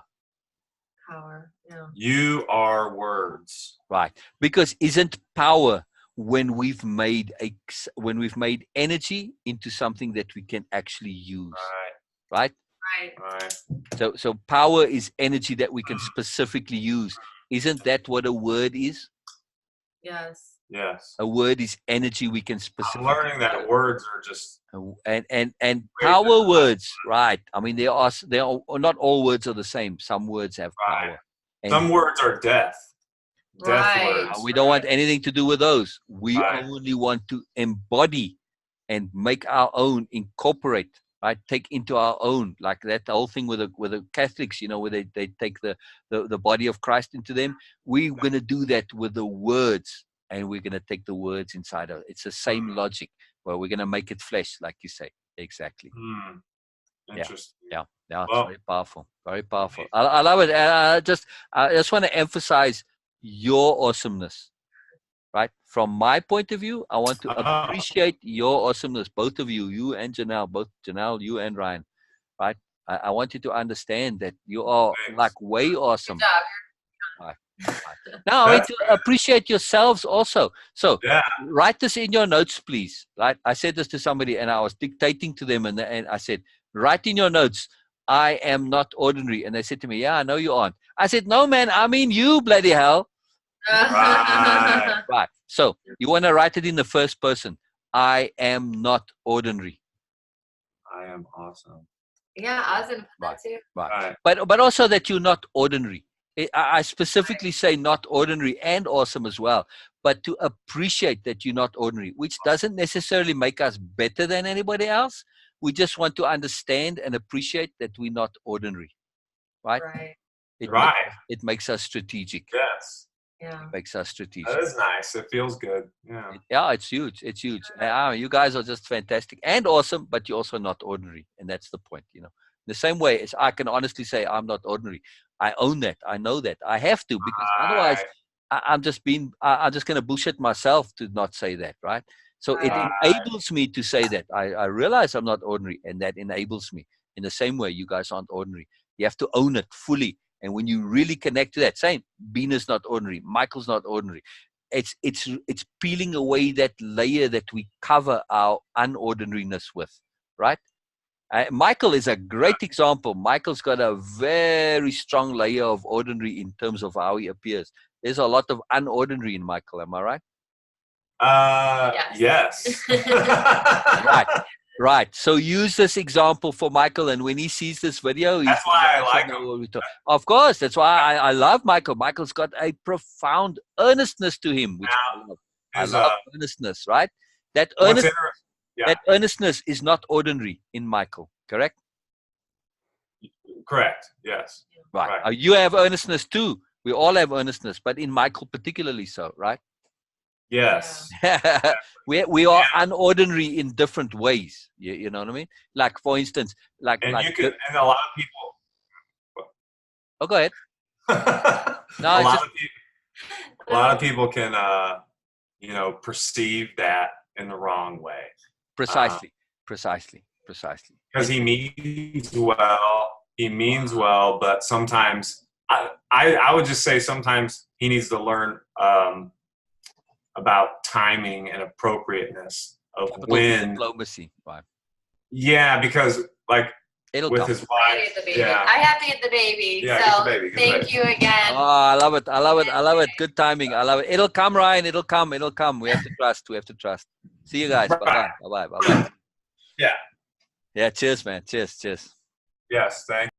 Power, yeah. You are words. Right. Because isn't power when we've made energy into something that we can actually use, right? So power is energy that we can specifically use. Isn't that what a word is? Yes. A word is energy we can specifically. I'm learning that words are just and power words, right? I mean, they are not all words are the same. Some words have power. Some words are death. Death words. We don't want anything to do with those. We only want to embody and make our own, incorporate, right? Take into our own, like that whole thing with the Catholics, you know, where they take the body of Christ into them. We're going to do that with the words, and we're going to take the words inside of it. It's the same logic, where we're going to make it flesh, like you say. Exactly. Interesting. Yeah. It's very powerful. Very powerful. I love it. I just want to emphasize your awesomeness, right? From my point of view, I want to appreciate your awesomeness, both of you, you and Janelle, both Janelle, you and Ryan, right? I want you to understand that you are like way awesome. Now, I want to appreciate yourselves also. So write this in your notes, please. Right? I said this to somebody, and I was dictating to them, and I said, write in your notes, I am not ordinary. And they said to me, yeah, I know you aren't. I said, no, man, I mean you, bloody hell. Right. So you want to write it in the first person. I am not ordinary. I am awesome. Yeah, awesome. Right. But also that you're not ordinary. I specifically say not ordinary and awesome as well, but to appreciate that you're not ordinary, which doesn't necessarily make us better than anybody else. We just want to understand and appreciate that we're not ordinary, right? It makes us strategic. Yes. Yeah. It makes us strategic. That is nice. It feels good. Yeah, it's huge. It's huge. You guys are just fantastic and awesome, but you're also not ordinary, and that's the point. You know, the same way as I can honestly say I'm not ordinary. I own that. I know that. I have to, because otherwise I'm just going to bullshit myself to not say that, right? So it enables me to say that. I realize I'm not ordinary, and that enables me. In the same way, you guys aren't ordinary. You have to own it fully. And when you really connect to that, saying Bina's not ordinary, Michael's not ordinary, it's peeling away that layer that we cover our unordinariness with, right? Michael is a great example. Michael's got a very strong layer of ordinary in terms of how he appears. There's a lot of unordinary in Michael. Am I right? Yes. Right. So use this example for Michael, and when he sees this video, that's why I like him. Of course, that's why I love Michael. Michael's got a profound earnestness to him, which I love earnestness, right? That earnestness is not ordinary in Michael, correct? Correct. Yes. Right. You have earnestness too. We all have earnestness, but in Michael particularly so, right? Yes. we are unordinary in different ways. You know what I mean? Like, for instance, and a lot of people. Oh, go ahead. A lot of people can, perceive that in the wrong way. Precisely. Because he means well, but sometimes I would just say sometimes he needs to learn about timing and appropriateness of when diplomacy. Right. Yeah, because with his wife, I have to get the baby. Yeah, so get the baby. Thank you again. Oh, I love it. Good timing. I love it. It'll come, Ryan. It'll come. We have to trust. See you guys. Bye bye. Yeah. Yeah. Cheers, man. Cheers. Yes. Thank you.